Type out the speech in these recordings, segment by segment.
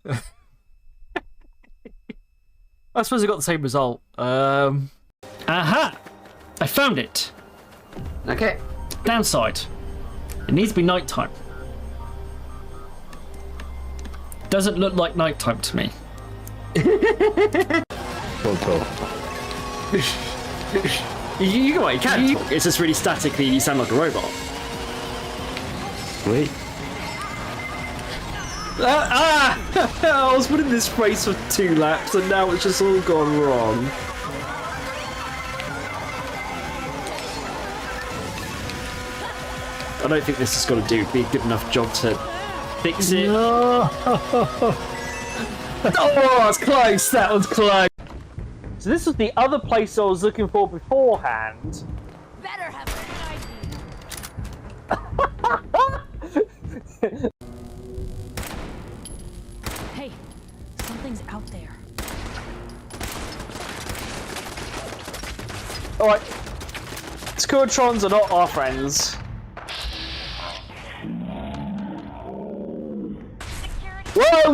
I suppose I got the same result. Aha! I found it. Okay. Downside. It needs to be nighttime. Doesn't look like nighttime to me. You can talk. It's just really statically. You sound like a robot. Wait. I was putting this race for 2 laps and now it's just all gone wrong. I don't think this is going to be a good enough job to fix it. No. Oh, it's close. That was close. So this was the other place I was looking for beforehand. Better have an idea. Hey, something's out there. Alright. Scourtrons are not our friends. Whoa!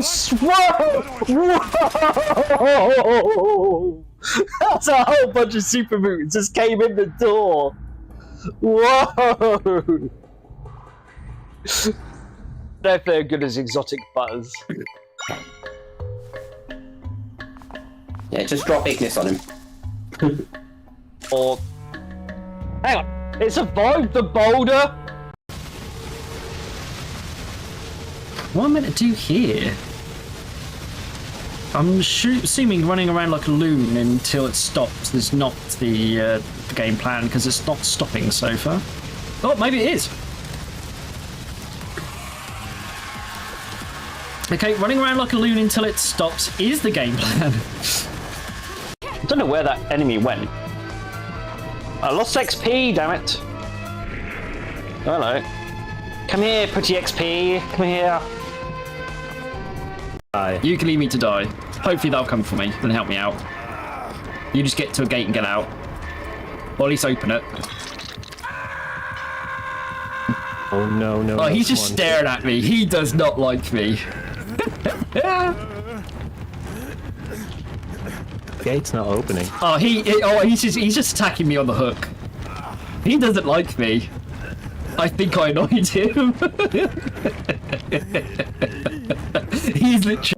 Whoa! That's a whole bunch of super mutants just came in the door. Whoa! If they're good as exotic butters. Yeah, just drop Ignis on him. Or hang on, it survived the boulder. What am I meant to do here? I'm assuming running around like a loon until it stops is not the game plan because it's not stopping so far. Oh, maybe it is. Okay, running around like a loon until it stops is the game plan. I don't know where that enemy went. I lost XP, damn it. Hello. Come here, pretty XP. Come here. You can leave me to die. Hopefully that'll come for me and help me out. You just get to a gate and get out. Or at least open it. Oh no, no. Oh, he's just staring at me. He does not like me. Gate's not opening. Oh, he's just attacking me on the hook. He doesn't like me. I think I annoyed him. He's literally.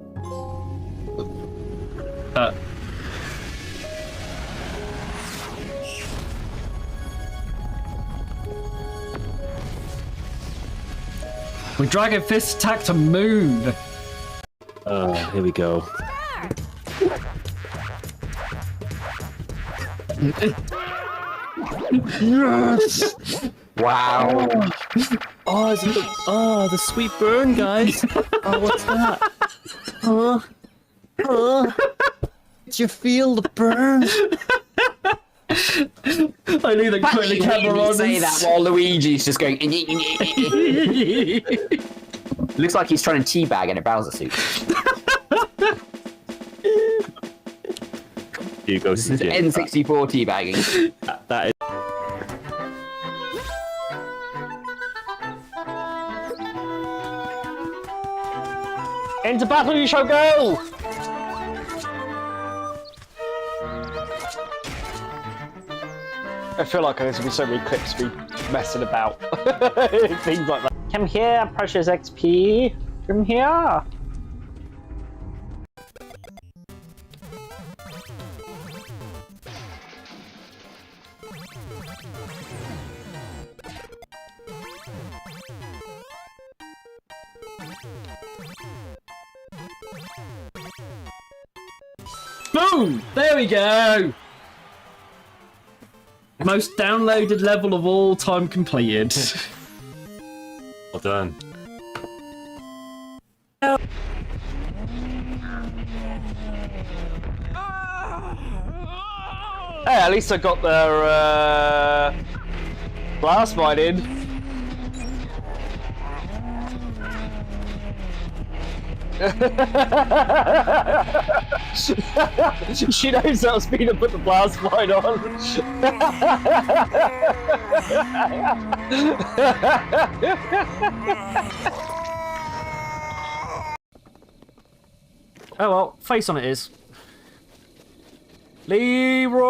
We Dragon Fist attack to Moon. Here we go. Yes! Wow. Oh, the sweet burn, guys. Oh, what's that? Did you feel the burn? I knew that putting the camera on. Say that while Luigi's just going. Looks like he's trying to teabag in a Bowser suit. You go see N64 teabagging. That is. Into battle you shall go! I feel like there's gonna be so many clips of me messing about. Things like that. Come here, precious XP. Come here. Boom! There we go! Most downloaded level of all time completed. Well done. Hey, at least I got their blast mine in. She knows that was me to put the blast mine on. Oh well, face on it is. Leroy!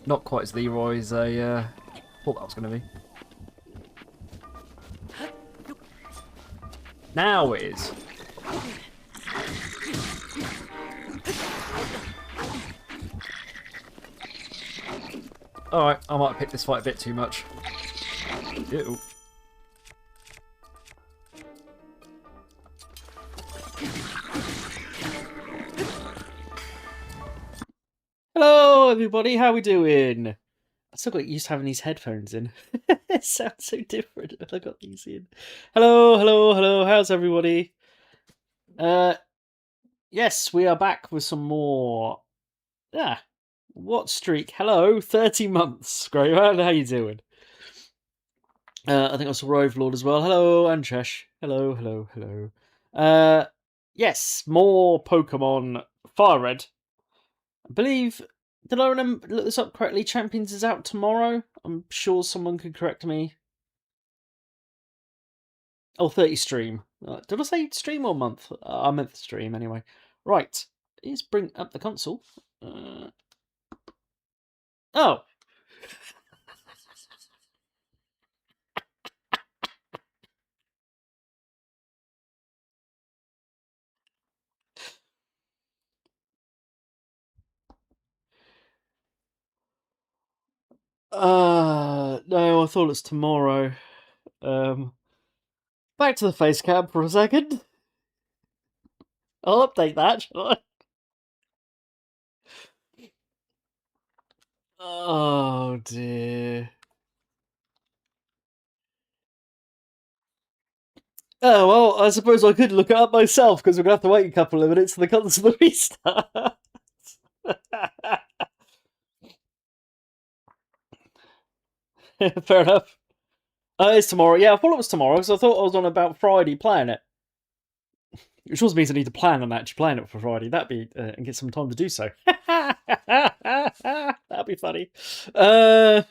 Not quite as Leroy as I thought that was going to be. Now it is. Alright, I might have picked this fight a bit too much. Ew. Hello, everybody. How we doing? I still got used to having these headphones in. It sounds so different when I got these in. Hello, hello, hello. How's everybody? Yes, we are back with some more. What streak? Hello, 30 months. Great, how you doing? I think I saw Rovelord as well. Hello, and Chesh. Hello, hello, hello. Yes, more Pokemon Fire Red. I believe, did I remember look this up correctly? Champions is out tomorrow. I'm sure someone could correct me. Oh, 30 stream. Did I say stream or month? I meant the stream anyway. Right, let's bring up the console. Oh. No, I thought it was tomorrow. Back to the face cam for a second. I'll update that, shall I? Oh dear. Oh, well, I suppose I could look it up myself, because we're going to have to wait a couple of minutes for the console to restart. Fair enough. It's tomorrow. Yeah, I thought it was tomorrow, because I thought I was on about Friday playing it. Which also means I need to plan on actually playing it for Friday. That'd be, and get some time to do so. That'd be funny. Oh,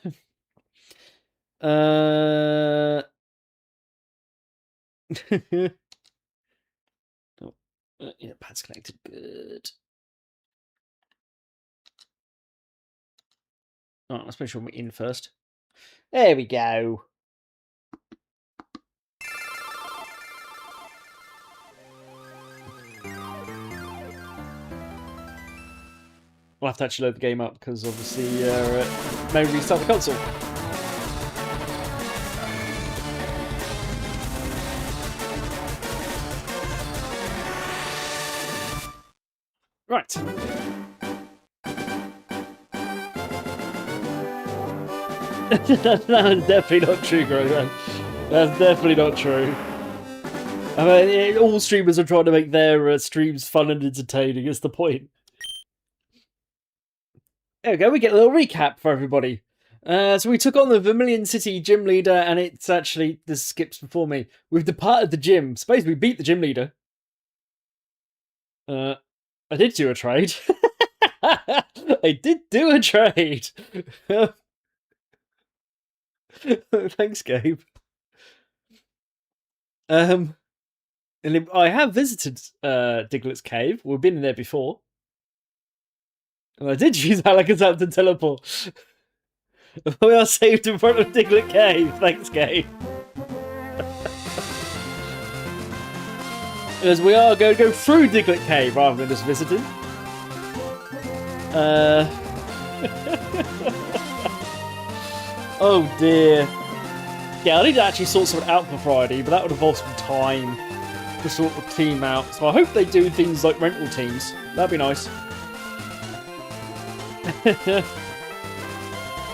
yeah, pad's connected. Good. Alright, let's make sure we're in first. There we go. We'll have to actually load the game up because obviously maybe restart the console. Right. That's definitely not true, Grogan. That's definitely not true. I mean, all streamers are trying to make their streams fun and entertaining, is the point. There we go, we get a little recap for everybody. So we took on the Vermilion City gym leader, and it's actually, this skips before me. We've departed the gym. Suppose we beat the gym leader. I did do a trade. I did do a trade. Thanks, Gabe. And I have visited Diglett's cave. We've been in there before. And I did use Alakazam to teleport. We are saved in front of Diglett Cave. Thanks, Gabe. As we are going to go through Diglett Cave rather than just visiting. Oh dear. Yeah, I need to actually sort something out for Friday, but that would involve some time to sort the team out. So I hope they do things like rental teams. That'd be nice. To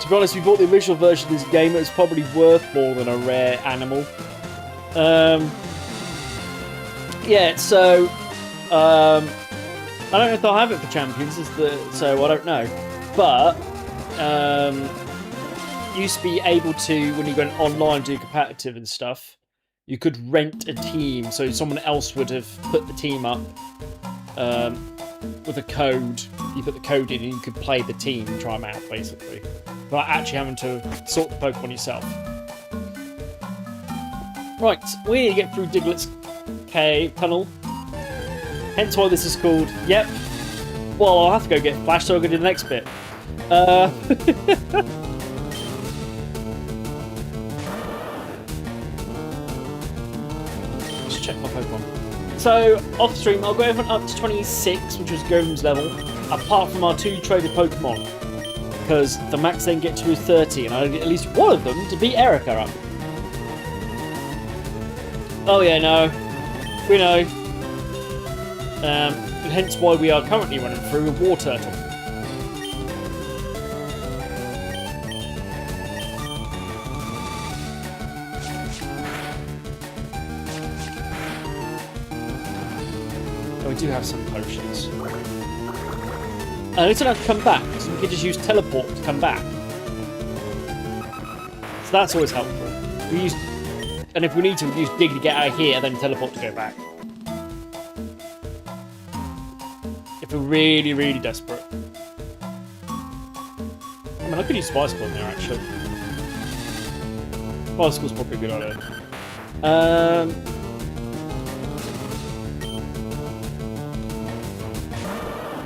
be honest, we bought the original version of this game. It was probably worth more than a rare animal. Yeah, so I don't know if they'll have it for Champions, so I don't know. But used to be able to, when you go online do competitive and stuff, you could rent a team, so someone else would have put the team up with a code. You put the code in and you could play the team and try them out, basically, without actually having to sort the Pokemon yourself. Right, we need to get through Diglett's cave tunnel. Hence why this is called, yep. Well, I'll have to go get Flash, so I'll go do the next bit. Just check my Pokemon. So, off stream, I'll go everyone up to 26, which was Golem's level, apart from our 2 traded Pokemon. Because the max they can get to is 30, and I get at least one of them to beat Erica up. Oh yeah, no. We know. Hence why we are currently running through a War Turtle. Oh, we do have some potions. And we don't have to come back, so we can just use teleport to come back. So that's always helpful. We use, and if we need to, we use Dig to get out of here, and then teleport to go back. If we're really, really desperate. I mean, I could use Bicycle in there, actually. Bicycle's probably a good idea.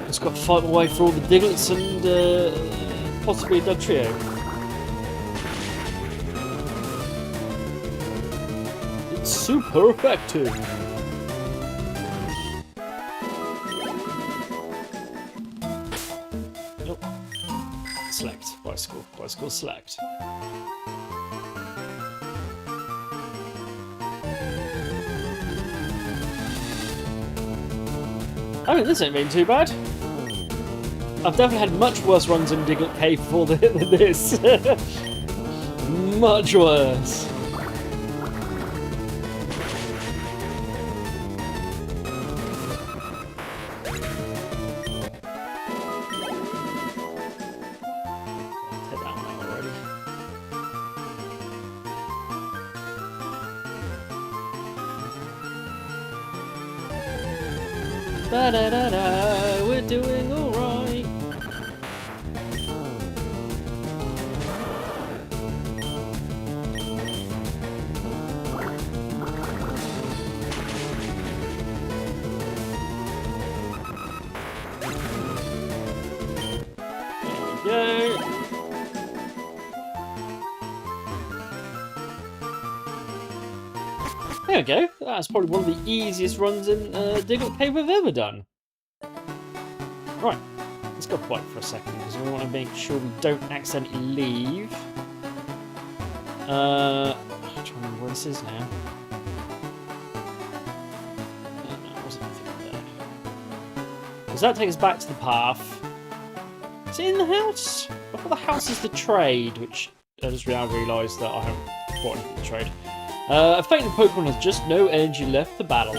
Just got to fight my way through all the Diglets and possibly a Dugtrio. It's super effective. Nope. Select. Bicycle. Bicycle select. I mean, this ain't been too bad. I've definitely had much worse runs in Diglett Cave before than this. Much worse. Head down now already. Da-da-da-da, we're doing alright. There we go. There we go. That's probably one of the easiest runs in Diglett Cave we've ever done. Right, let's go quiet for a second because we want to make sure we don't accidentally leave. I'm trying to remember where this is now. No, there wasn't anything there. Does that take us back to the path? Is it in the house? I thought the house is the trade, which I just now realised that I haven't bought anything to trade. A fainting Pokemon has just no energy left to battle.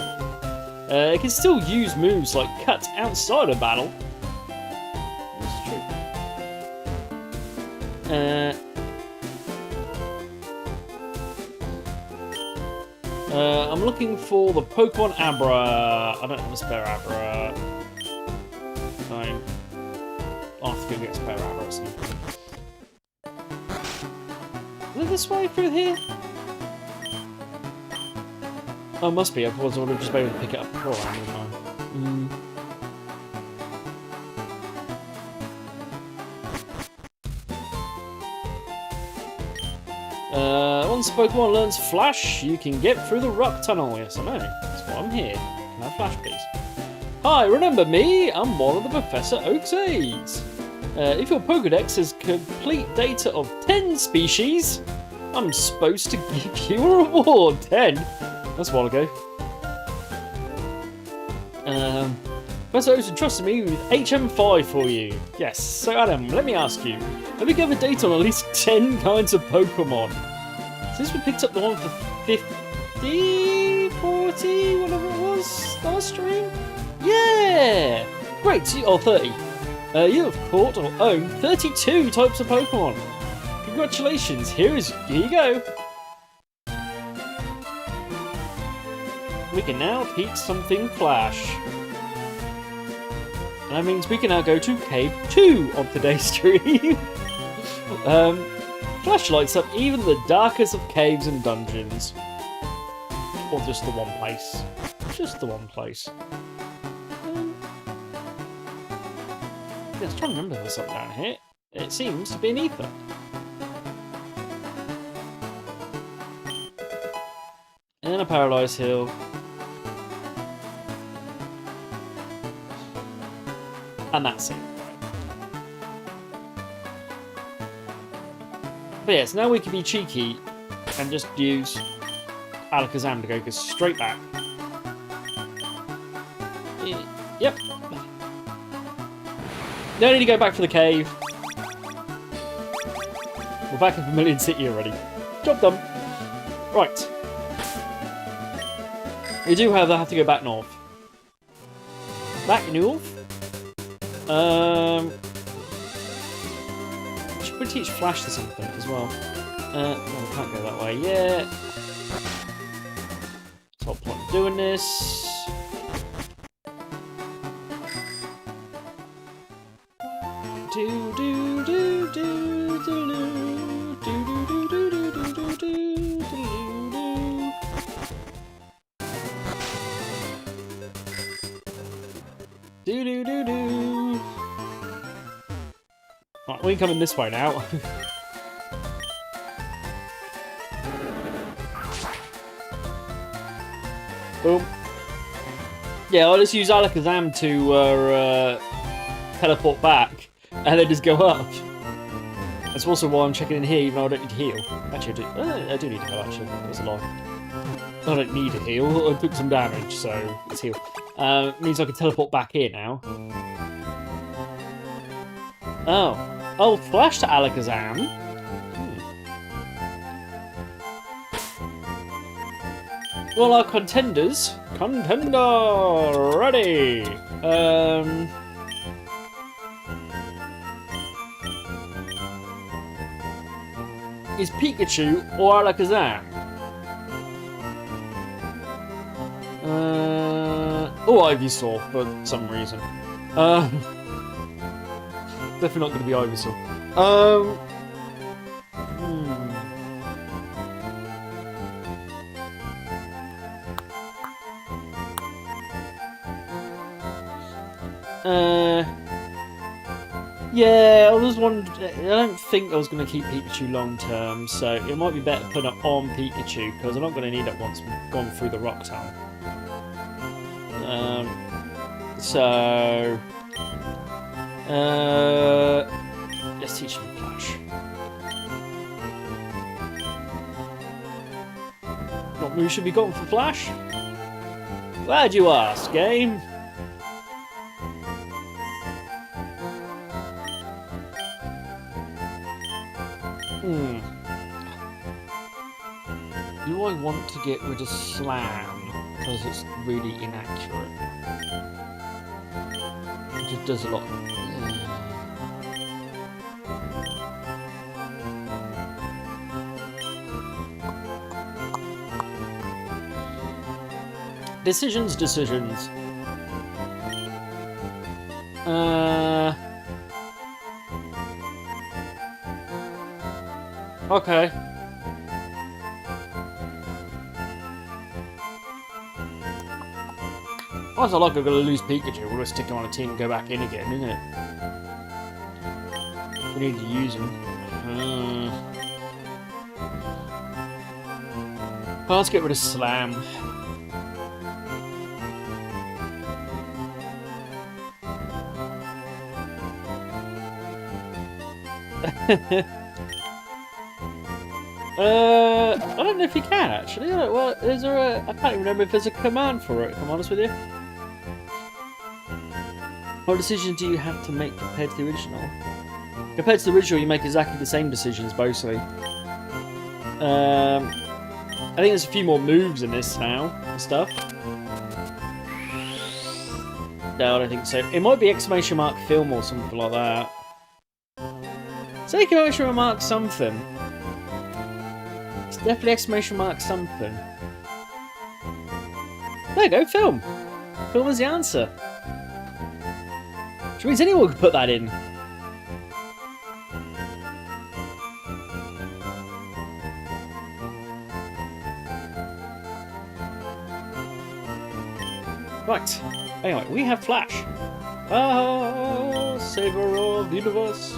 It can still use moves like Cut outside of battle. That's true. I'm looking for the Pokemon Abra. I don't have a spare Abra. Fine. I'll have to go get a spare Abra or something. Is it this way through here? Oh, must be. Otherwise, I would have just been able to pick it up before. Once Pokemon learns Flash, you can get through the Rock Tunnel. Yes, I know. That's why I'm here. Can I have Flash, please? Hi, remember me? I'm one of the Professor Oak's aides. If your Pokedex has complete data of 10 species, I'm supposed to give you a reward. 10? That's a while ago. Professor Oak's entrusted me with HM5 for you. Yes, so Adam, let me ask you, have you given data on at least 10 kinds of Pokemon? Since we picked up the one for 50, 40, whatever it was, last stream? Yeah! Great, or 30. You have caught or owned 32 types of Pokemon. Congratulations, here you go. We can now teach something Flash. And that means we can now go to Cave 2 on today's stream. Flash lights up even the darkest of caves and dungeons. Or just the one place? Just the one place. Yeah, I was trying to remember if there's something down here. It seems to be an ether. And then a paralysed hill. And that's it. But yes, now we can be cheeky and just use Alakazam to go straight back. Yep. Don't need to go back for the cave. We're back in Vermilion City already. Job done. Right. We do have to go back north. Back north? Should we teach Flash to something as well? No, we can't go that way yet. Top point of doing this. Do do do do do do do do do do do do do do. Do do do do. Right, we can come in this way now. Boom. Yeah, I'll just use Alakazam to teleport back, and then just go up. That's also why I'm checking in here, even though I don't need to heal. Actually, I do need to heal, actually. That was a lie. I don't need to heal. I took some damage, so let's heal. Means I can teleport back here now. Oh. Oh, Flash to Alakazam. Well, our contenders. Contender ready. Is Pikachu or Alakazam? Oh, Ivysaur for some reason. Definitely not going to be Ivysaur. Yeah, I was wondering. I don't think I was going to keep Pikachu long term, so it might be better put it on Pikachu because I'm not going to need it once we've gone through the Rock Town. So let's teach him Flash. What move should be gotten for Flash? Glad you asked, game. Do I want to get rid of Slam because it's really inaccurate? It just does a lot. Decisions. Okay. Oh, it's not like I'm going to lose Pikachu. We'll just stick him on a team and go back in again, isn't it? We need to use him. Well, let's get rid of Slam. I don't know if you can actually. Well, is there a? I can't even remember if there's a command for it. If I'm honest with you. What decision do you have to make compared to the original? Compared to the original, you make exactly the same decisions, mostly. I think there's a few more moves in this now and stuff. No, I don't think so. It might be exclamation mark film or something like that. Say exclamation mark something. It's definitely exclamation mark something. There you go, film. Film is the answer. Which means anyone could put that in. Right. Anyway, we have Flash. Ah, savior of the universe.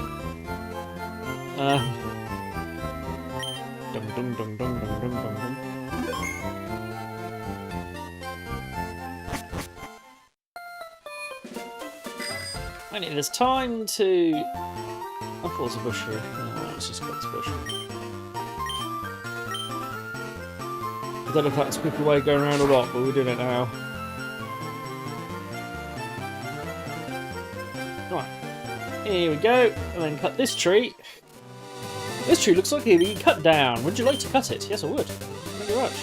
Dum dum dum dum dum dum dum dum. And it is time to. I thought it was a bush here. Oh, let's just cut this bush. I don't know if that's a quicker way of going around or not, but we're doing it now. Right. Here we go. And then cut this tree. This tree looks like it'll be cut down. Would you like to cut it? Yes, I would. Thank you very much.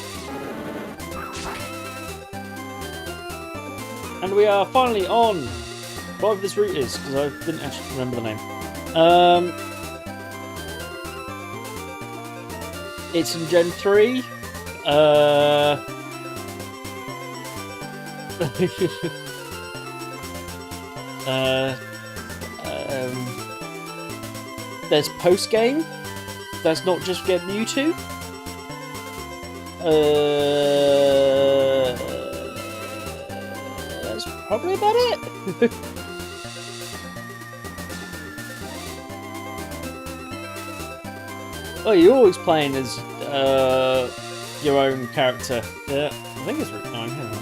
And we are finally on whatever this route is, because I didn't actually remember the name. It's in Gen 3. There's post-game. That's not just get Mewtwo. That's probably about it. Oh, you're always playing as your own character. Yeah, I think it's Route 9. Hang on. I'm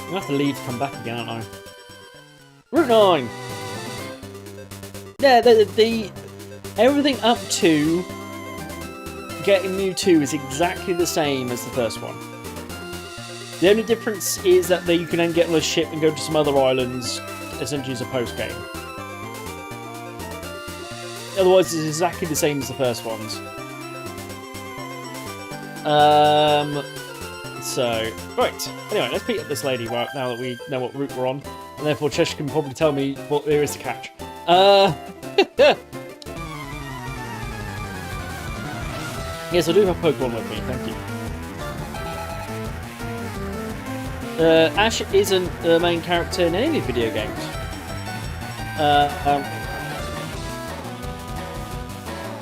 gonna have to leave to come back again, aren't I? Route 9! Yeah, the everything up to getting Mewtwo is exactly the same as the first one. The only difference is that you can then get on a ship and go to some other islands, essentially as a post-game. Otherwise, it's exactly the same as the first ones. So, right. Anyway, let's beat up this lady right now that we know what route we're on. And therefore, Chesh can probably tell me what there is to catch. Yes, I do have Pokemon with me, thank you. Ash isn't the main character in any video games.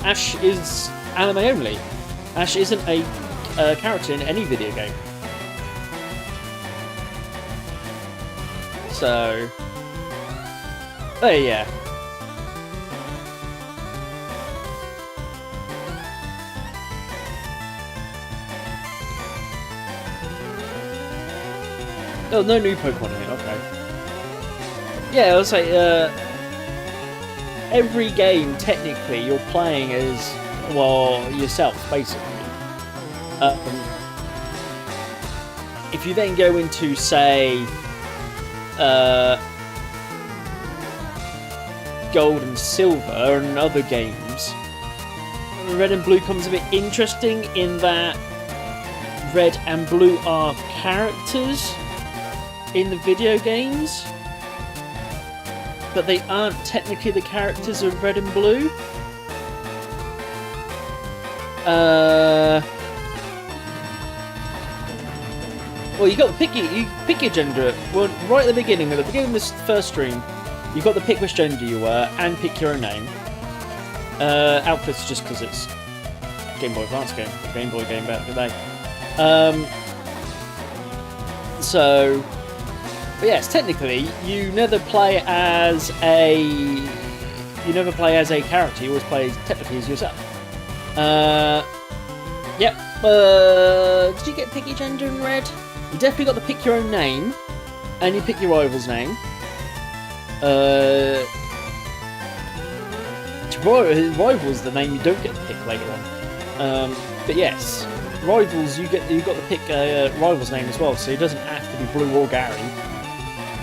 Ash is anime only. Ash isn't a character in any video game. So, oh yeah. Oh, no new Pokemon in it, okay. Yeah, I'll say, every game, technically, you're playing as, well, yourself, basically. If you then go into, say, Gold and Silver and other games, Red and Blue comes a bit interesting in that Red and Blue are characters in the video games, but they aren't technically the characters of Red and Blue. Well, you pick your gender. Well, right at the beginning of this first stream, you've got to pick which gender you were and pick your own name. Outfits just because it's a Game Boy Advance game, a Game Boy game back in the day. So. But yes, technically, you never play as a character. You always play technically as yourself. Yep. Did you get pick your gender in Red? You definitely got to pick your own name, and you pick your rival's name. Rival's the name you don't get to pick later on. But yes, rivals you got to pick a rival's name as well, so it doesn't have to be Blue or Gary.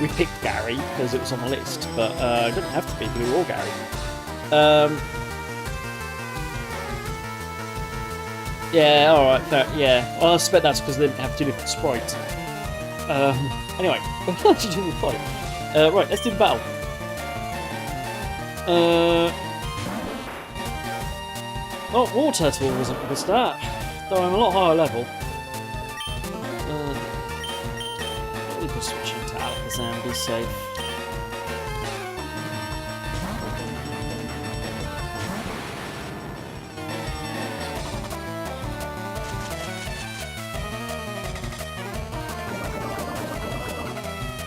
We picked Gary because it was on the list, but it doesn't have to be Blue or Gary. Yeah, alright, yeah. Well, I suspect that's because they didn't have two different sprites. Anyway, what did you do with the fight? Right, let's do the battle. Oh, War Turtle wasn't a good start, though I'm a lot higher level. We can switch into Alakazam, be safe.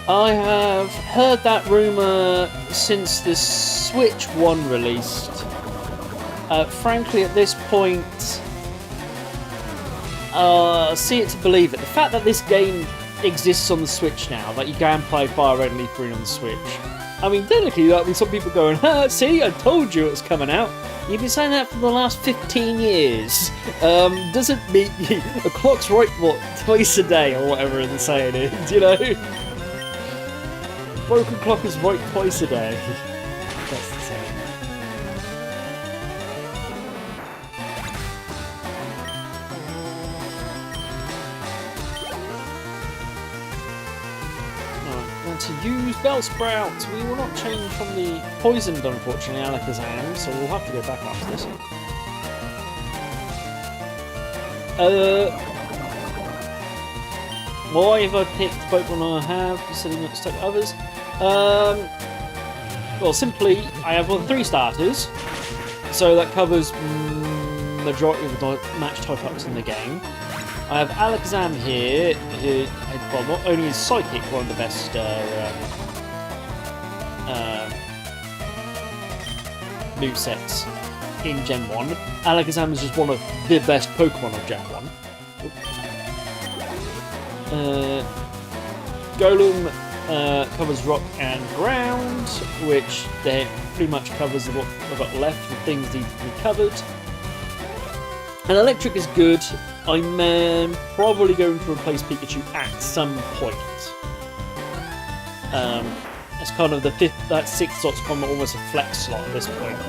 I have heard that rumour since the Switch 1 released. Frankly, at this point, see it to believe it. The fact that this game exists on the Switch now, that you can play Fire Red and Leaf Green on the Switch. I mean, technically, that means some people going, "Ha, see, I told you it was coming out." You've been saying that for the last 15 years. Doesn't mean the clock's right, what, twice a day or whatever the saying is, you know? Broken clock is right twice a day. That's the saying. To use Bellsprout. We will not change from the poisoned, unfortunately, Alakazam, so we'll have to go back after this. Why have I picked Pokemon I have instead of not stuck others? Well, simply, I have 3 starters, so that covers majority of the match type ups in the game. I have Alakazam here, who, well, not only is Psychic one of the best movesets in Gen 1, Alakazam is just one of the best Pokemon of Gen 1. Golem covers Rock and Ground, which pretty much covers what I've got left, the things need to be covered. And Electric is good. I'm probably going to replace Pikachu at some point. It's kind of the 6th slot's kind of almost a flex slot at this point.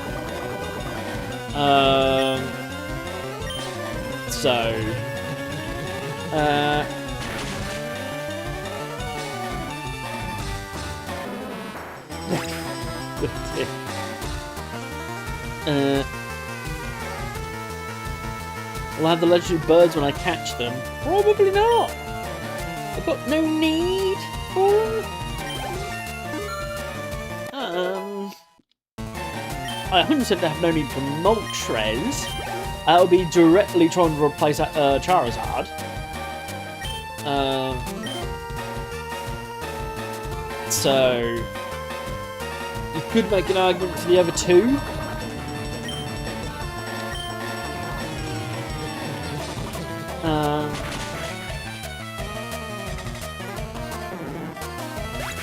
Will I have the legendary birds when I catch them? Probably not. I've got no need for them. I 100% have no need for Moltres. I'll be directly trying to replace Charizard. So you could make an argument for the other 2.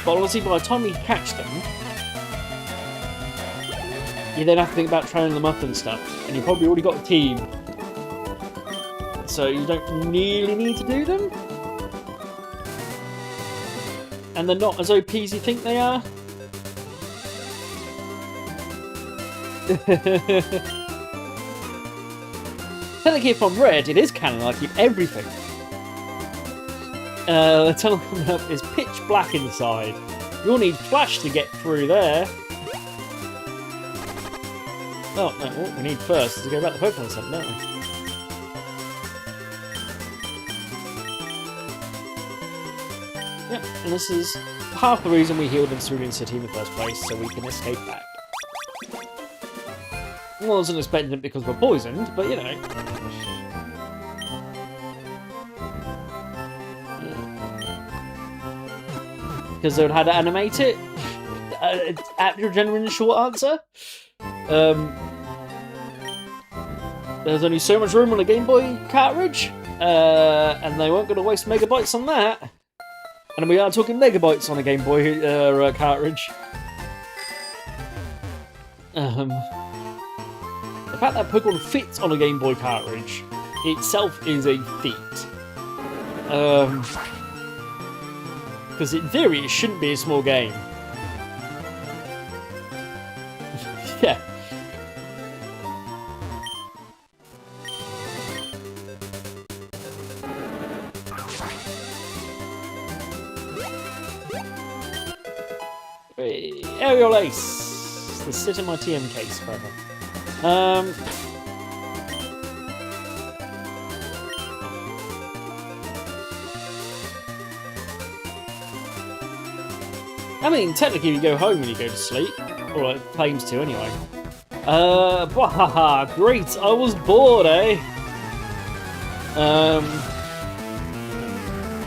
But obviously by the time you catch them, you then have to think about training them up and stuff, and you've probably already got a team, so you don't really need to do them, and they're not as OP as you think they are. Technically, if I'm red, it is canon. I keep everything. The tunnel coming up is pitch black inside. You'll need flash to get through there. Oh, no, what we need first is to go back to Pokemon Center, don't we? Yep, and this is half the reason we healed in Cerulean City in the first place, so we can escape back. I wasn't expecting it because we're poisoned, but you know. Because they would have had to animate it? At your genuine short answer? There's only so much room on a Game Boy cartridge, and they weren't going to waste megabytes on that. And we are talking megabytes on a Game Boy cartridge. The fact that Pokemon fits on a Game Boy cartridge itself is a feat. Because in theory it shouldn't be a small game. Yeah. Aerial Ace. Let's sit in my TM case forever. I mean, technically you go home when you go to sleep. Or it claims to, anyway. Great, I was bored, eh?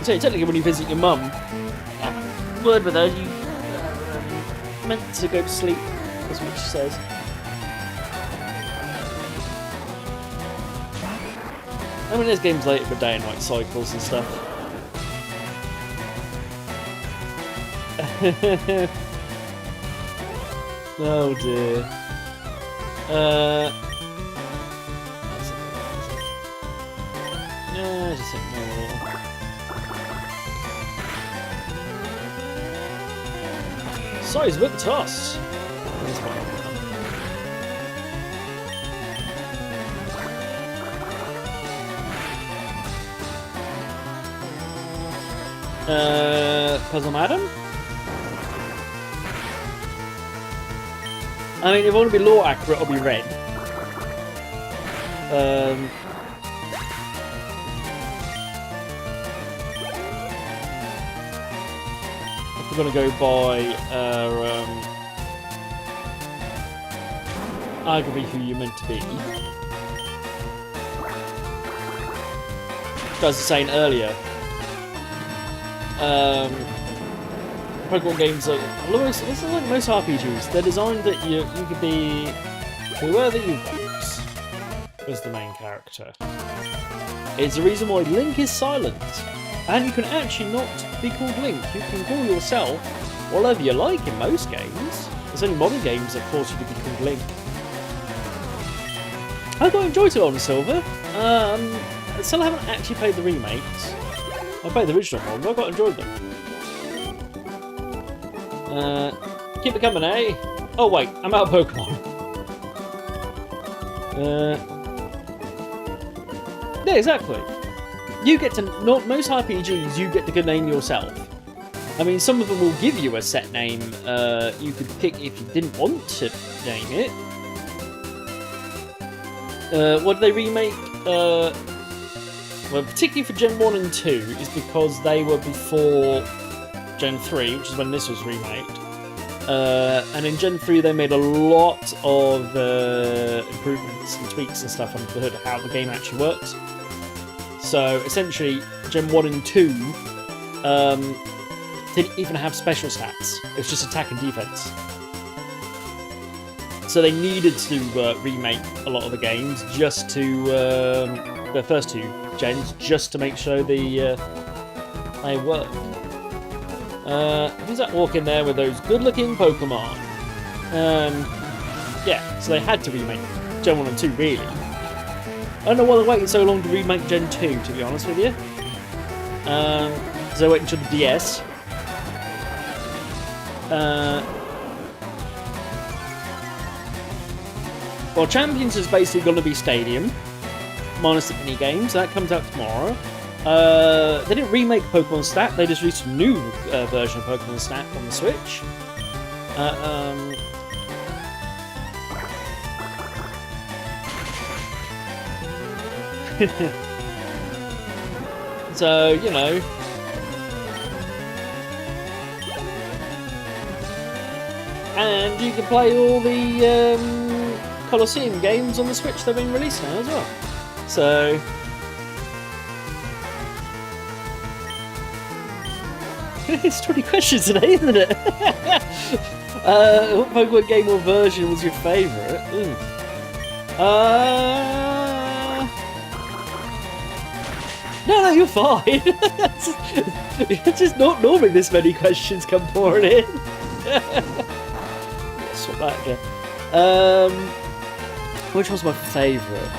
So technically when you visit your mum, word with her. You meant to go to sleep, is what she says. I mean, there's games later for day and night cycles and stuff. Oh dear. No, just ignore. Seismic toss. Puzzle Madam? I mean, if I want to be lore accurate, I'll be red. If we're going to go by arguably who you're meant to be. As I was saying earlier, Pokemon games are this is like most RPGs. They're designed that you could be whoever you want as the main character. It's the reason why Link is silent, and you can actually not be called Link. You can call yourself whatever you like in most games. There's only modern games that force you to be called Link. I quite enjoyed it on Silver. I still haven't actually played the remakes. I played the original one, but I quite enjoyed them. Keep it coming, eh? Oh wait, I'm out of Pokemon. Yeah, exactly. You get to, not most RPGs, you get to name yourself. I mean, some of them will give you a set name you could pick if you didn't want to name it. What did they remake? Well, particularly for Gen 1 and 2, is because they were before Gen 3, which is when this was remade. And in Gen 3 they made a lot of improvements and tweaks and stuff under the hood of how the game actually works. So essentially, Gen 1 and 2 didn't even have special stats. It was just attack and defense. So they needed to remake a lot of the games just to the first two gens, just to make sure they work. Who's that walking there with those good-looking Pokemon? Yeah, so they had to remake Gen 1 and 2, really. I don't know why they waited so long to remake Gen 2, to be honest with you. So they waited until the DS. Well, Champions is basically going to be Stadium, minus the mini games. That comes out tomorrow. They didn't remake Pokemon Snap, they just released a new version of Pokemon Snap on the Switch. So, you know. And you can play all the Colosseum games on the Switch that have been released now as well. So. It's 20 questions today, isn't it? What Pokemon game or version was your favourite? No, you're fine. It's just not normally this many questions come pouring in. Swap that again. Which was my favourite?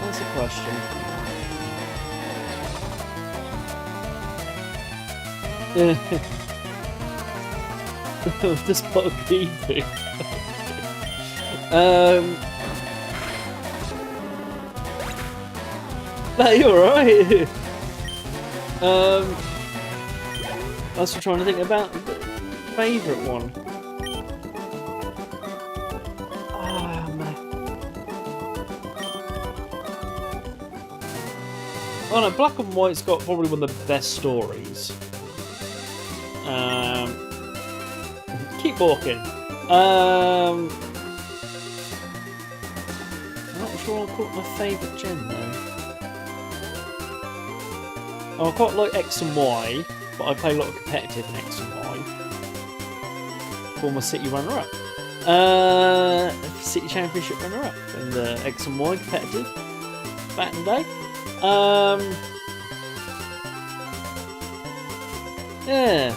That's a question. This pot of green thing. No, you're alright. I was trying to think about the favourite one. Oh man. Oh no, Black and White's got probably one of the best stories. Keep walking. I'm not sure I'll call it my favourite gen though. Oh, I quite like X and Y. but I play a lot of competitive in X and Y. Former City runner-up. City Championship runner-up in the X and Y competitive back in the day. Yeah.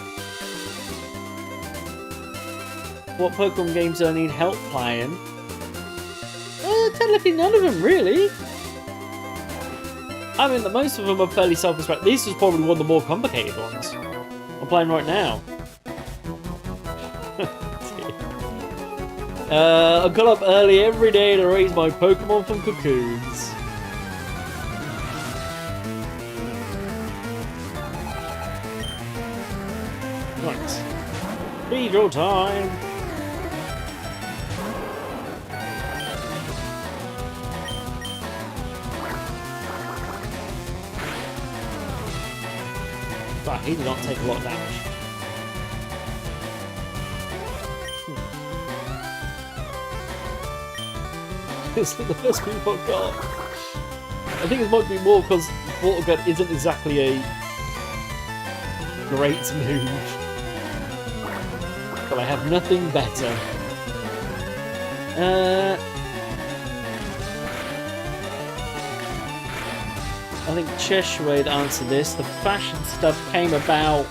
What Pokemon games do I need help playing? Technically none of them, really. I mean, most of them are fairly self-explanatory. This is probably one of the more complicated ones I'm playing right now. I got up early every day to raise my Pokemon from cocoons. Right. Speed your time. But he did not take a lot of damage. This is the first move I've got. I think it might be more because Water Gun isn't exactly a great move. But I have nothing better. I think Cheshire would answer this. The fashion stuff came about.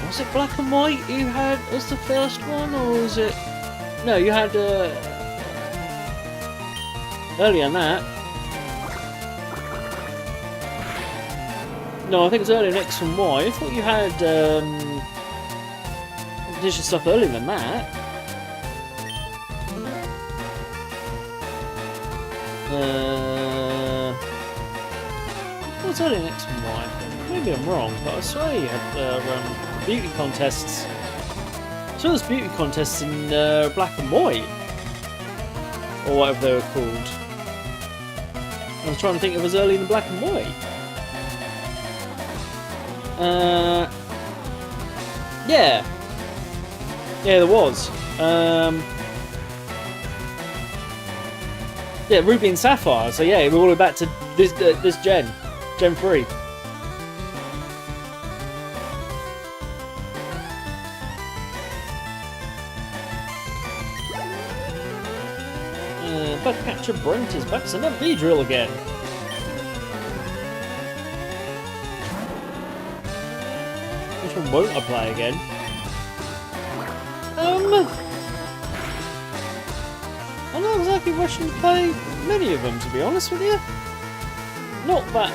Was it Black and White you had as the first one, or was it? No, you had earlier than that. No, I think it was earlier in X and Y. I thought you had competition stuff earlier than that. What's earlier in X and Y? Maybe I'm wrong, but I swear you had beauty contests. I saw there's beauty contests in Black and White, or whatever they were called. I was trying to think if it was early in Black and White. Yeah, there was. Yeah, Ruby and Sapphire. So yeah, we're all the way back to this Gen 3. Bugcatcher Brent is back, so another V-drill again. Which one won't I play again? I'm not exactly rushing to play many of them, to be honest with you. Not that,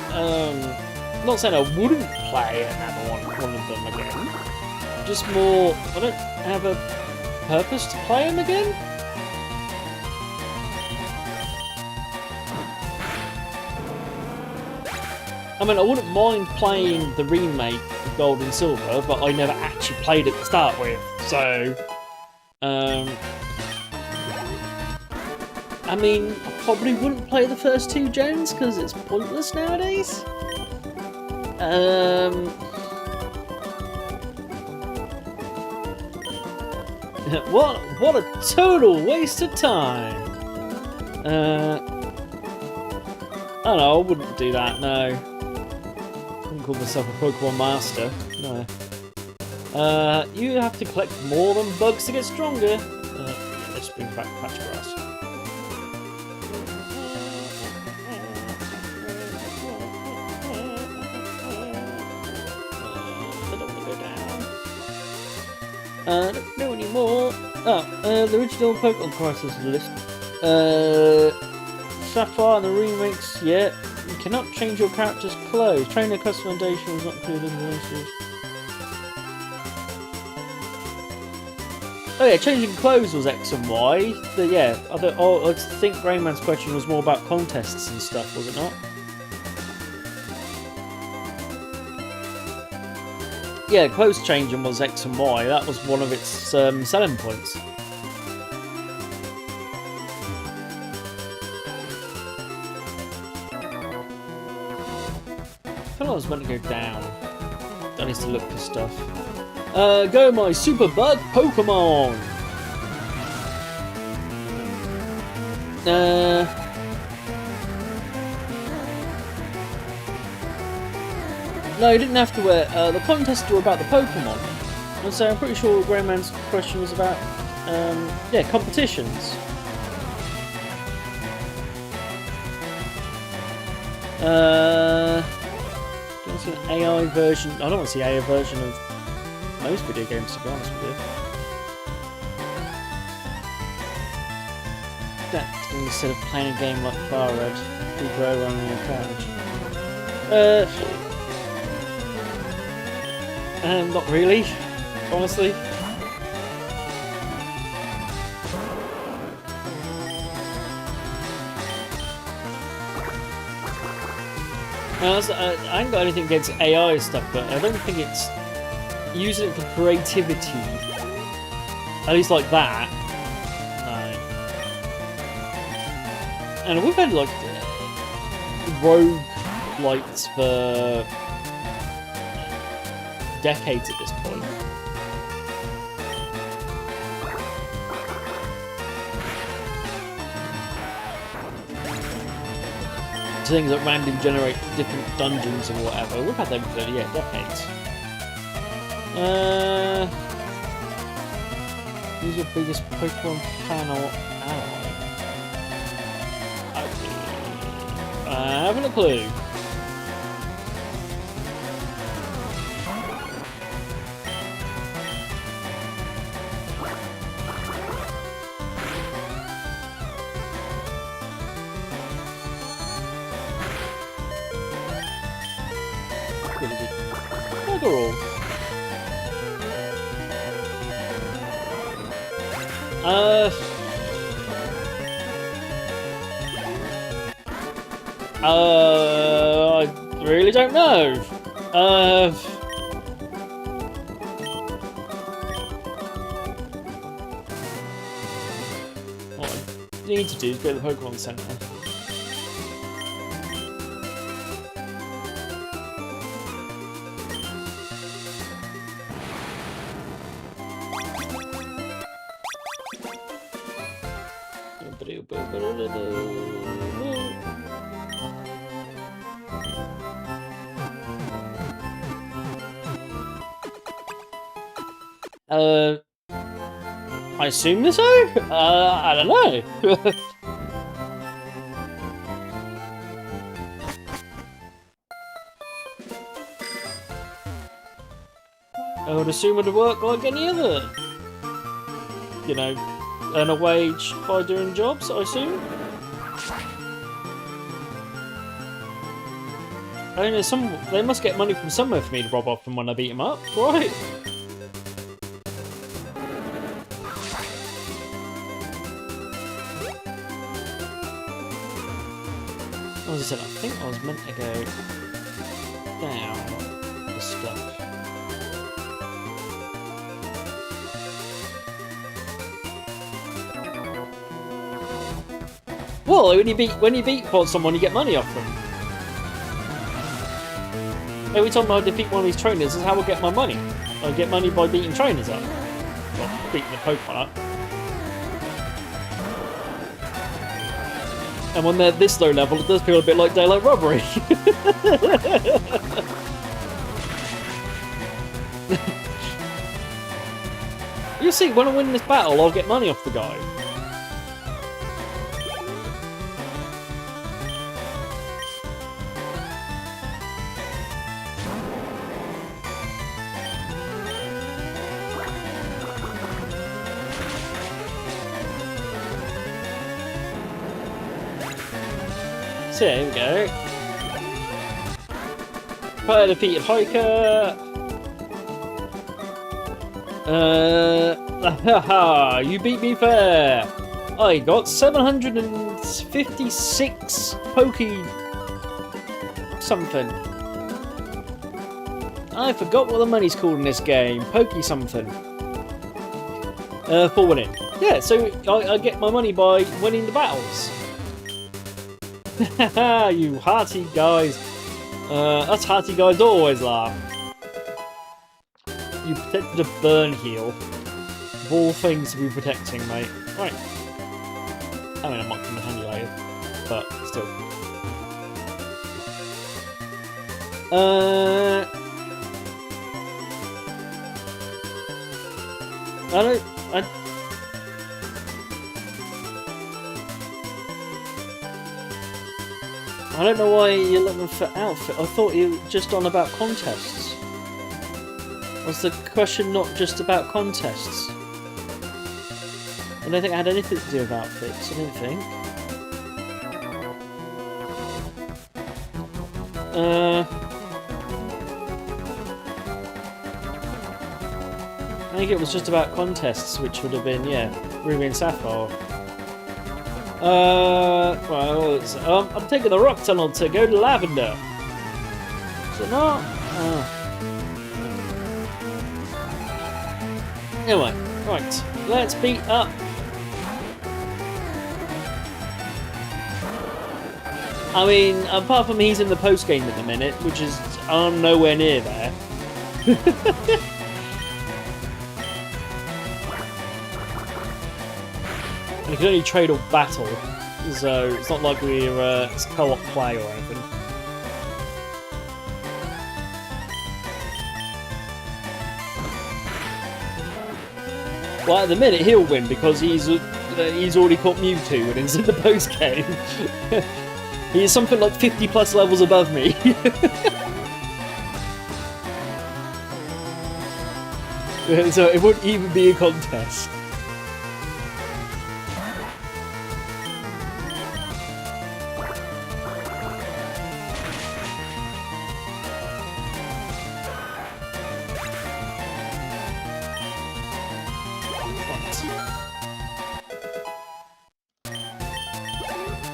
not saying I wouldn't play another one of them again. Just more, I don't have a purpose to play them again. I mean, I wouldn't mind playing the remake of Gold and Silver, but I never actually played it to start with, so... I mean, I probably wouldn't play the first two gens, because it's pointless nowadays. What a total waste of time! I don't know, I wouldn't do that, no. I wouldn't call myself a Pokemon Master, no. You have to collect more than bugs to get stronger. Yeah, let's bring back Patch Grass. I don't want to go down. I don't know anymore. The original Pokemon Crisis list. Sapphire and the remakes, yeah. You cannot change your character's clothes. Trainer customization was not included in the races. Oh yeah, changing clothes was X and Y. But yeah, I think Greyman's question was more about contests and stuff, was it not? Yeah, clothes changing was X and Y. That was one of its selling points. I thought I was meant to go down. I need to look for stuff. Go my Super Bug Pokemon! No, you didn't have to wear. The contests were about the Pokemon, and so I'm pretty sure Greyman's question was about, yeah, competitions. Do you want to see an AI version? I don't want to see an AI version of most video games, to be honest with you. That instead of playing a game like Fire Red, you grow on your couch. Not really, honestly. I ain't got anything against AI stuff, but I don't think it's using it for creativity. At least like that. No. And we've had like rogue lights for decades at this point. Things that randomly generate different dungeons and whatever. We've had them for, yeah, decades. Who's your biggest Pokemon fan or ally? I haven't a clue. Overall. I really don't know. What I need to do is go to the Pokemon Center. I assume so? I don't know. I would assume it would work like any other, you know, earn a wage by doing jobs, I assume. I mean, they must get money from somewhere for me to rob off them when I beat them up, right? As I said, I think I was meant to go down the stuff. Well, when you beat someone, you get money off them. Every time I defeat one of these trainers, this is how I get my money. I get money by beating trainers up. Well, beating the Pokemon up. And when they're this low level, it does feel a bit like daylight robbery. You'll see, when I win this battle, I'll get money off the guy. So there we go. Fire defeated Hiker. Haha, you beat me fair. I got 756 Poke something. I forgot what the money's called in this game. Poke something. For winning. Yeah, so I get my money by winning the battles. You hearty guys. Us hearty guys always laugh. You protected a burn heal. Of all things to be protecting, mate. Right. I mean, I'm not going to hand you later, but still. I don't know why you're looking for outfit. I thought you were just on about contests. Was the question not just about contests? I don't think it had anything to do with outfits. I don't think. I think it was just about contests, which would have been, yeah, Ruby and Sapphire. Well, I'm taking the rock tunnel to go to Lavender. Is it not? Anyway, right, let's beat up. I mean, apart from he's in the post game at the minute, which is I'm nowhere near there. And you can only trade or battle, so it's not like we're it's co-op play or anything. Well, at the minute he'll win because he's already caught Mewtwo and he's in the post game. He is something like 50 plus levels above me. So it wouldn't even be a contest.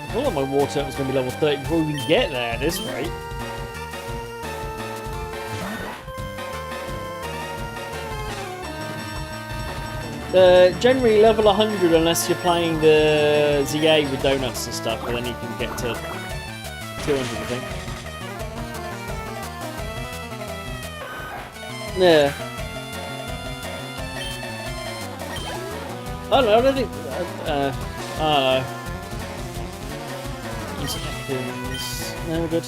I thought my water was going to be level 30 before we can get there at this rate. Generally level 100 unless you're playing the ZA with donuts and stuff, but then you can get to 200 I think. Yeah. I don't know, I don't think... I don't know. Seconds. No, we're good.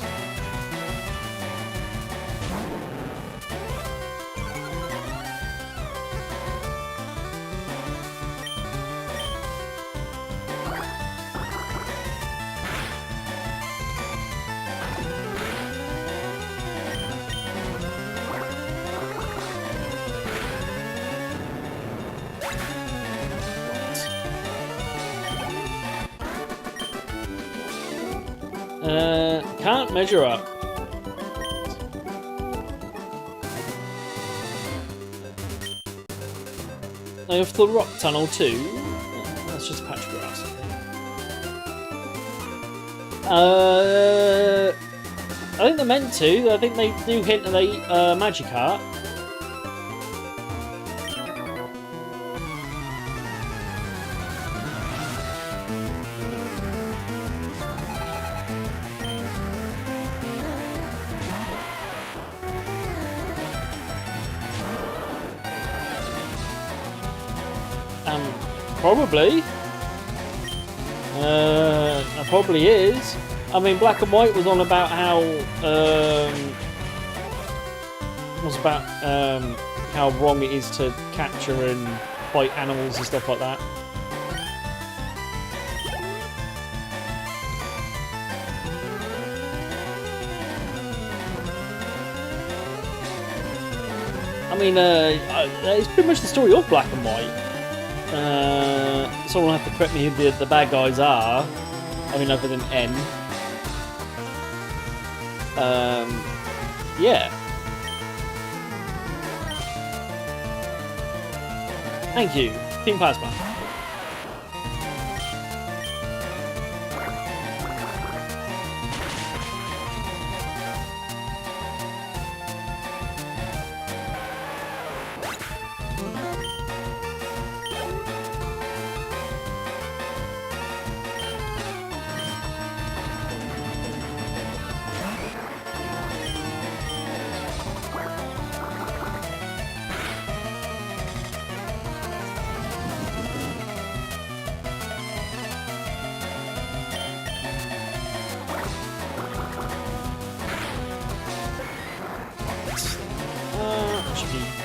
Can't measure up. I have the rock tunnel too. Oh, that's just a patch of grass. I think they're meant to. I think they do hint at a Magikarp. Probably. Probably is. I mean, Black and White was on about how how wrong it is to capture and fight animals and stuff like that. I mean, it's pretty much the story of Black and White. Someone will have to correct me who the bad guys are. I mean, other than N. Yeah. Thank you, Team Plasma.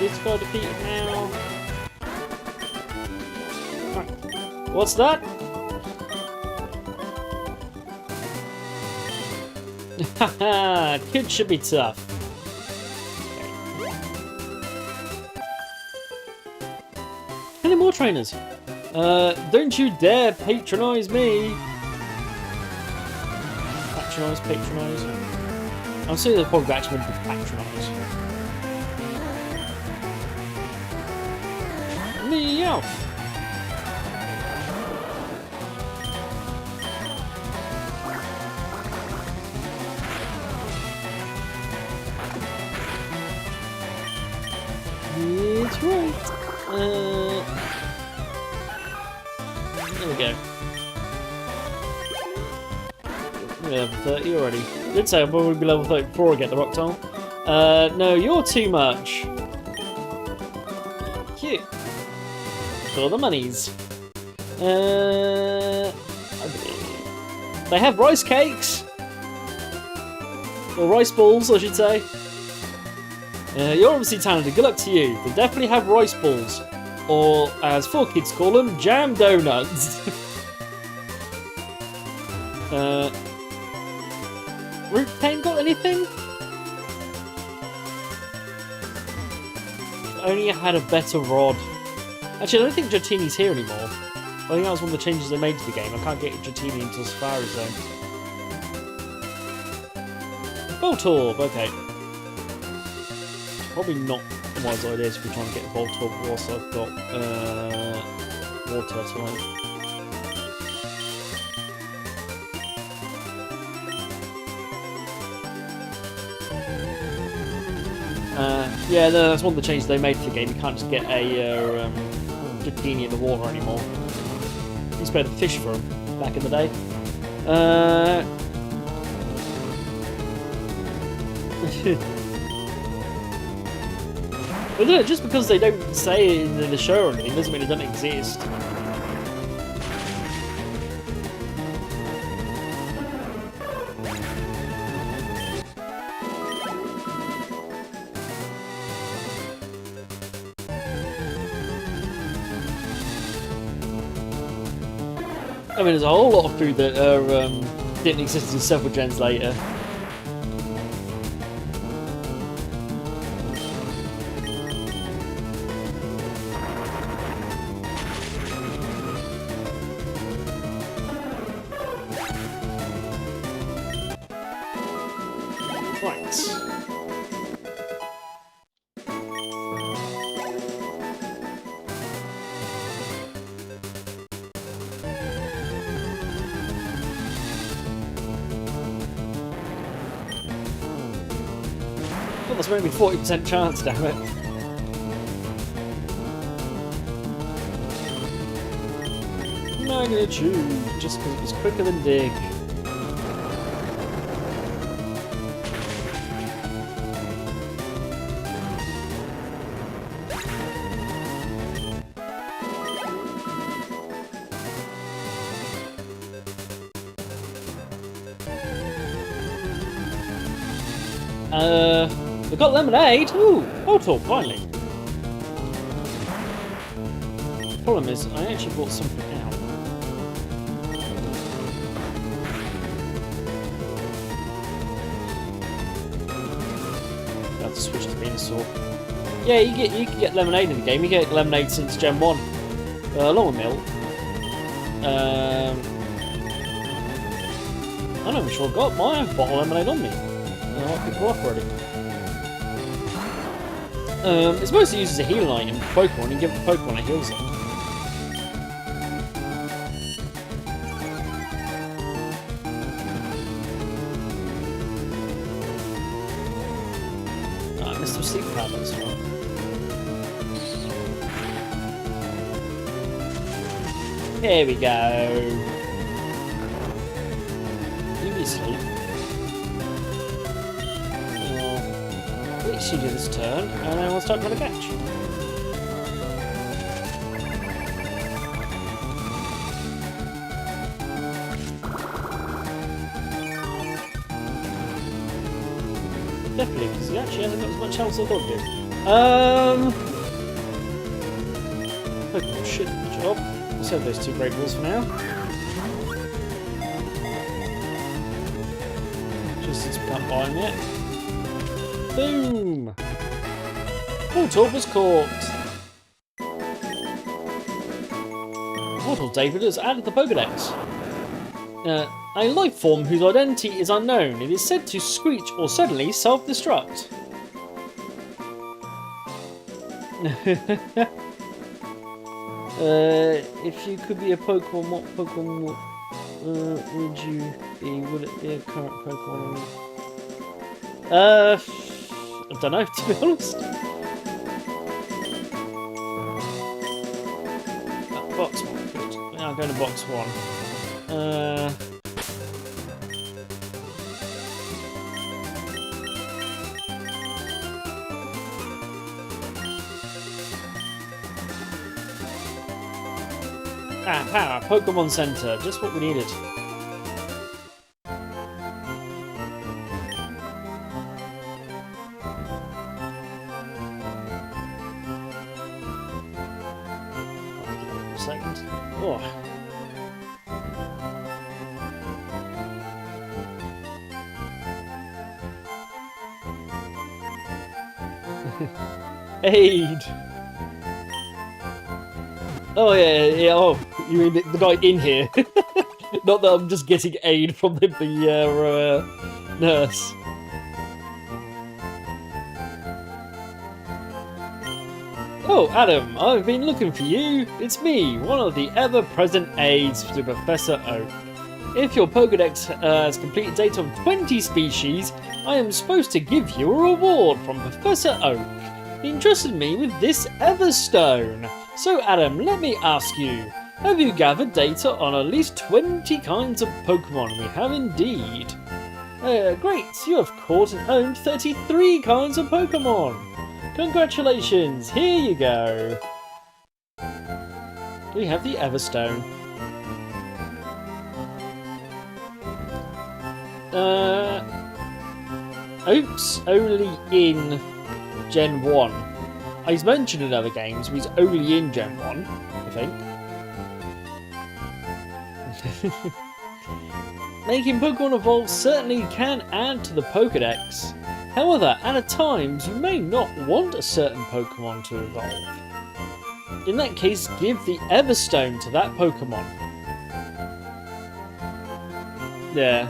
This guy defeated now. Right. What's that? Haha, kids should be tough. Any more trainers? Don't you dare patronise me! Patronise. I'm saying they're probably actually meant to be patronise. Meow! It's right. There we go. We're level 30 already. Did say I'm going to be level 30 before I get the rock tile. No, you're too much. Cute. For the monies. They have rice cakes. Or rice balls, I should say. You're obviously talented. Good luck to you. They definitely have rice balls. Or, as 4Kids call them, jam donuts. Root Pain got anything? If only I had a better rod. Actually, I don't think Dratini's here anymore. I think that was one of the changes they made to the game. I can't get Dratini until Safari Zone. Voltorb, okay. Probably not a wise idea to be trying to get Voltorb whilst I've got water tonight. Yeah, no, that's one of the changes they made to the game. You can't just get a Dratini in the water anymore. You used to be able to fish for them back in the day. But no, just because they don't say it in the show or anything doesn't mean it doesn't exist. I mean, there's a whole lot of food that didn't exist until several gens later. That's only 40% chance, damn it. Magnitude, just because it was quicker than Dig. We've got lemonade! Ooh! Voltorb, finally! The problem is, I actually bought something out. I have to switch to Venusaur. Yeah, you can get lemonade in the game. You get lemonade since Gen 1. Along with milk. I'm not even sure I've got my bottle of lemonade on me. I might pick it off already. It's mostly used as a healing item for Pokemon. You can give it to Pokemon that heals them. I missed the sleep pad as well. Here we go. You be asleep. You do this turn, and then we'll start trying to catch. Definitely, because he actually hasn't got as much health as I thought he did. Pokemon shit the job. I'll save those 2 Great Balls for now. Just since we can't buy them yet. Boom! Voltorb was caught. Mortal David has added the Pokedex. A life form whose identity is unknown. It is said to screech or suddenly self-destruct. If you could be a Pokemon, what Pokemon would you be? Would it be a current Pokemon? I don't know, to be honest. Box 1, good. Now I'm going to box 1. Power, Pokemon Center, just what we needed. Second. Oh. Aid. Oh yeah. Oh, you mean the guy in here? Not that I'm just getting aid from the nurse. Oh, Adam, I've been looking for you. It's me, one of the ever-present aides to Professor Oak. If your Pokedex has complete data of 20 species, I am supposed to give you a reward from Professor Oak. He entrusted me with this Everstone. So, Adam, let me ask you, have you gathered data on at least 20 kinds of Pokemon? We have indeed. Great, you have caught and owned 33 kinds of Pokemon. Congratulations, here you go. We have the Everstone. Oak's only in Gen 1. He's mentioned in other games, but he's only in Gen 1, I think. Making Pokemon evolve certainly can add to the Pokedex. However, at times you may not want a certain Pokemon to evolve. In that case, give the Everstone to that Pokemon. Yeah.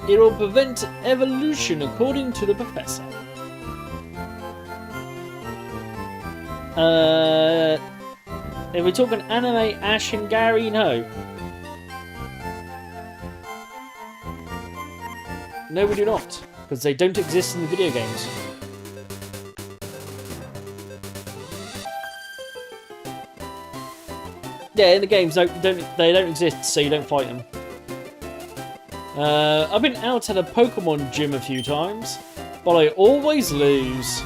It will prevent evolution according to the professor. If we're talking anime, Ash and Gary, no. No, we do not, because they don't exist in the video games. Yeah, in the games, they don't exist, so you don't fight them. I've been out at a Pokemon gym a few times, but I always lose.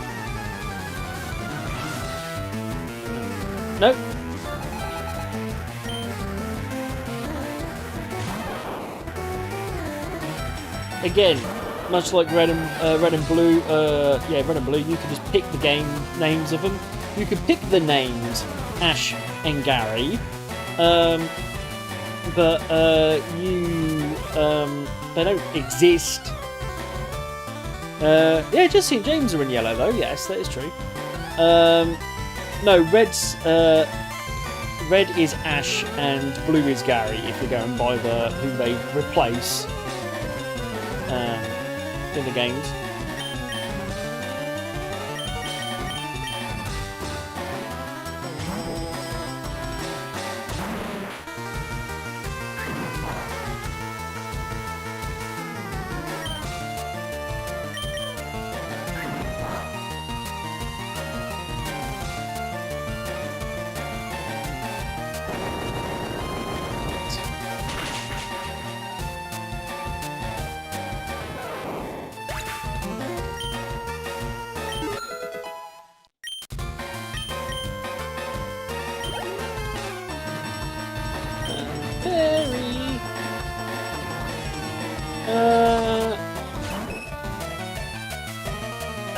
Nope. Again, much like Red and Blue, yeah, Red and Blue, you can just pick the game names of them. You can pick the names Ash and Gary, but they don't exist. Yeah, Jesse and James are in yellow though. Yes, that is true. No, red is Ash and blue is Gary. If you're going by who they replace in the games.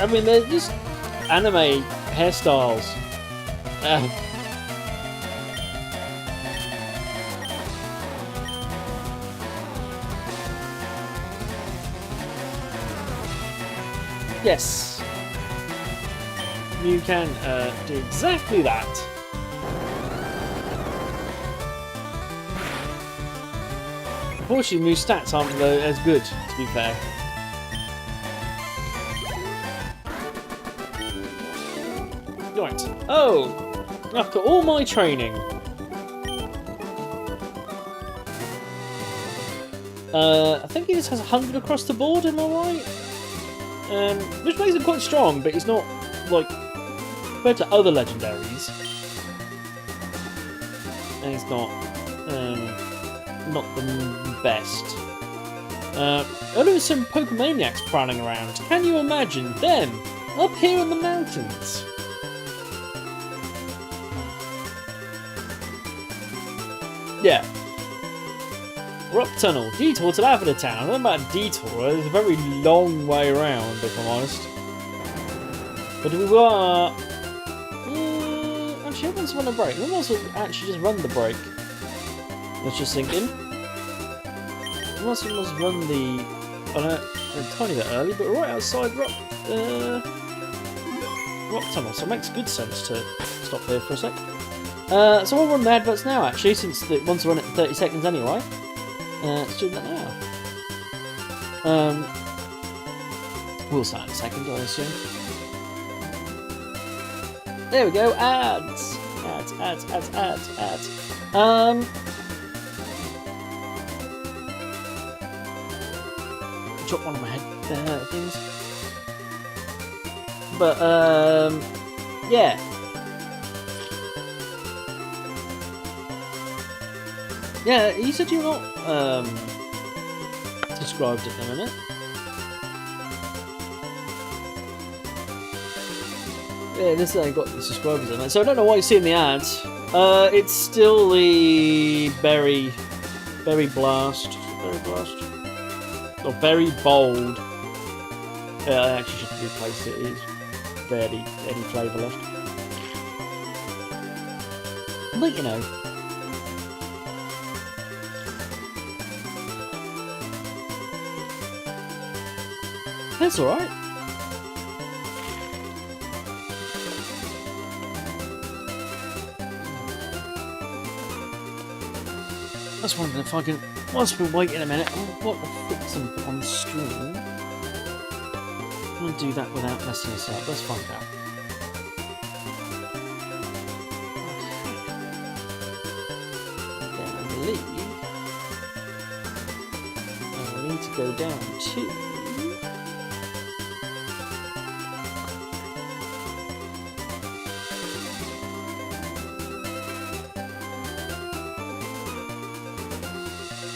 I mean, they're just anime hairstyles. Yes, you can do exactly that. Unfortunately, new stats aren't as good, to be fair. Right. Oh, after all my training. I think he just has 100 across the board, am I right? Which makes him quite strong, but he's not, like, compared to other legendaries. And he's not the best. There was some Pokemaniacs prowling around. Can you imagine them up here in the mountains? Yeah. Rock tunnel, detour to Lavender Town. I don't know about detour, it's a very long way around, if I'm honest. But we were... actually, I want to run a break. We might as well actually just run the break. I was just thinking. We might as well just run the... I know, a tiny bit early, but right outside Rock Tunnel, so it makes good sense to stop here for a sec. So we'll run the adverts now, actually, since the ones run it in 30 seconds anyway. Let's do that now. We'll start in a second, I assume. There we go, ads! Ads. Drop one of my head things. But, yeah. Yeah, you said you're not subscribed at the minute. Yeah, this ain't got the subscribers in it, so I don't know why you're seeing the ads. It's still the Berry Blast, or Berry Bold. Yeah, I actually should replace it. It's barely any flavour left. But you know. That's alright. I was wondering if I can, whilst we're waiting a minute, what the fix and put on the stream. I'm going to do that without messing this up. Let's find out. Then I believe I need to go down to...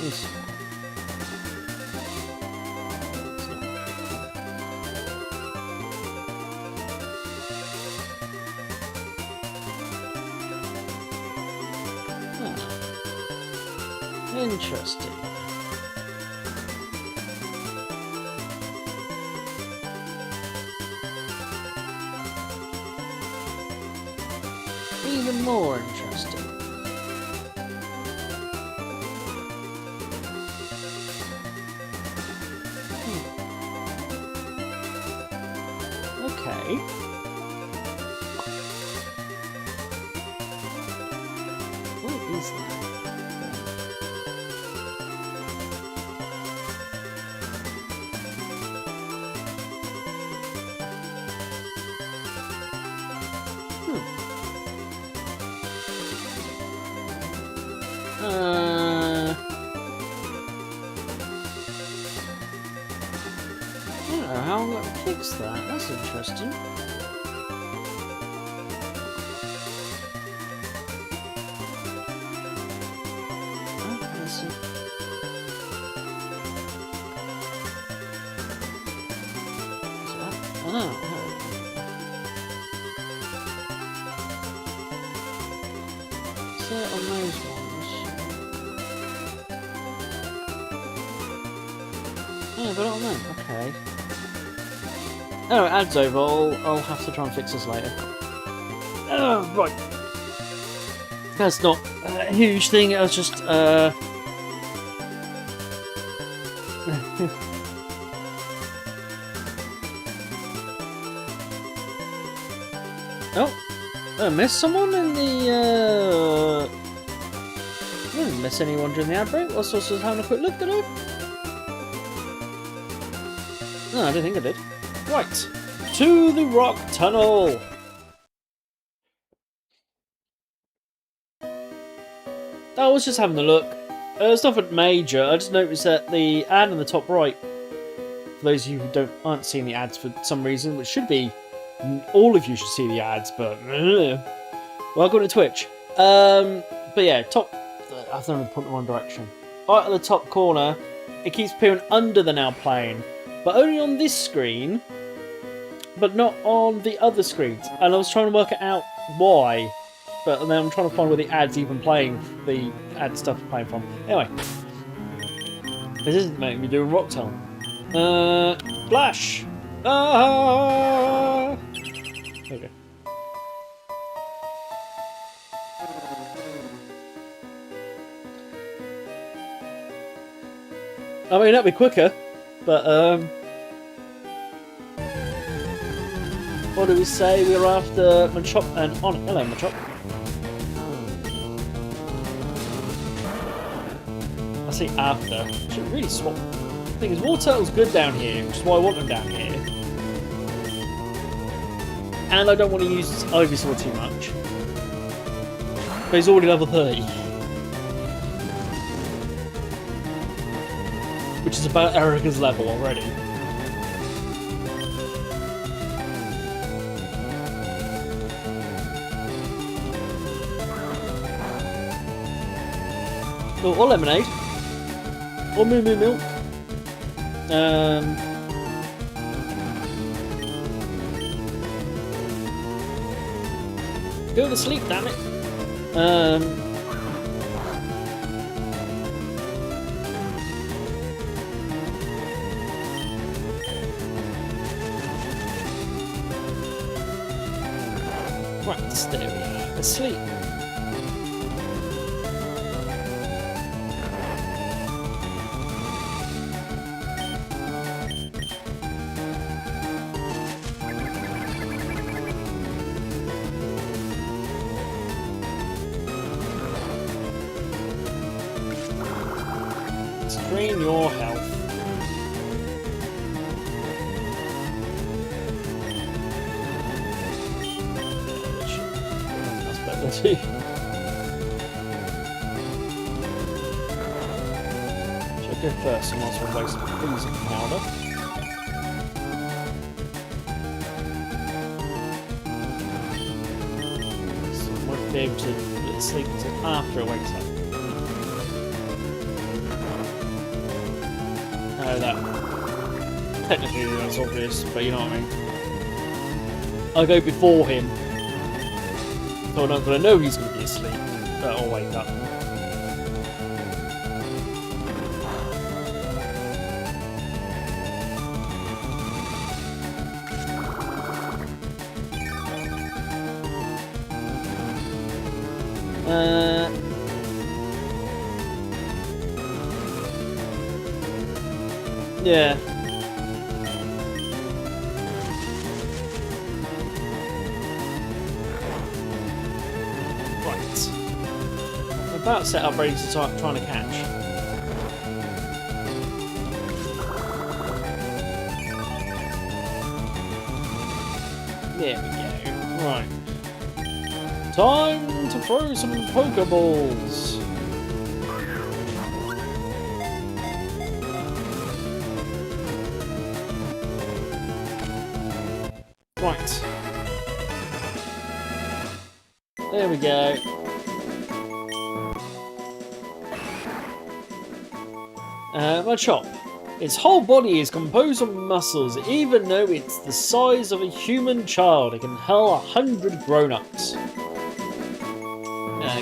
this one. Interesting. Even more interesting. Okay. What is that? I don't know how I'm going to fix that. That's interesting. Oh, let's see. Set on those ones. Oh, but on them. Okay. Oh, ad's over. I'll have to try and fix this later. Right. That's not a huge thing. I was just Oh, I missed someone in the I didn't miss anyone during the ad break. I was just having a quick look, did I? No, I don't think I did. Right. To the rock tunnel. I was just having a look. It's nothing major. I just noticed that the ad on the top right, for those of you who aren't seeing the ads for some reason, which should be all of you should see the ads, but welcome to Twitch. But yeah, top. I've done the point in the wrong direction. Right at the top corner, it keeps appearing under the now playing, but only on this screen, but not on the other screens. And I was trying to work it out why. But then I'm trying to find where the ad's even playing, the ad stuff playing from. Anyway, this isn't making me do a rock tunnel. Flash! Ah! Okay. I mean, that'd be quicker, but what do we say? We're after Machop and on. Hello, Machop. I say after. Should really swap. The thing is, War Turtle's good down here, which is why I want them down here. And I don't want to use Ivysaur too much. But he's already level 30. Which is about Erica's level already. Oh, or lemonade. Or Moo Moo Milk. Go to sleep, damn it. Right, there we are. Asleep. Drain your health. That's better too. Should I go first and also waste freezing powder? So I won't be able to sleep until after it wakes up. That technically that's obvious, but you know what I mean. I'll go before him, so I'm not going to know he's going to be asleep, but I'll wake up. Yeah. Right. I'm about set up ready to start trying to catch. There we go. Right. Time to throw some Pokeballs. Right. There we go. Machop. Its whole body is composed of muscles. Even though it's the size of a human child, it can hull 100 grown-ups.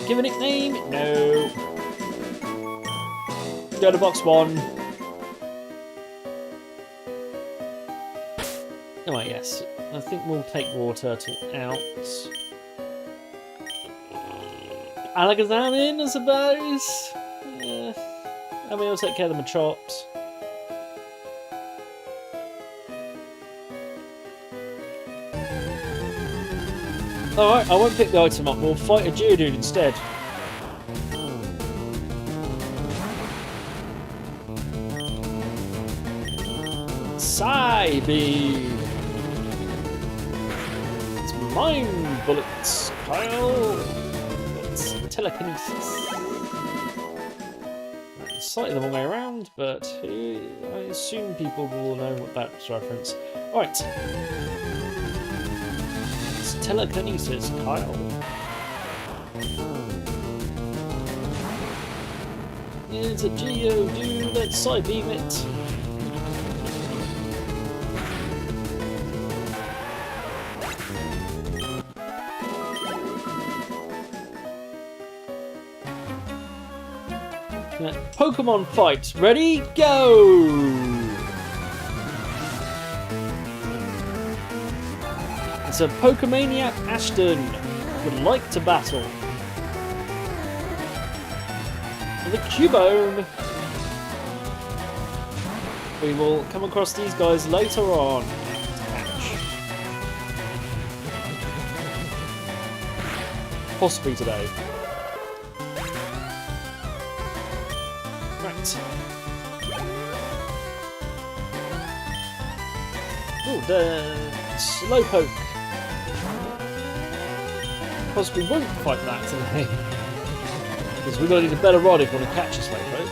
Give a nickname? No. Go to box 1. Oh, yes. I think we'll take Raw Turtle out. Alakazam in, I suppose. I mean, we'll take care of the Machops. Alright, I won't pick the item up. We'll fight a Geodude instead. Psybeam! It's Mind Bullets, Kyle! It's Telekinesis. It's slightly the wrong way around, but I assume people will know what that's reference. Alright. It's Telekinesis, Kyle. It's a Geodude, let's Psybeam it. Pokémon fight, ready, go! It's a Pokemaniac Ashton would like to battle. With a Cubone. We will come across these guys later on. Possibly today. Right. Oh, the Slowpoke. Possibly won't fight that today. Because we're going to need a better rod if we want to catch a Slowpoke.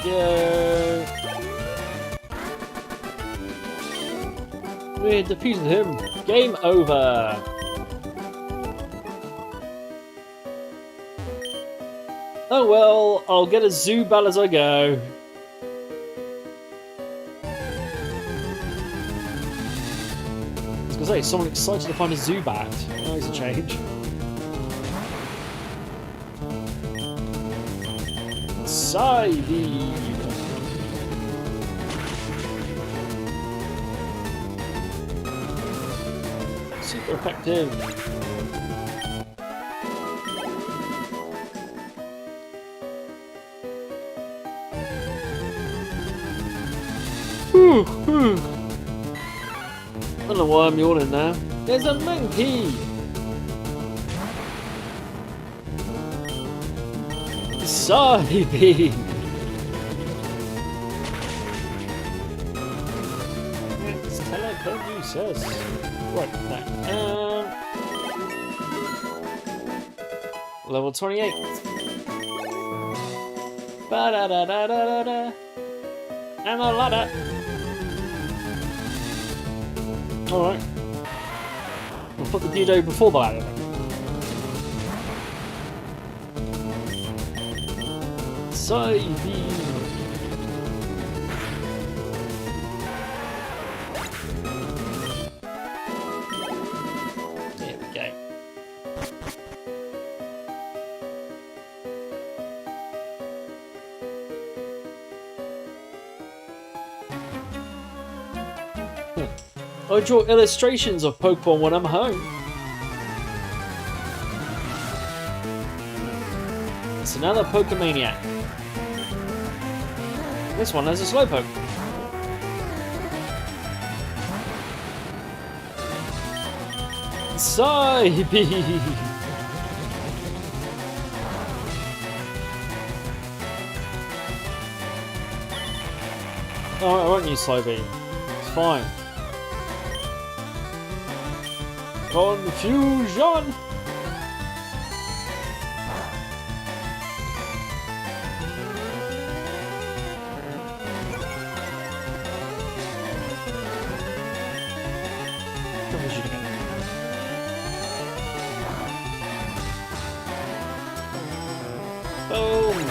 Go. We defeated him. Game over. Oh well, I'll get a Zubat as I go. I was gonna say, someone excited to find a Zubat. Oh, it's a change. Psybeam. Super effective. I don't know why I'm yawning now. There's a monkey! Psybeam! It's telekinesis. Right, now. Level 28. Ba-da-da-da-da-da-da. And a ladder. Alright. We'll put the Dido before the ladder. Psybeam. There we go. I draw illustrations of Pokemon when I'm home. It's another Pokemaniac. This one has a Slowpoke. Psybeam! Oh, I won't use Psybeam. It's fine. Confusion! Confusion again. Boom!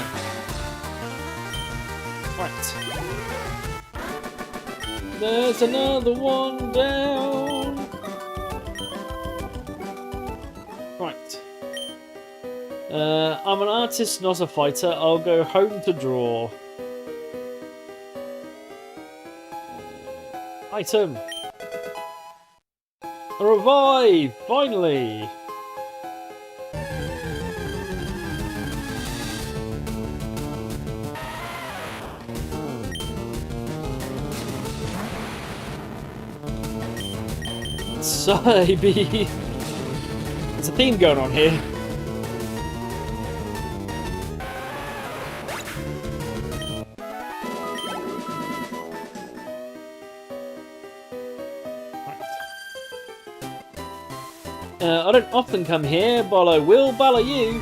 Right. There's another one down. Right. I'm an artist, not a fighter. I'll go home to draw. Item. A revive! Finally! Saibi! There's a theme going on here. I don't often come here, but I will baller you.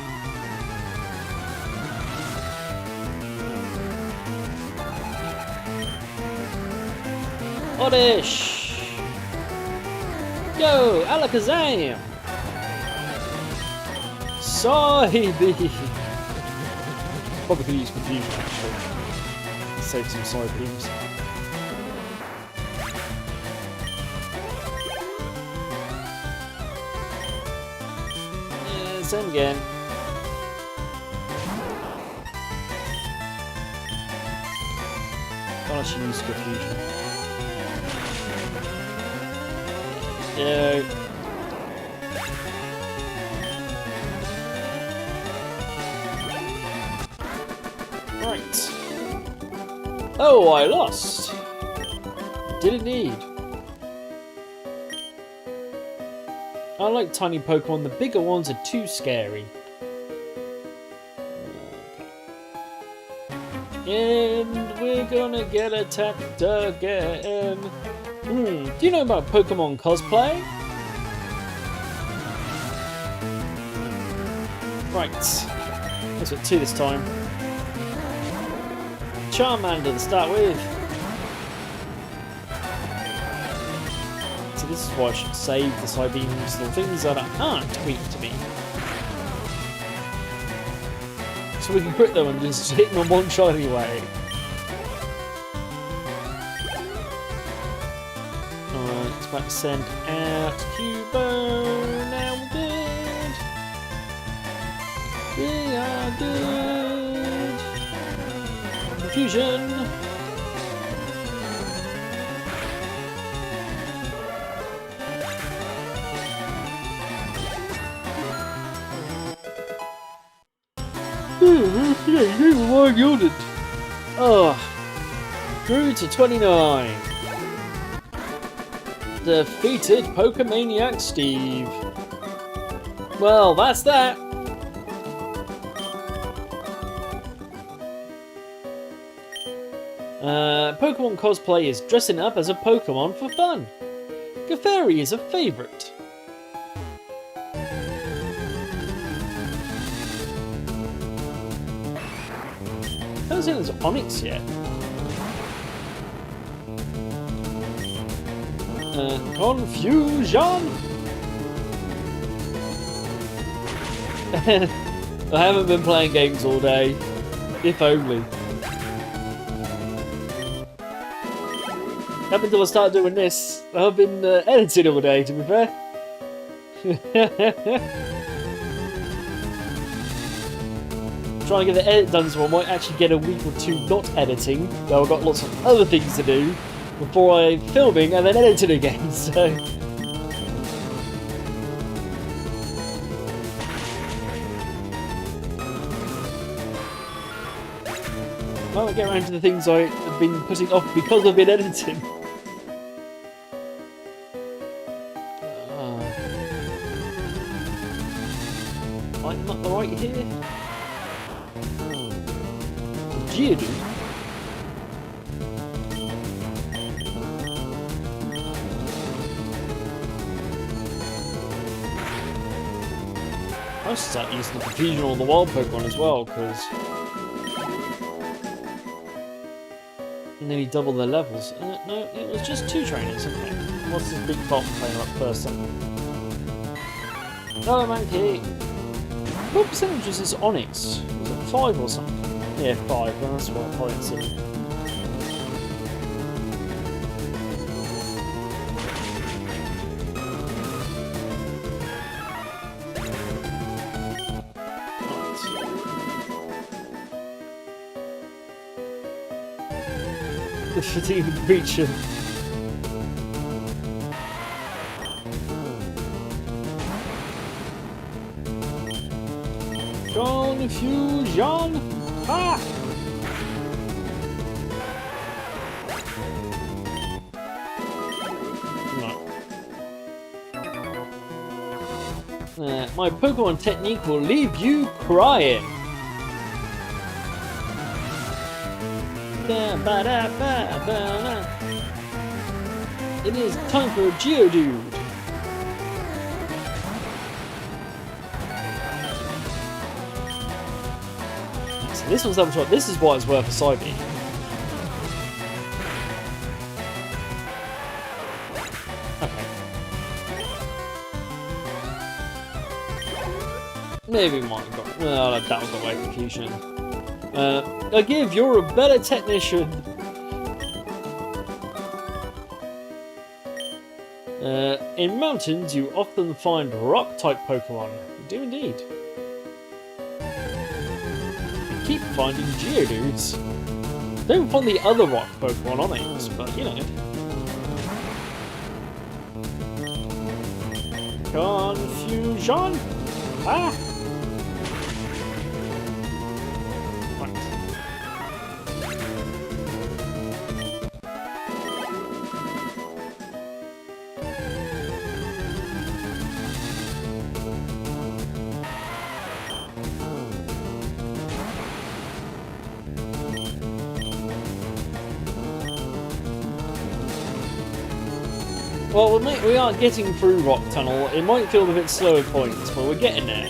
Oddish! Yo, Alakazam! Saibi! Probably could use confusion actually. Save some side beams. Same again. I should use confusion. Yeah. Right. Oh, I lost. Did indeed. I like tiny Pokemon, the bigger ones are too scary. Okay. And we're gonna get attacked again. Do you know about Pokemon cosplay? Right. Let's get 2 this time. Charmander to start with. This is why I should save the Psybeams, the things that aren't weak to me. So we can crit them and just hit them on one shot anyway. Alright, it's about to send out Cubo. Now we're good. We are good. Confusion. Oh, grew to 29. Defeated Pokemaniac Steve. Well, that's that. Pokemon cosplay is dressing up as a Pokemon for fun. Clefairy is a favourite. I haven't seen there's Onyx yet. Confusion! I haven't been playing games all day. If only. Up until I start doing this, I've been editing all day, to be fair. Trying to get the edit done so I might actually get a week or 2 not editing, though I've got lots of other things to do before I'm filming and then editing again, so... I might get around to the things I have been putting off because I've been editing. I'm not the right here. Geodude. I should start using the confusion on the wild Pokemon as well, because nearly double their levels. No, it was just 2 trainers. Okay, what's this big bomb trainer up first then? Oh, monkey! What percentage is this Onyx? Was it 5 or something? Yeah, 5. Well, that's what I didn't see. The fatigued creature. Confusion! Ah! No. My Pokemon technique will leave you crying. It is time for a Geodude. So this one's having trouble. This is why it's worth a side B. Okay. Maybe mine got. Well, that one got away confusion. I give you're a better technician. In mountains, you often find rock-type Pokemon. You do indeed. You keep finding Geodudes. Don't find the other rock Pokemon on it, but you know. Confusion. Ah. Well, we are getting through Rock Tunnel. It might feel a bit slow at points, but we're getting there.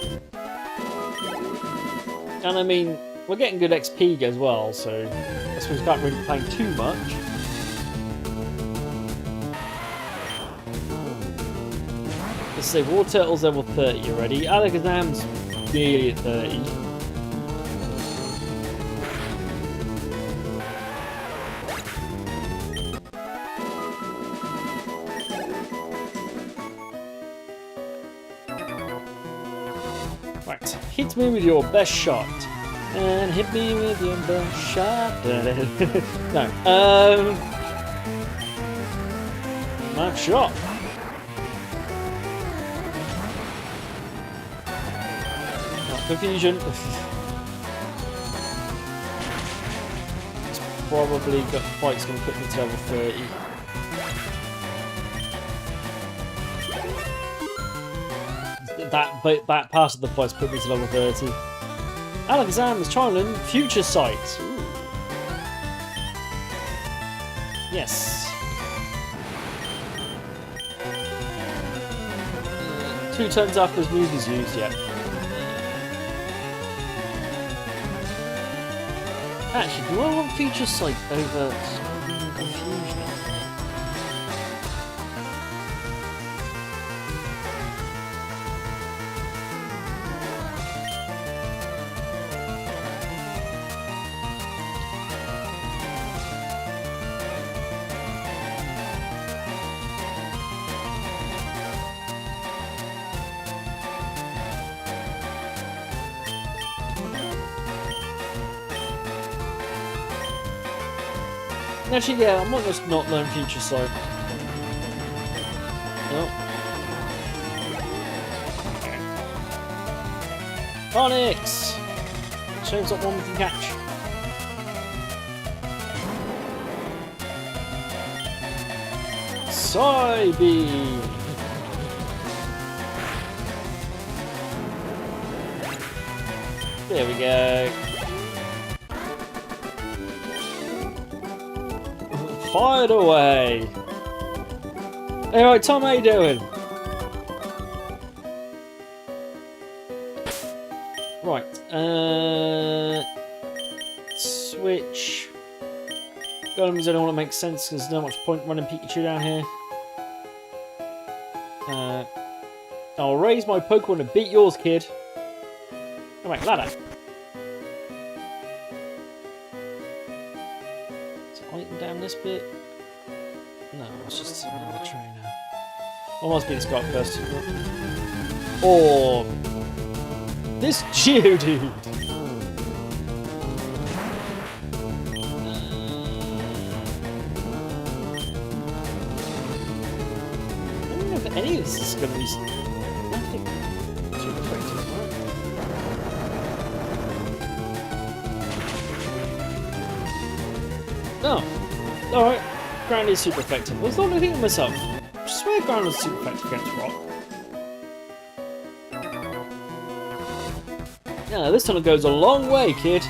And I mean, we're getting good XP as well, so I suppose we can't really complain too much. Let's say Water Turtle's level 30 already. Alakazam's nearly at 30. Right, hit me with your best shot. And hit me with your best shot. No, my shot. Not confusion. It's probably got fight's going to put me to level 30. That pass of the fight's put me to level 30. Alakazam's Charland Future Sight. Ooh. Yes. 2 turns after his move is used, yeah. Actually, do I want Future Sight over Confusion? Actually, yeah, I might just not learn Future Sight. No. Onyx! Shows up one we can catch. Psybeam! There we go. Fired away. Hey, right, Tom, how you doing? Right, switch. Golems, I don't want to make sense because there's not much point running Pikachu down here. I'll raise my Pokemon and beat yours, kid. Oh wait, ladder. Down this bit? No, it's just another trainer. Or must be this guy first. Or this Geodude. if any of this is going to be nothing too effective, right? No. Alright. Ground is super effective. I was not looking at myself. I swear ground was super effective against rock. Yeah, this tunnel goes a long way, kid.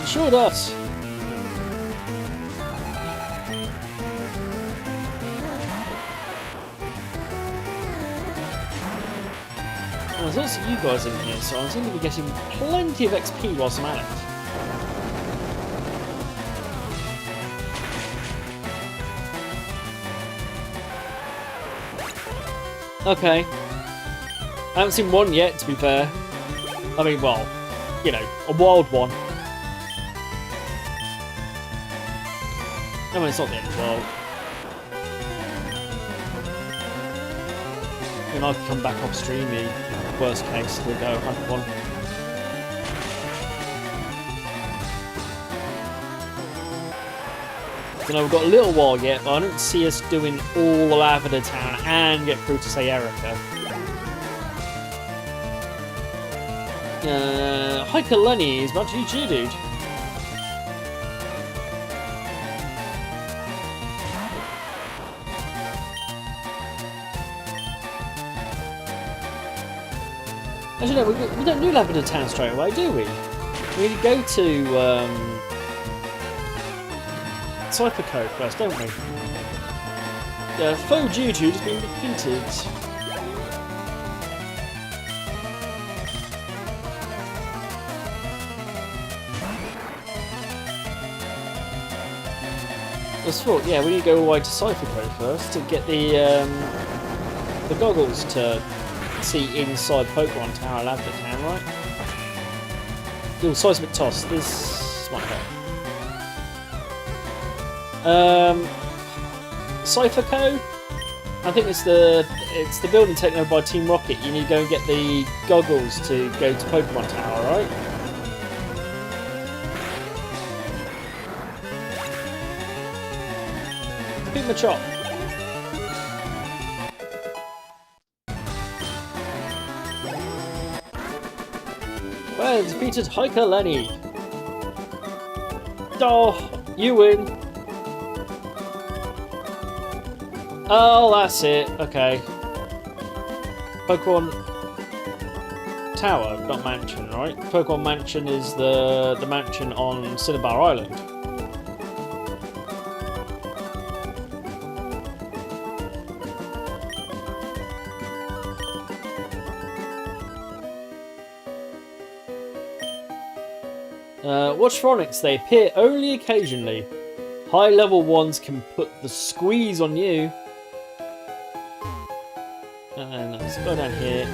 It sure does. Well, there's also you guys in here, so I'm going to be getting plenty of XP whilst I'm at it. Okay. I haven't seen one yet, to be fair. I mean, well, you know, a wild one. I mean, it's not the end of the world. I mean, I could come back off stream, the worst case, we'll go hunt one. You know, we've got a little while yet, but I don't see us doing all the Lavender Town and get through to, say, Erica. Hiker Lenny is about to eat you, dude. Actually, no, we don't do Lavender Town straight away, do we? We need to go to Cypher Code first, don't we? Foe Juju has been defeated. That's what, yeah, we need to go all the way to Cypher Code first to get the goggles to see inside Pokemon Tower Lavender Town, right? Little seismic toss. This might help. Cypher Code? I think it's the building taken over by Team Rocket. You need to go and get the goggles to go to Pokemon Tower, right? Beat my chop. Well, defeated Hiker Lenny. Oh, you win. Oh, that's it. Okay. Pokemon Tower, not Mansion, right? Pokemon Mansion is the mansion on Cinnabar Island. Watch Phonics, they appear only occasionally. High level ones can put the squeeze on you. And let's go down here.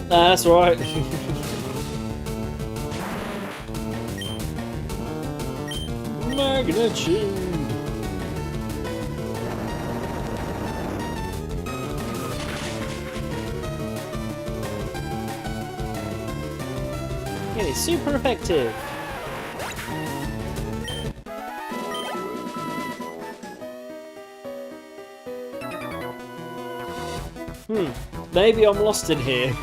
That's right. Magnitude. It is super effective. Maybe I'm lost in here.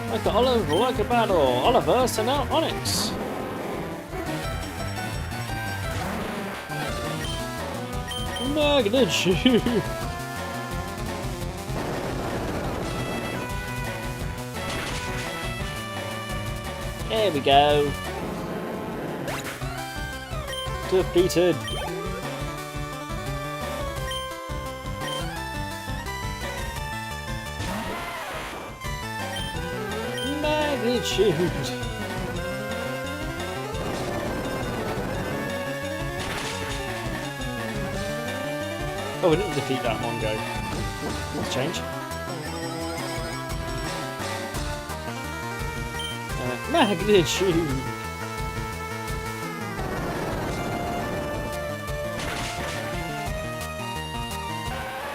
Like a Oliver, like a battle. Oliver, send out Onyx. Magnitude. There we go. Defeated. Magnitude. Oh, we didn't defeat that one go. Let's change. Magnitude.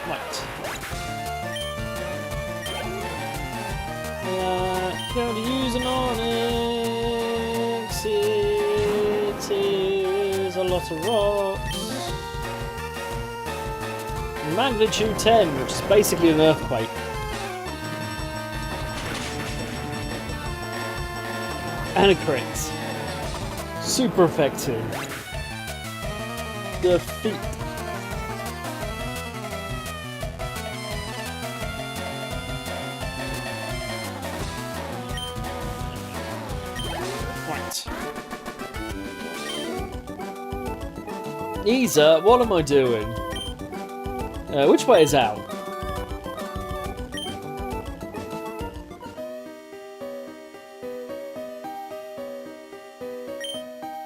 Right. Going to use an onyx. It is a lot of rocks. Magnitude 10, which is basically an earthquake. And a crit. Super effective. Defeat. Right. Isa, what am I doing? Which way is out?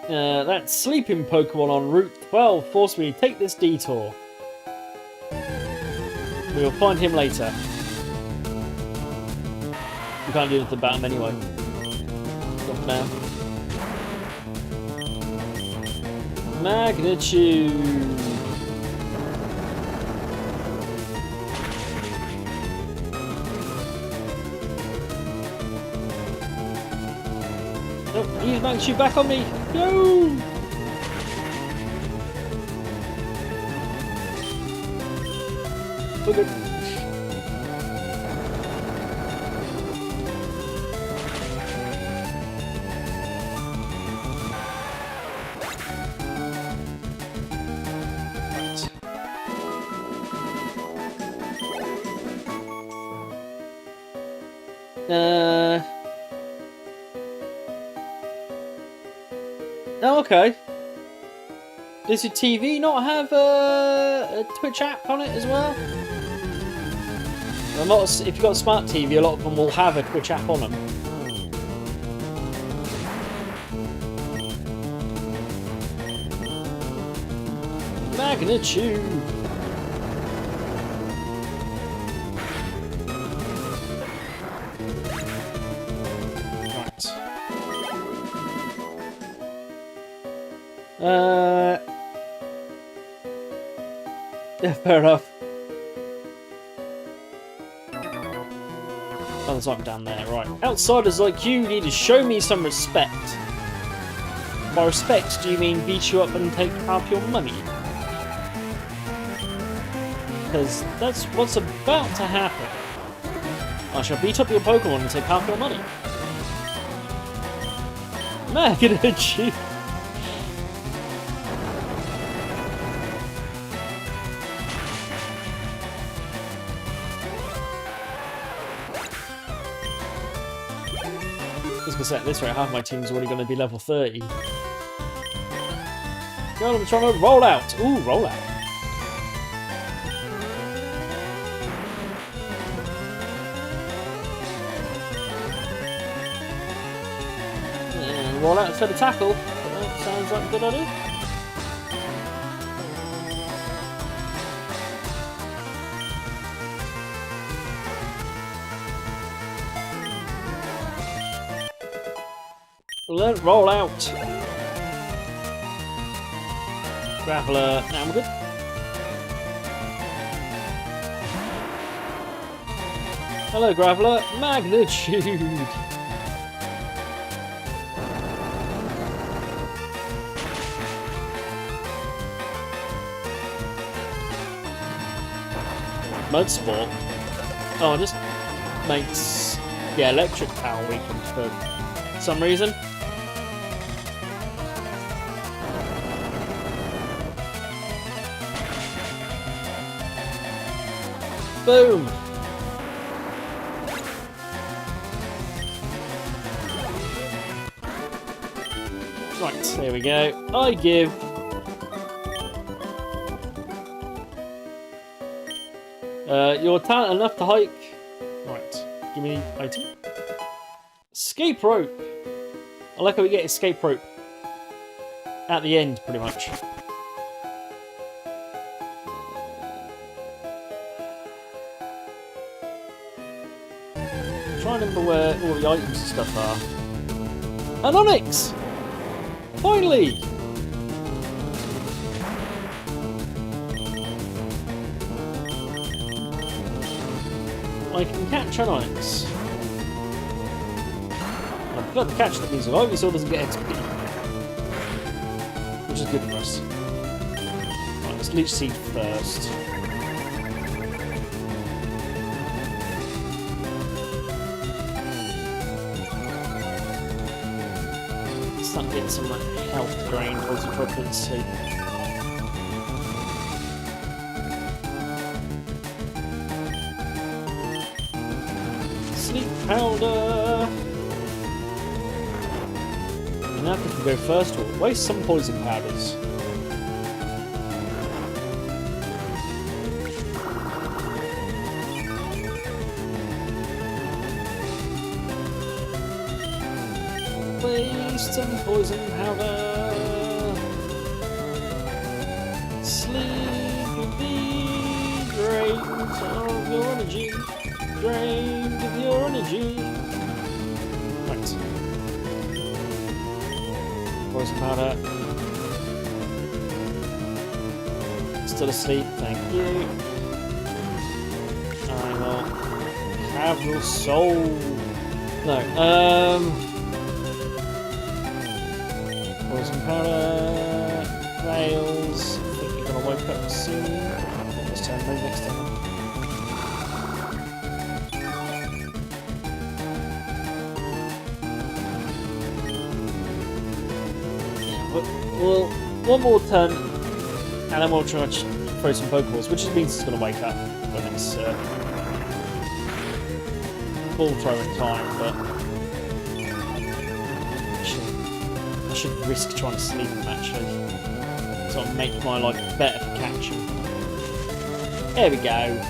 That sleeping Pokemon on Route 12 forced me to take this detour. We will find him later. We can't do anything about him anyway. Not for now. Magnitude. Oh, he's magnitude back on me. Go! We're good. Oh, okay. Does your TV not have a Twitch app on it as well? If you've got a smart TV, a lot of them will have a Twitch app on them. Magnitude. Yeah, fair enough. Oh, there's something down there, right. Outsiders like you need to show me some respect. By respect, do you mean beat you up and take half your money? Because that's what's about to happen. I shall beat up your Pokemon and take half your money. Magnitude. At this rate, half my team's already going to be level 30. Go on, I'm trying to roll out. Ooh, roll out. And roll out instead of tackle. That sounds like a good idea. Let roll out. Graveler. Now we're good. Hello, Graveler. Magnitude. Mud Sport. Oh, it just makes electric power weakened for some reason. Boom! Right, there we go. I give... your talent enough to hike... Right, give me the item. Escape rope! I like how we get escape rope at the end, pretty much. Try and remember where all the items and stuff are. An Onyx! Finally! I can catch an Onyx. But the catch that means a Ivysaur doesn't get XP. Which is good for us. Right, let's leech seed first. Start getting some health drain poison potency. Sleep powder. And now we can go first or waste some poison powders. Waste some poison powder. Sleep with the drains of your energy. Drained of your energy. Right. Poison powder. Still asleep, thank you. I will have your soul. No, poison powder. Fails. I think you're gonna wake up soon. Not this time, maybe next time. Well, one more turn, and then we'll try to throw some Pokeballs, which means it's going to wake up when it's full throwing time, but I should risk trying to sleep him actually, so I'll make my life better for catching. There we go.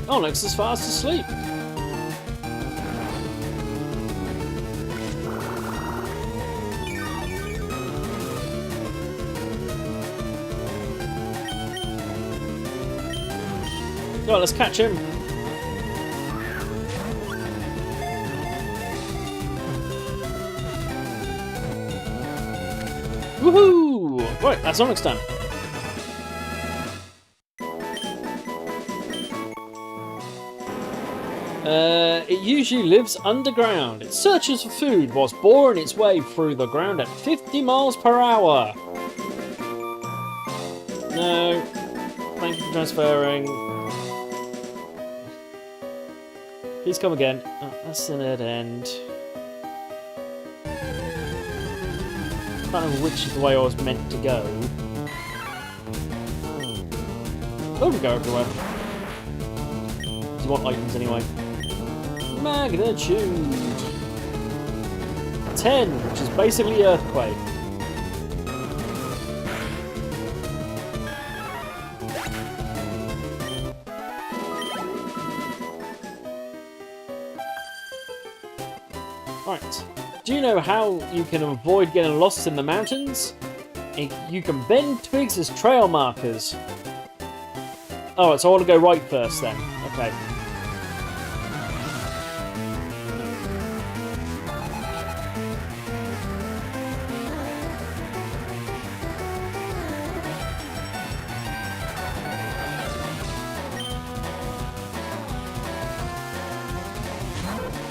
Oh, looks as fast asleep. Right, let's catch him. Woohoo! Right, that's Onyx done. It usually lives underground. It searches for food whilst boring its way through the ground at 50 miles per hour. No. Thank you for transferring. Please come again. Oh, that's an dead end. I can't remember which is the way I was meant to go. Oh, we go everywhere. Do you want items anyway? Magnitude 10, which is basically earthquake. Right. Do you know how you can avoid getting lost in the mountains? You can bend twigs as trail markers. Alright, so I want to go right first then. Okay.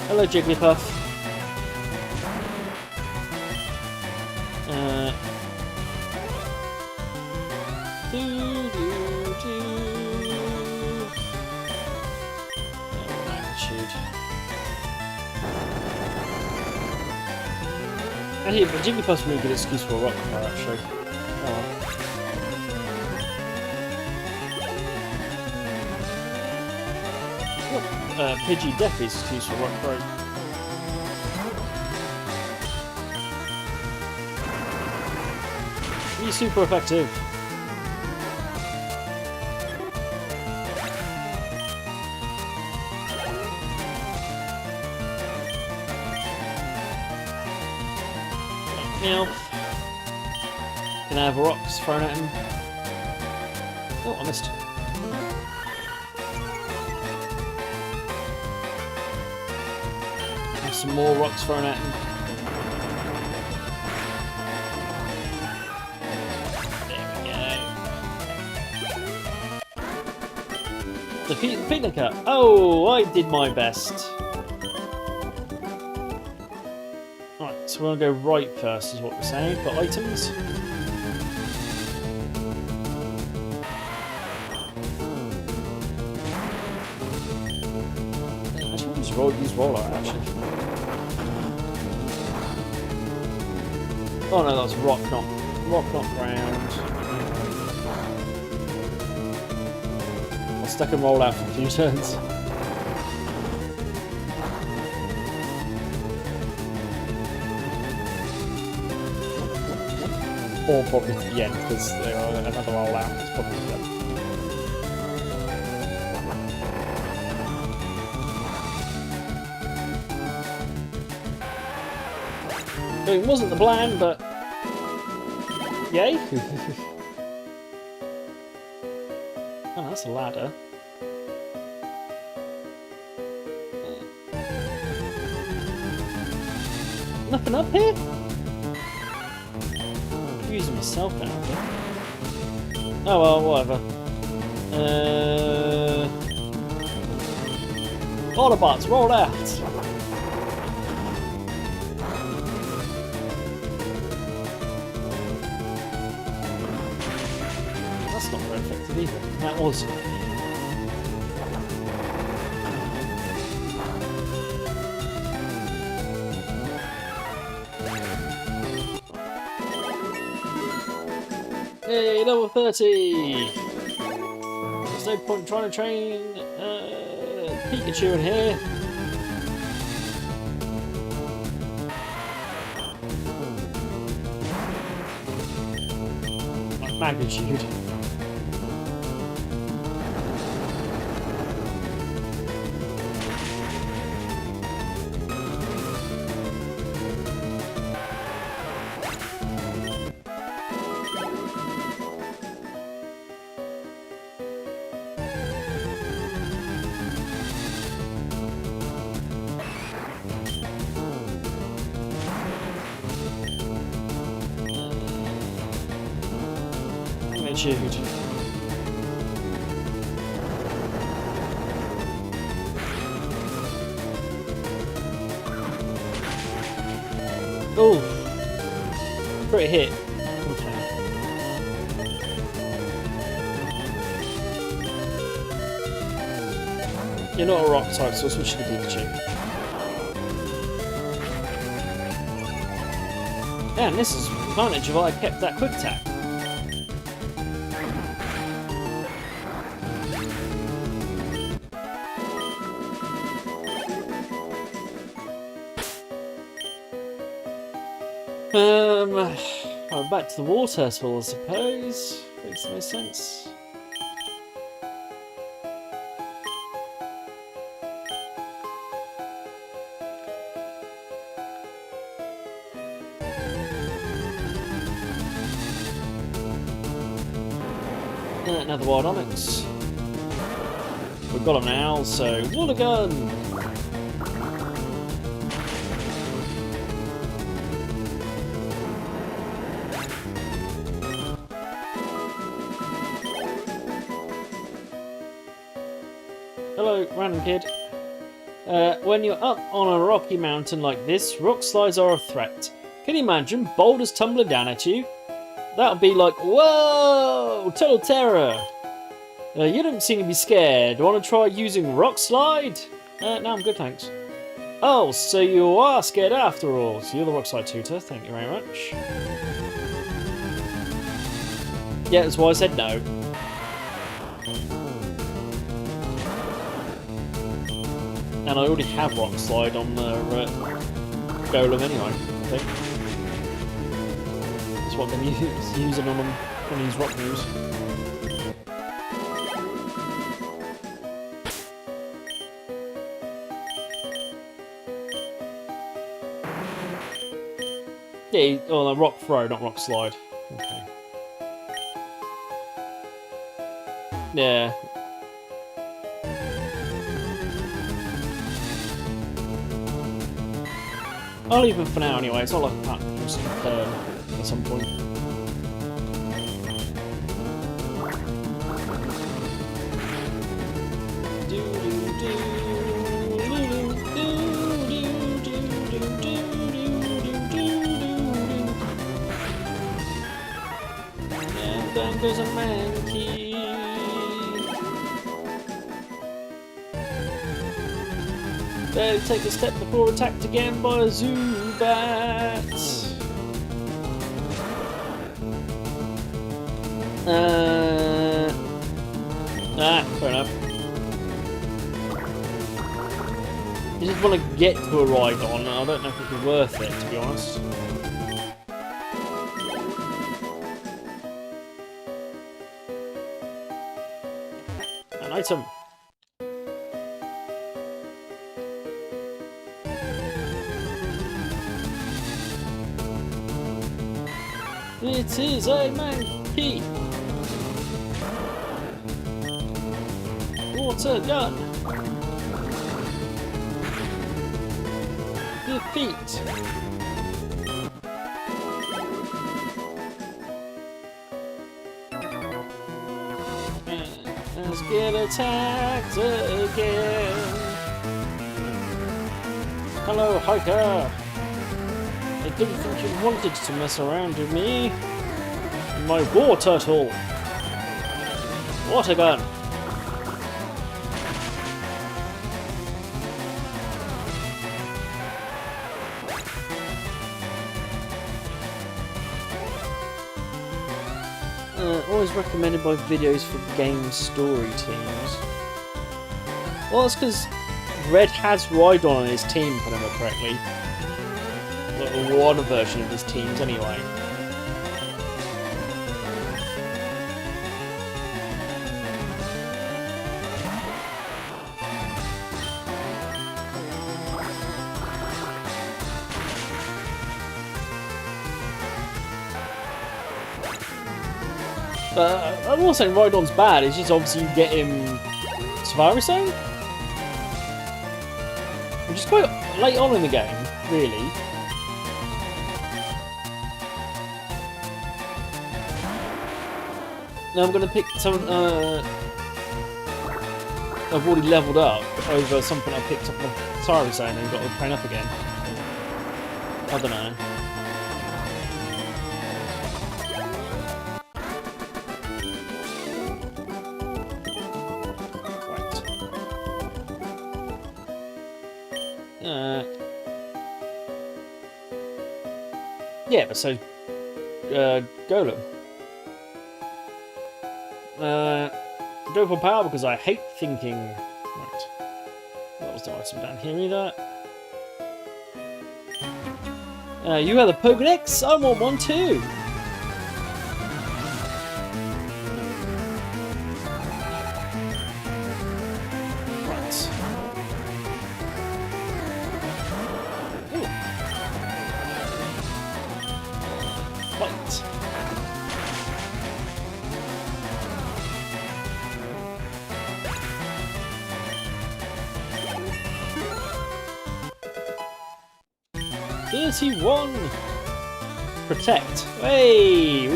Hello, Jigglypuff. Actually, but Jigglypuff's a really good excuse for a rock fire, actually. Pidgey Deafy's excuse for rock fire. He's super effective. Now, can I have rocks thrown at him? Oh, I missed. Have some more rocks thrown at him. There we go. Defeat the picnicker. Oh, I did my best. Right, so we're going to go right first, is what we're saying, for items. I should use roller, actually. Oh no, that's rock knock ground. I'll stuck and roll out for a few turns. Or probably to the end, because there are another roll out. It's probably the end. It wasn't the plan, but yay! Oh, that's a ladder. Nothing up here? I'm using myself now. Oh well, whatever. Autobots, roll out! That's not very effective either. That was. Hey, level 30! There's no point trying to train Pikachu in here. Like magnitude. Magnitude. Oh, pretty hit. Okay. You're not a rock type, so I'll switch to the Pikachu. And this is advantage of I kept that quick attack. I'm back to the water turtle, I suppose. Makes the most sense. Another wild onyx. We've got him now, so water gun! Hello, random kid. When you're up on a rocky mountain like this, rock slides are a threat. Can you imagine boulders tumbling down at you? That would be like, whoa! Total terror! You don't seem to be scared. Want to try using rock slide? No, I'm good, thanks. Oh, so you are scared after all. So you're the rock slide tutor, thank you very much. Yeah, that's why I said no. And I already have rock slide on the golem anyway, I think. That's what I'm going to use it on them when I use rock moves. Yeah, oh, no, rock throw, not rock slide. Okay. Yeah. I'll leave him for now anyway, it's not like I can't just turn at some point. down goes a monkey. They take a step before attacked again by a Zubat. Fair enough. You just want to get to a Rhydon. I don't know if it'd be worth it, to be honest. An item. It is a monkey. Water gun. Defeat. Let's get attacked again. Hello, hiker. I didn't think you wanted to mess around with me. My war turtle. Water gun. Always recommended by videos for game story teams. Well, that's because Red has Rhydon on his team, if I remember correctly. Or one version of his teams, anyway. I'm not saying Rhydon's bad, it's just obviously you get him Safari Zone? Which is quite late on in the game, really. Now I'm going to pick some... I've already leveled up over something I picked up on Safari Zone and got to train up again. I don't know. Yeah, but so Golem. Go for power because I hate thinking. Right. That was the item down here either. You have the Pokédex? I want one too. Right. Ooh. Fight. Protect. Hey!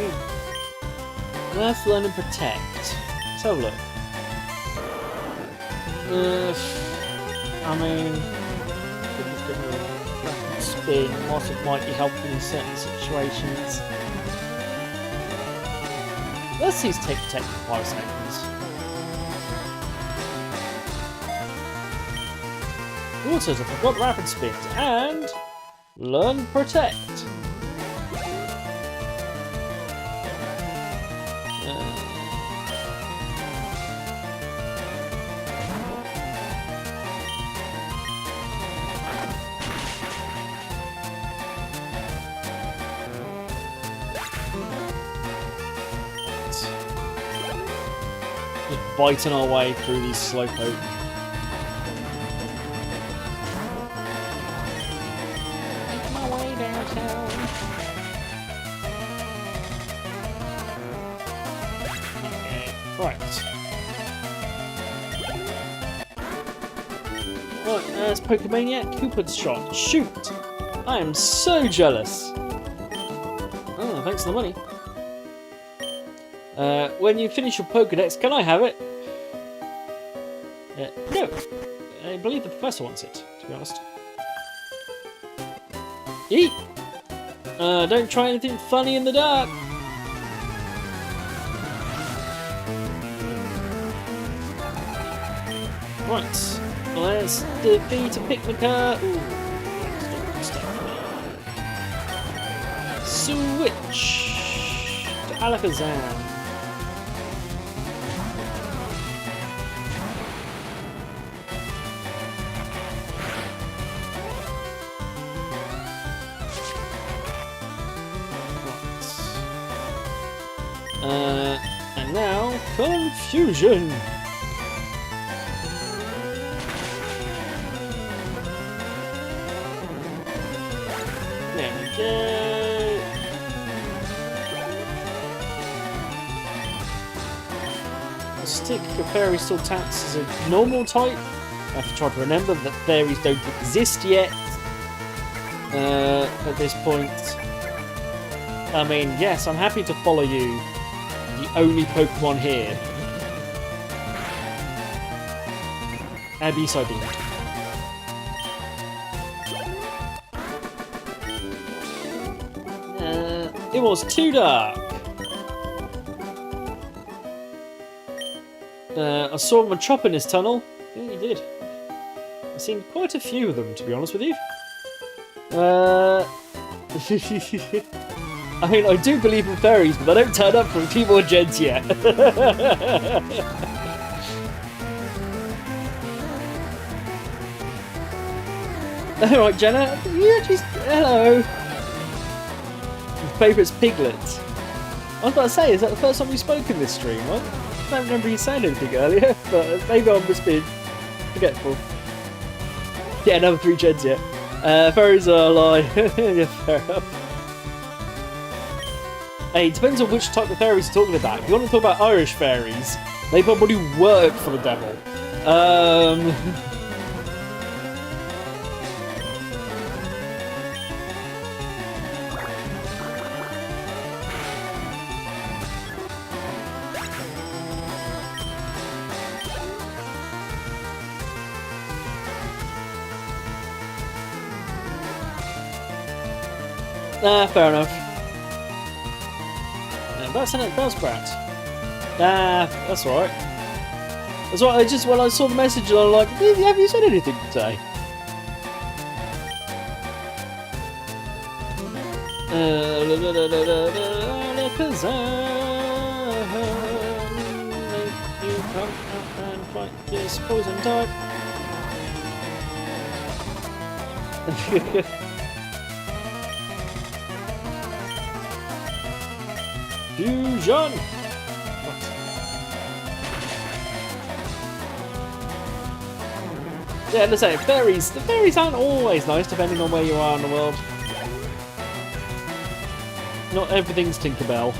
Let's learn and protect. Let's have a look. I mean... Spin, whilst it might be helpful in certain situations. Let's use take protect for 5 seconds. Also, I forgot rapid spins and learn protect. Just biting our way through these slowpoke. There's Pokemaniac Cupid's shot. Shoot! I am so jealous. Oh, thanks for the money. When you finish your Pokedex, can I have it? No. I believe the professor wants it, to be honest. Eat! Don't try anything funny in the dark. Right, let's defeat a picnicker. Ooh, switch to Alakazam. And now, confusion! There we go! The stick of fairy still counts as a normal type. I have to try to remember that fairies don't exist yet. At this point. I mean, yes, I'm happy to follow you. The only Pokemon here. Abby Sardine. It was too dark. I saw him chop in his tunnel. Yeah, you did. I've seen quite a few of them, to be honest with you. I mean, I do believe in fairies, but they don't turn up for a few more gens yet. Alright, Jenna. Yeah, just hello. Your favourite's Piglet. I was about to say, is that the first time we spoke in this stream? Right? I don't remember you saying anything earlier, but maybe I'm just being forgetful. Yeah, another 3 gens yet. Fairies are a lie. Yeah, fair enough. Hey, it depends on which type of fairies you're talking about. If you want to talk about Irish fairies, they probably work for the devil. Fair enough. That's an Buzzsprout. That's alright. That's right, I just, when I saw the message, I'm like, have you said anything today? You come out and fight this poison type. Fusion! What? Yeah, let's say fairies. The fairies aren't always nice, depending on where you are in the world. Not everything's Tinkerbell.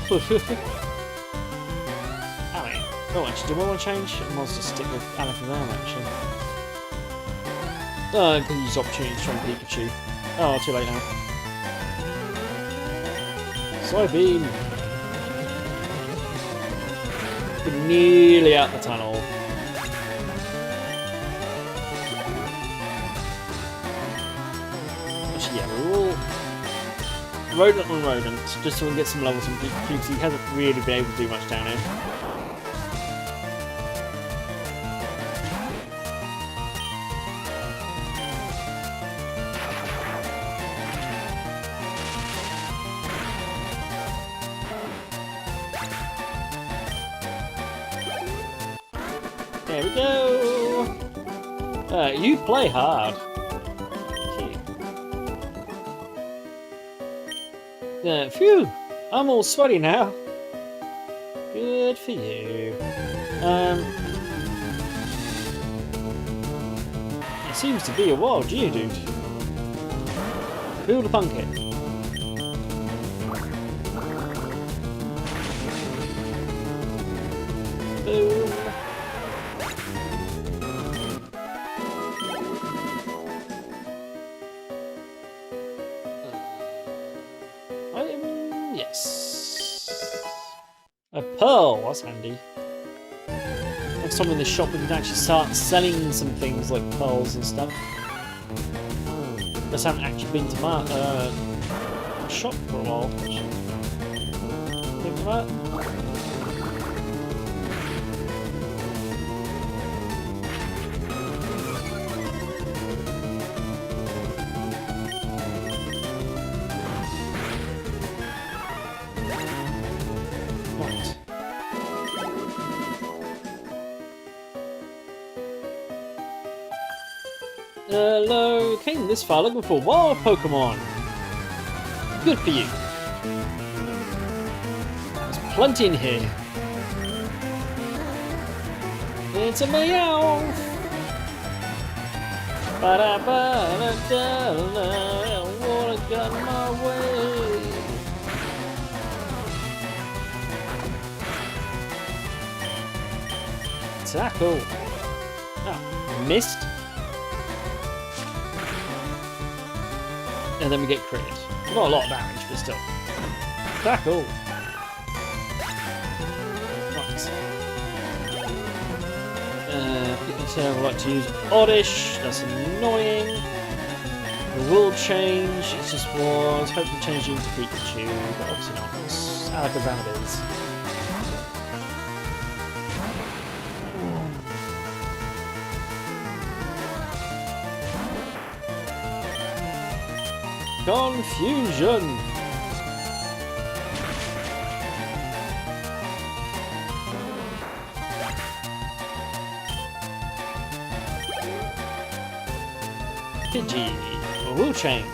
Alright. Oh, actually, do I want to change? I might just stick with Alakazam, actually. Oh, I can use opportunity to try and Pikachu. Oh, too late now. Psybeam! We're nearly out the tunnel. Actually, yeah, we're all rodent on rodent, just so we can get some levels on Pikachu, because he hasn't really been able to do much down here. There we go! You play hard. Phew! I'm all sweaty now. Good for you. It seems to be a wild Geodude. Build a Punkit. Boom. Yes. A pearl, that's handy. Next time in the shop we can actually start selling some things like pearls and stuff. Just haven't actually been to my shop for a while. Think of that. Hello, came this far looking for wild Pokemon. Good for you. There's plenty in here. It's a Meowth. Ba-da-ba-da-da-da, wanna get my way. Tackle. Ah, missed. And then we get crit. Not a lot of damage, but still. Tackle. Right. I would like to use Oddish. That's annoying. The will change. It just was hopefully changing to Pikachu, but obviously not. Alakazam it is. Confusion. Pidgey will change.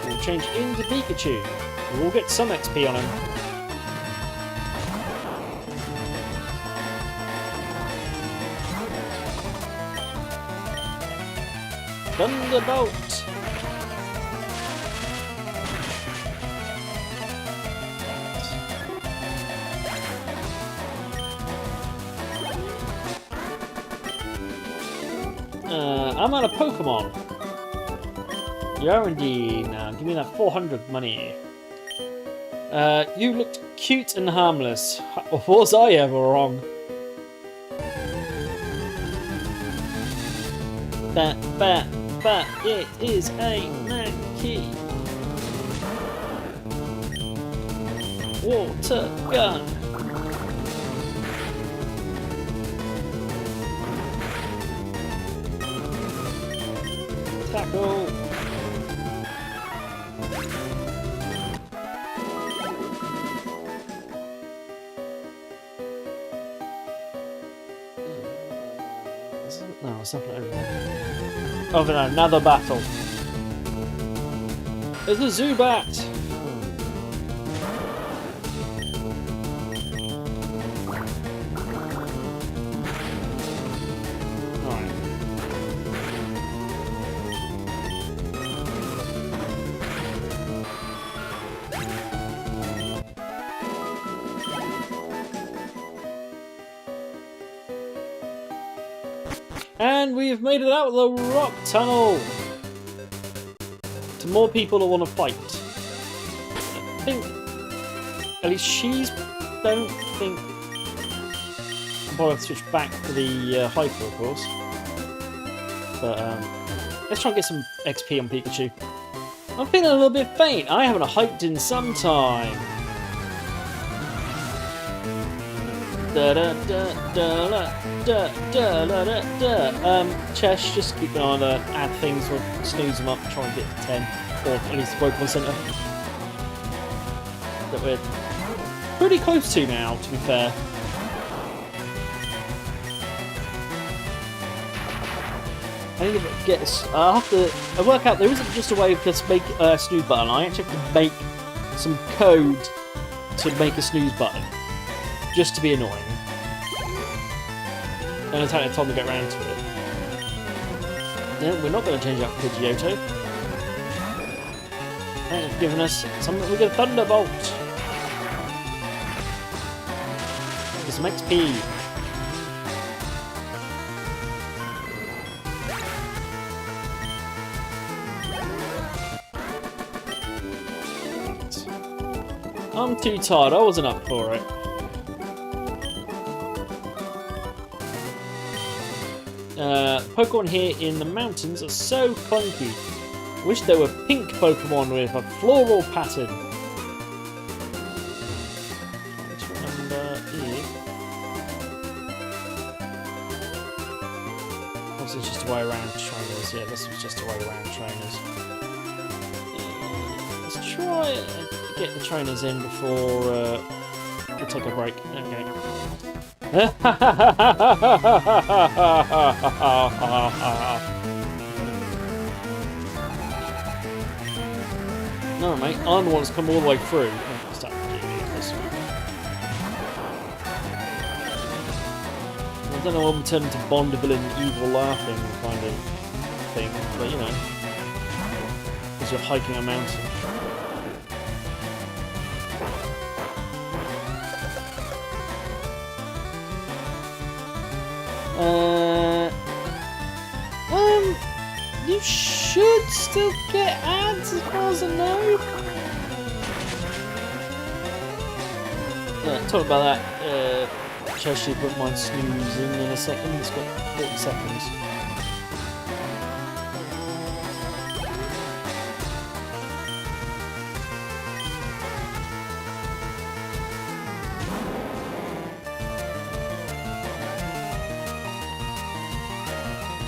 We'll change into Pikachu. We'll get some XP on him. Thunderbolt. I'm out of Pokemon. You are indeed. Now, give me that 400 money. You looked cute and harmless. Was I ever wrong? Bat, it is a Mankey. Water gun. Tackle. No, it's not over there. Oh, no, another battle. There's the Zubat. And we've made it out of the rock tunnel to more people that want to fight. I think, at least she's, don't think, I'll probably have to switch back to the Hyper, of course. But let's try and get some XP on Pikachu. I'm feeling a little bit faint. I haven't hiked in some time. Chesh, just keep an eye on add things or snooze them up, try and get to 10, or at least the Pokemon Center. That we're pretty close to now, to be fair. I need to get this. I have to work out there isn't just a way of just make a snooze button. I actually have to make some code to make a snooze button. Just to be annoying. And it's had time to get around to it. No, we're not going to change out Pidgeotto. It's given us something. We get a Thunderbolt. Get some XP. I'm too tired. I wasn't up for it. Pokemon here in the mountains are so clunky. Wish there were pink Pokemon with a floral pattern. Which number is? This is just a way around trainers. Yeah, this was just a way around trainers. Let's try and get the trainers in before we take a break. Okay. No, mate. I'm the one that's come all the way through. Oh, it's that ridiculous. I don't know when we turn into Bond villain, evil laughing kind of thing, but you know, because you're hiking a mountain. You should still get ads as far as I know. Talk about that. Chelsea put mine snoozing in a second. It's got 40 seconds.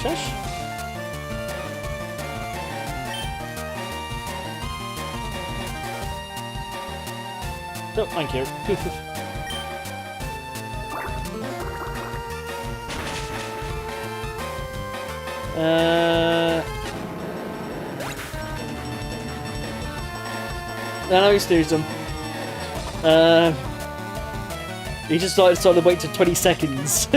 Chesh? No, thank you. No, he snoozed him. He just started to wait to 20 seconds.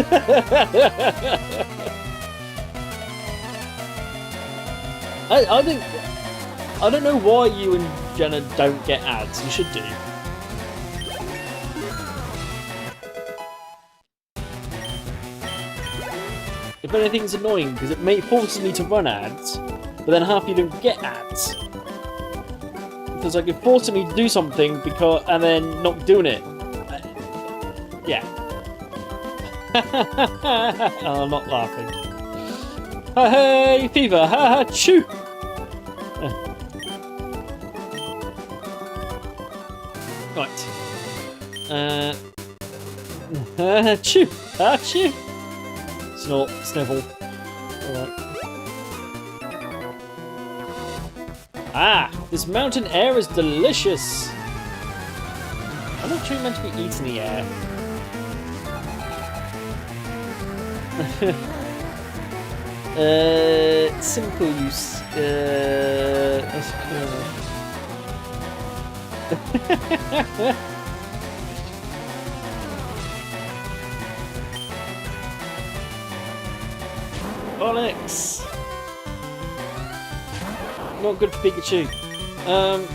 I think... I don't know why you and Jenna don't get ads. You should do. If anything's annoying, because it forces me to run ads, but then half you don't get ads. Because like it's forcing me to do something and then not doing it. Yeah. Oh, I'm not laughing. Hey, fever! Ha ha! Choo! Right. Chew! Chew! Snort, snivel. Alright. Ah! This mountain air is delicious! I'm not sure you're meant to be eating the air. Simple use. Onyx! Not good for Pikachu. Oh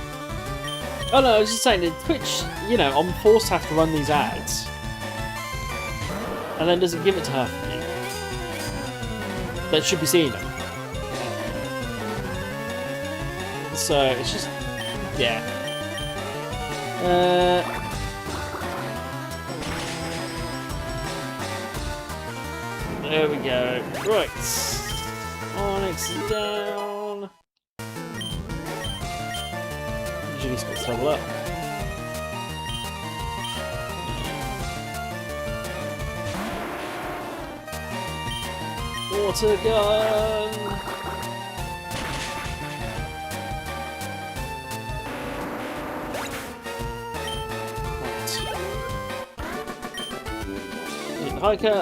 no, I was just saying that Twitch, you know, I'm forced to have to run these ads. And then doesn't give it to half of you. That should be seeing them. So it's just, yeah. There we go. Right. Onyx is down. Julie's got to level up. Water gun. Hiker,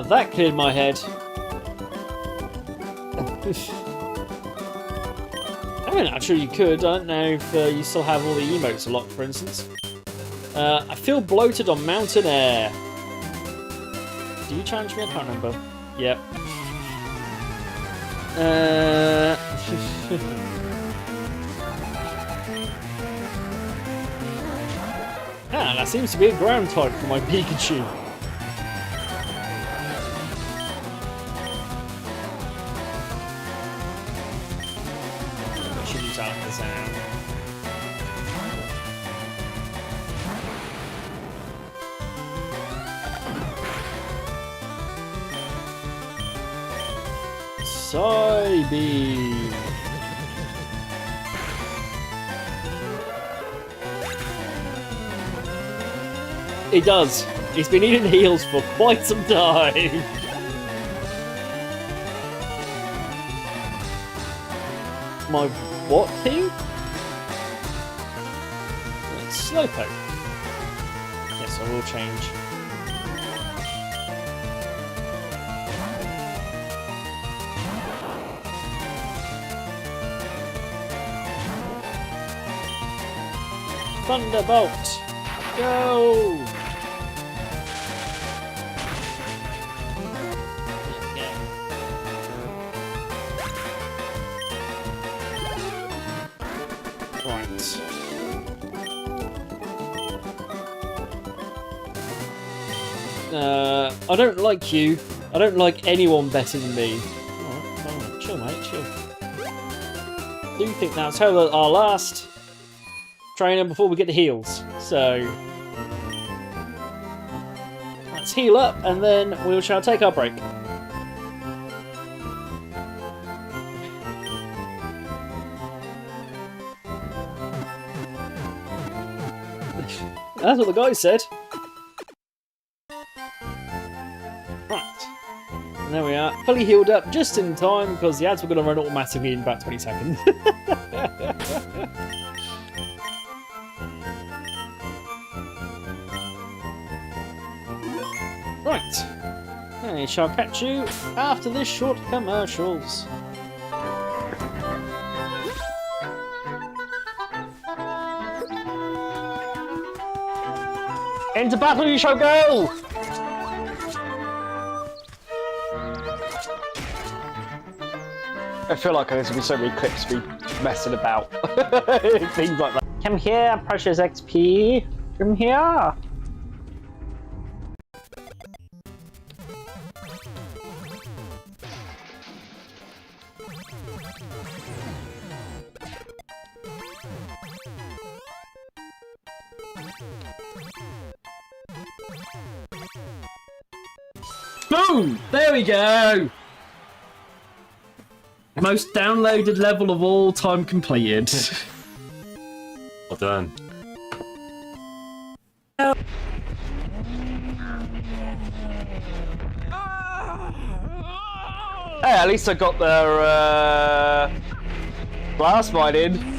that cleared my head. I mean, I'm sure you could. I don't know if you still have all the emotes unlocked, for instance. I feel bloated on mountain air. Do you challenge me? I can't remember. Yep. That seems to be a ground type for my Pikachu. Psybeam. It does. He's been eating heals for quite some time. My what thing? It's Slowpoke. Yes, I will change. Thunderbolt! Go! Right. I don't like you. I don't like anyone better than me. Alright, chill, mate, chill. Do think that's our last trainer before we get the heals. So let's heal up and then we shall take our break. That's what the guy said. Right. And there we are. Fully healed up just in time because the ads were going to run automatically in about 20 seconds. Right. I shall catch you after this short commercials. Into battle you shall go! I feel like there's going to be so many clips of me messing about. Things like that. Come here, precious XP. Come here. Boom! There we go! Most downloaded level of all time completed. Well done. Hey, at least I got their blast mine in.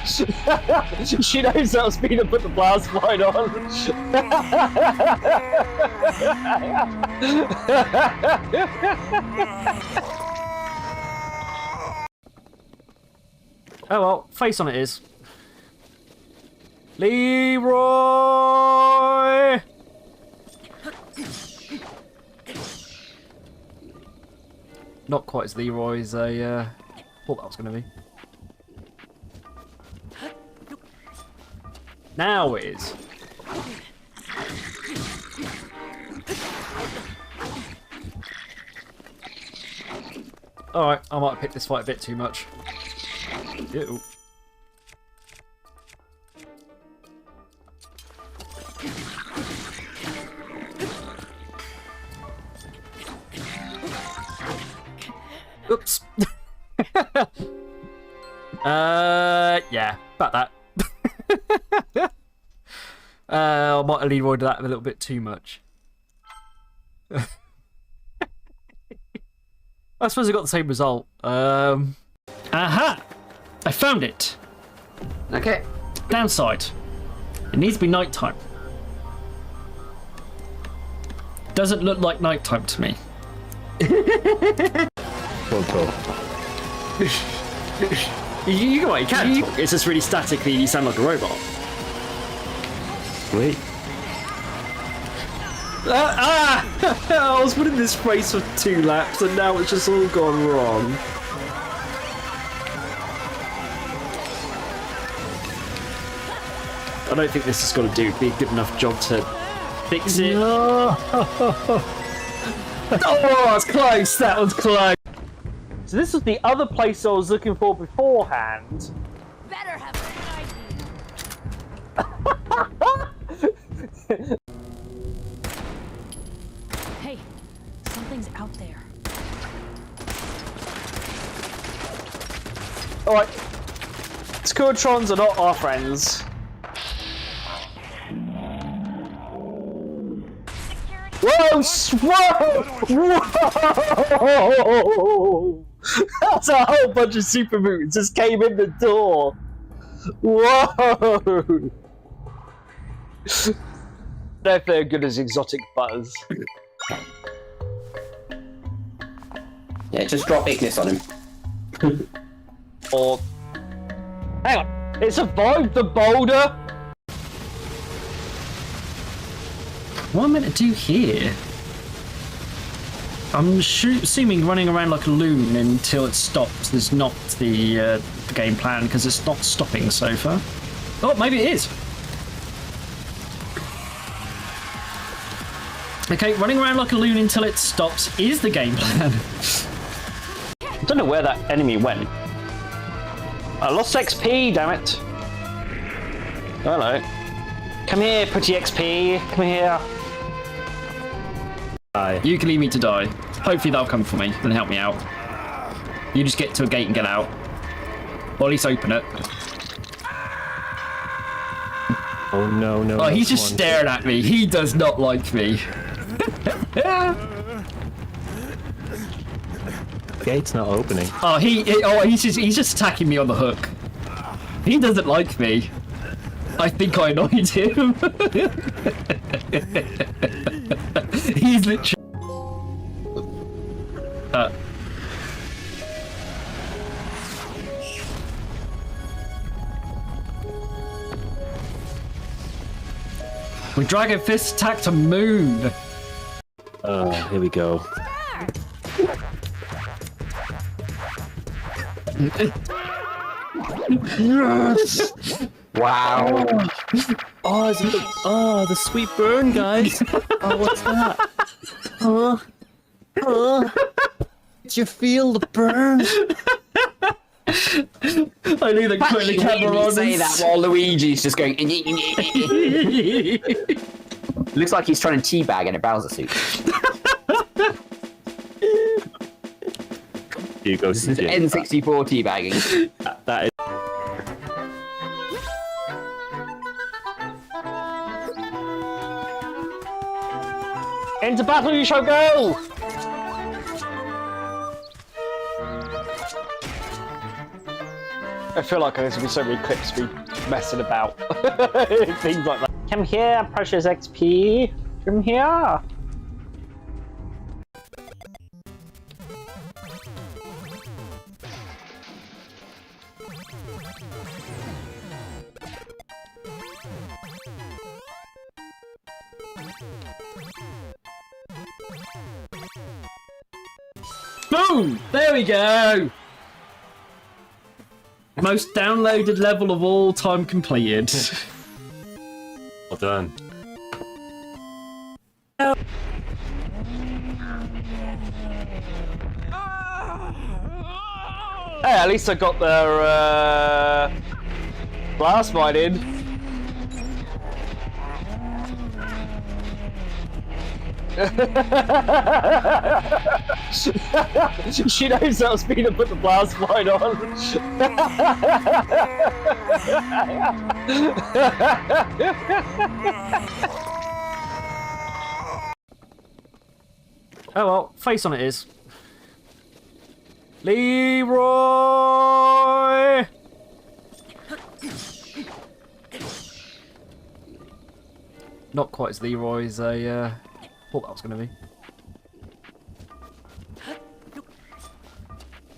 She knows that was me to put the blast mine on. Oh well, face on it is. Leroy! Not quite as Leroy as I thought that was going to be. Now it is. Alright, I might have picked this fight a bit too much. Ew. Oops. Yeah, about that. I might have leroyed that a little bit too much. I suppose I got the same result. Aha! I found it. Okay. Downside. It needs to be nighttime. Doesn't look like nighttime to me. You can talk. It's just really statically. You sound like a robot. Wait. I was putting this phrase for 2 laps, and now it's just all gone wrong. I don't think this has got to do be a good enough job to fix it. No. Oh, that's close. That was close. So this was the other place I was looking for beforehand. Better have an idea. Hey, something's out there. Alright. Scourtrons are not our friends. Whoa! Whoa! That's a whole bunch of super mutants just came in the door. Whoa! If they're good as exotic butters. Yeah, just drop Ignis on him. Or... Hang on. It survived the boulder? What am I meant to do here? I'm assuming running around like a loon until it stops is not the game plan, because it's not stopping so far. Oh, maybe it is. Okay, running around like a loon until it stops is the game plan. I don't know where that enemy went. I lost XP, damn it. Hello. Come here, pretty XP. Come here. You can leave me to die. Hopefully that'll come for me and help me out. You just get to a gate and get out. Or at least open it. Oh no, no. Oh, he's just staring at me. He does not like me. Gate's not opening. Oh, he's just attacking me on the hook. He doesn't like me. I think I annoyed him. He's literally. With Dragon Fist attack to Moon. Oh, here we go. Yes! Wow. Oh, the sweet burn, guys. Oh, what's that? Did you feel the burn? I knew that putting the camera on. Say that while Luigi's just going. Looks like he's trying to teabag in a Bowser suit. Here goes This is N64 teabagging. that is. Into battle you shall go! I feel like there's gonna be so many clips of me messing about. Things like that. Come here, precious XP. Come here. Boom! There we go! Most downloaded level of all time completed. Well done. Hey, at least I got their blast mine in. She knows that was me to put the blast mine on. Oh well, face on it is. Leroy! Not quite as Leroy as I thought that was going to be.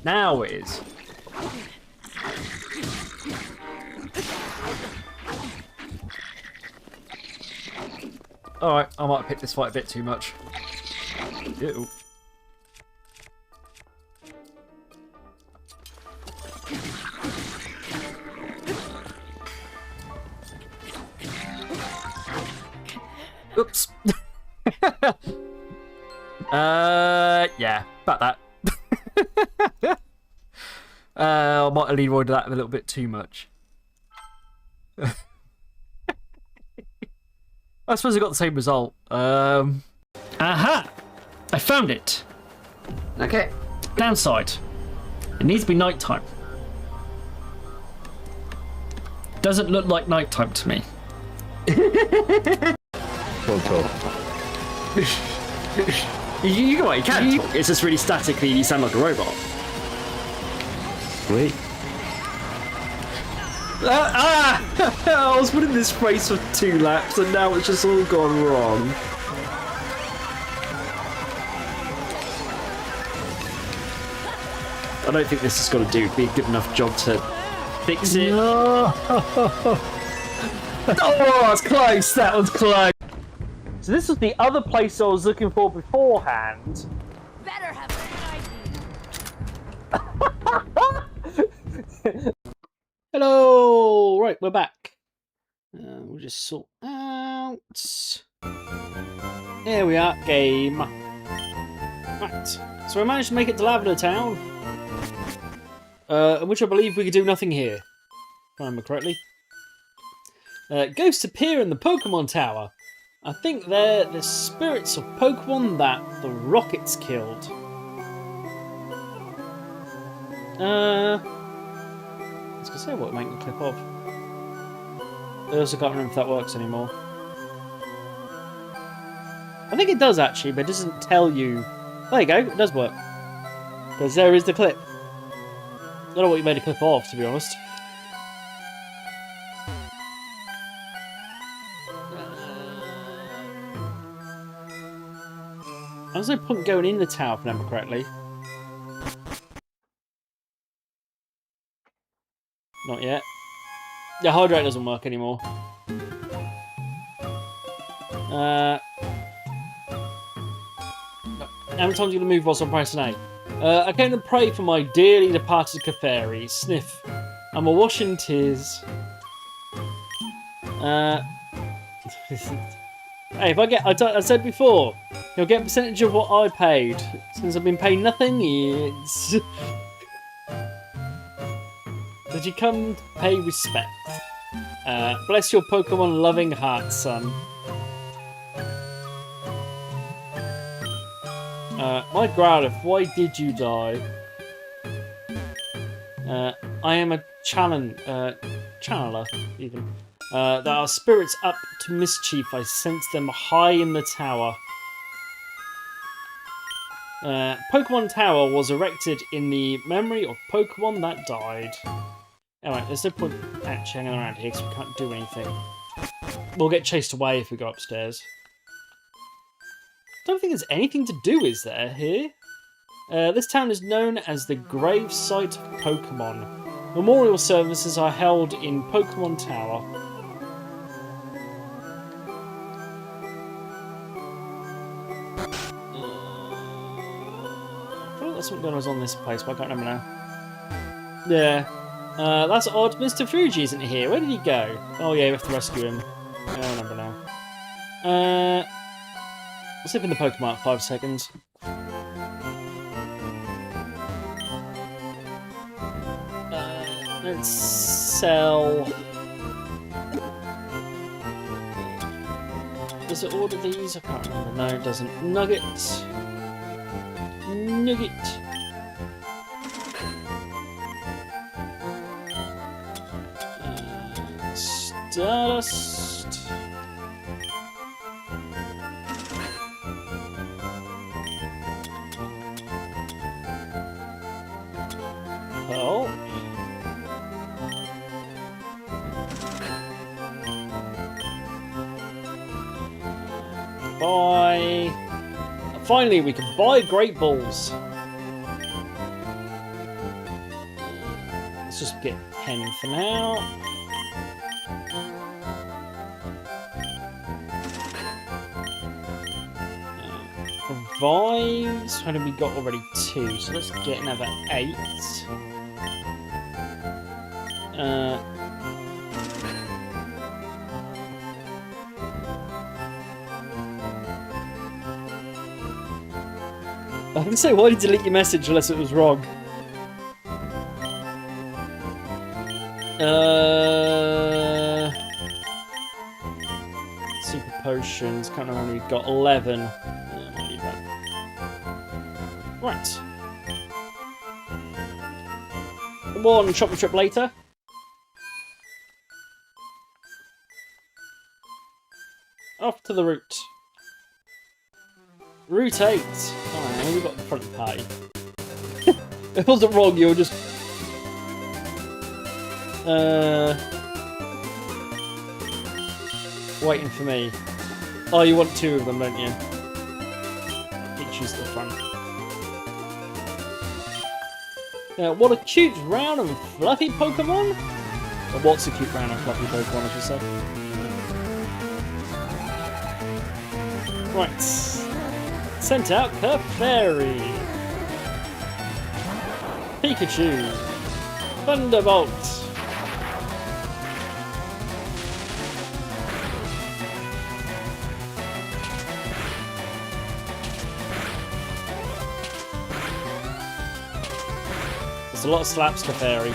Now it is. Alright, I might have picked this fight a bit too much. Ew. Oops. Yeah, about that. I might have Leroyed that a little bit too much. I suppose I got the same result. Aha! I found it. Okay. Downside. It needs to be nighttime. Doesn't look like nighttime to me. You can talk. It's just really statically and you sound like a robot. Wait. I was putting this phrase for 2 laps and now it's just all gone wrong. don't think this has got to be a good enough job to fix it. No. Oh, that's close. That was close. So this was the other place I was looking for beforehand. Better have Hello! Right, we're back. We'll just sort out. There we are, game. Right, so we managed to make it to Lavender Town, in which I believe we could do nothing here, if I remember correctly. Ghosts appear in the Pokémon Tower. I think they're the spirits of Pokémon that the rockets killed. I was going to say what make the clip of. I also can't remember if that works anymore. I think it does actually, but it doesn't tell you. There you go, it does work. Because there is the clip. I don't know what you made a clip of, to be honest. There's no point going in the tower, if I remember correctly. Not yet. Yeah, hydrate doesn't work anymore. No. How many times are you going to move whilst I'm pressing A? I came to pray for my dearly departed Clefairy. Sniff. I'm awash in tears. Hey, if I get... I said before, you'll get a percentage of what I paid. Since I've been paid nothing, it's... Did you come to pay respect? Bless your Pokemon loving heart, son. My Growlithe, why did you die? I am a channeler, even. There are spirits up to mischief. I sense them high in the tower. Pokemon Tower was erected in the memory of Pokemon that died. Alright, there's no point actually hanging around here because we can't do anything. We'll get chased away if we go upstairs. I don't think there's anything to do, is there, here? This town is known as the grave site of Pokemon. Memorial services are held in Pokemon Tower. I thought that's what was on this place, but I can't remember now. Yeah. That's odd. Mr. Fuji isn't here. Where did he go? Oh yeah, we have to rescue him. I don't remember now. I'll slip in the Pokemon for 5 seconds. Let's sell. Does it order these? I can't remember. No, it doesn't. Nugget. Nugget. Stardust. Pearl. Buy. Finally, we can buy Great Balls. Let's just get 10 for now. Revives. How did we got already 2? So let's get another 8. I can say, why did you delete your message unless it was wrong? Super potions. Can't remember. We've got 11. I'll leave that. Right. One shopping trip later. Off to the route. Route 8. Oh, we got the front party. It wasn't wrong, you were just... waiting for me. Oh, you want 2 of them, don't you? You choose the front. What a cute, round and fluffy Pokemon? Or what's a cute, round and fluffy Pokemon, I should say. Right. Sent out Clefairy. Pikachu. Thunderbolt. There's a lot of slaps, Clefairy.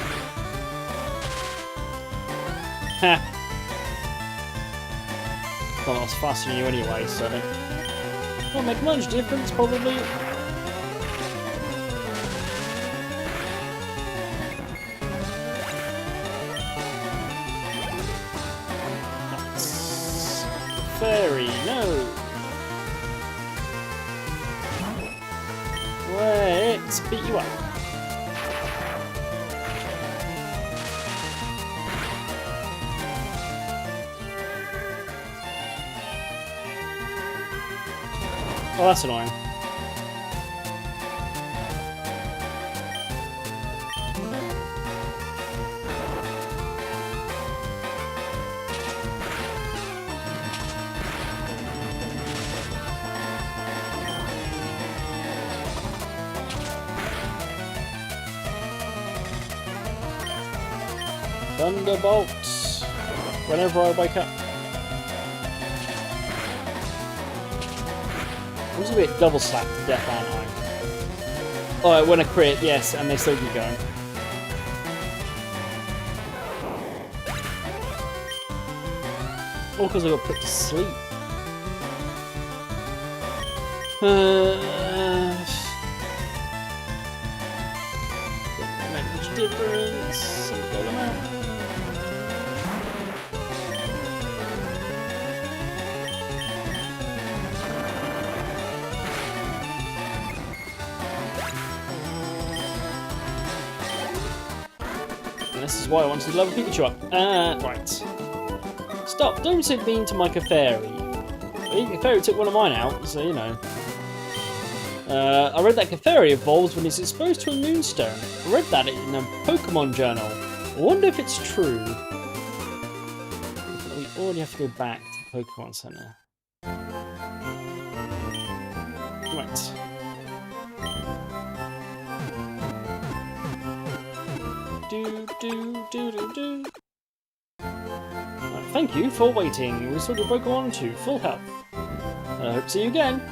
Ha! Well, I was faster than you anyway, so it won't make much difference, probably. That's Fairy, no! Let's beat you up. Oh, that's annoying. Thunderbolts. Whenever I wake up. I'm just a bit double slapped to death, aren't I? Oh, when I crit, yes, and they still keep going. All because I got put to sleep. Doesn't make much difference. Go them out. This is why I wanted to level Pikachu up. Right. Stop, don't be so mean to my Clefairy. Clefairy took one of mine out, so you know. I read that Clefairy evolves when it's exposed to a moonstone. I read that in a Pokemon journal. I wonder if it's true. We already have to go back to the Pokemon Center. Right. Do. Right, thank you for waiting. Restored your Pokemon to full health. I hope to see you again.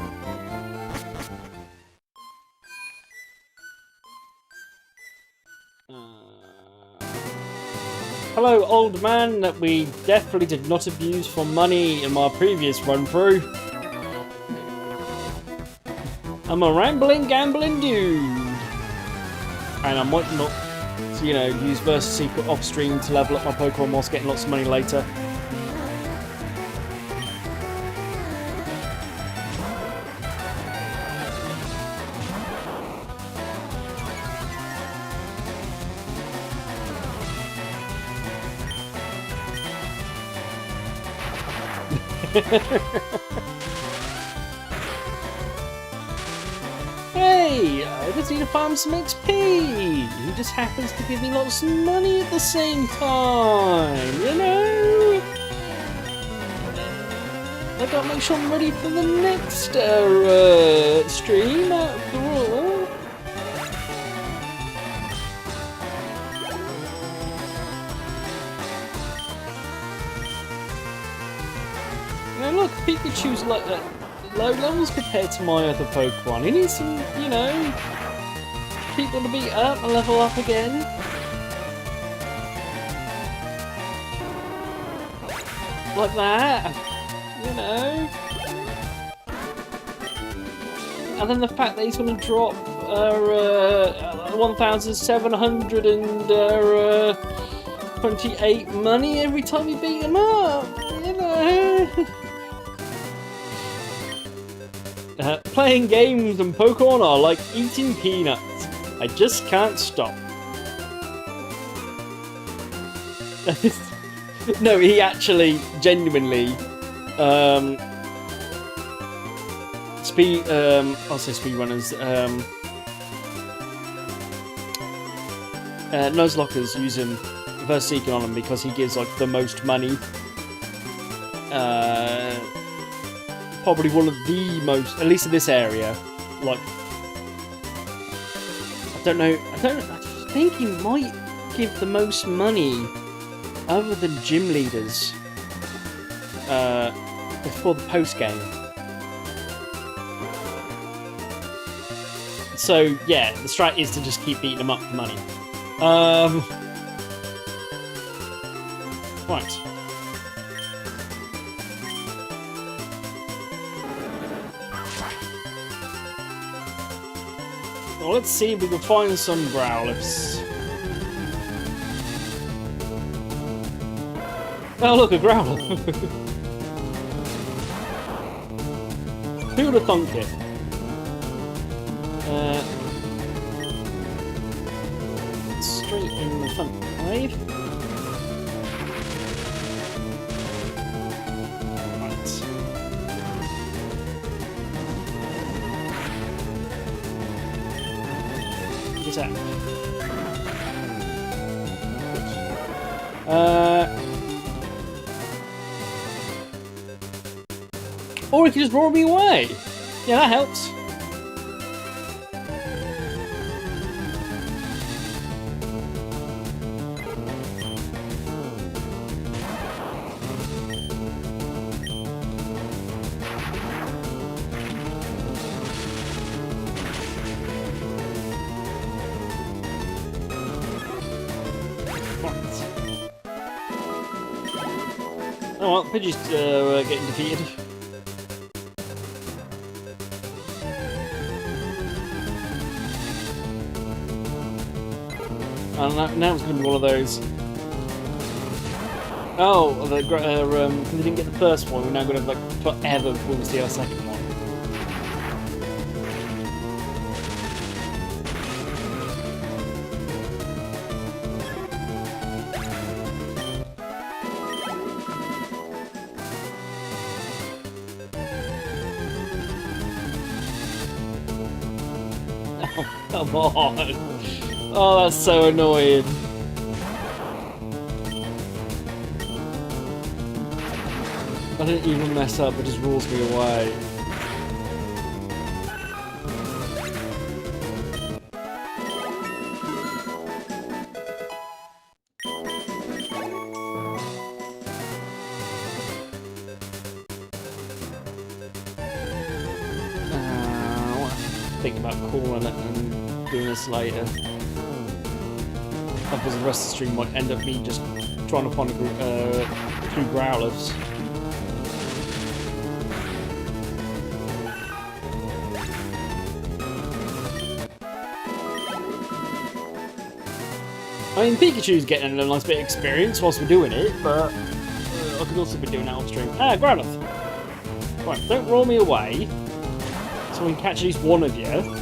Hello, old man that we definitely did not abuse for money in my previous run through. I'm a rambling, gambling dude. And I might not, you know, use Versus Secret off stream to level up my Pokemon whilst getting lots of money later. Hey, I just need to farm some XP. He just happens to give me lots of money at the same time, you know? I gotta make sure I'm ready for the next stream after all. Now look, Pikachu's like low levels compared to my other Pokemon. He needs some, you know, people to beat up and level up again. Like that, you know. And then the fact that he's going to drop 1,728 money every time you beat him up, you know. Playing games and Pokemon are like eating peanuts. I just can't stop. No, he actually genuinely I'll say speedrunners. Nuzlocke's using Reverse Seeking on him because he gives like the most money. Probably one of the most, at least in this area. Like, I don't know. I think he might give the most money, other than gym leaders, before the post game. So yeah, the strat is to just keep beating them up for money. Right. Well, let's see if we can find some Growlers. Oh look, a Growler! Who would have thunk it? Straight in the front wave. Right. What's that? Or he can just roll me away. Yeah, that helps. Oh well, Pidgey's getting defeated. And now it's going to be one of those. Oh, because we didn't get the first one, we're now going to like forever before we see our second one. Come on! Oh, that's so annoying. I didn't even mess up, it just rolls me away. Think about calling it and doing this later. Otherwise the rest of the stream might end up me just trying to find a few Growlers. I mean, Pikachu's getting a nice bit of experience whilst we're doing it, but I could also be doing that off stream. Ah, Growlithe! Right, don't roll me away, so we can catch at least one of you.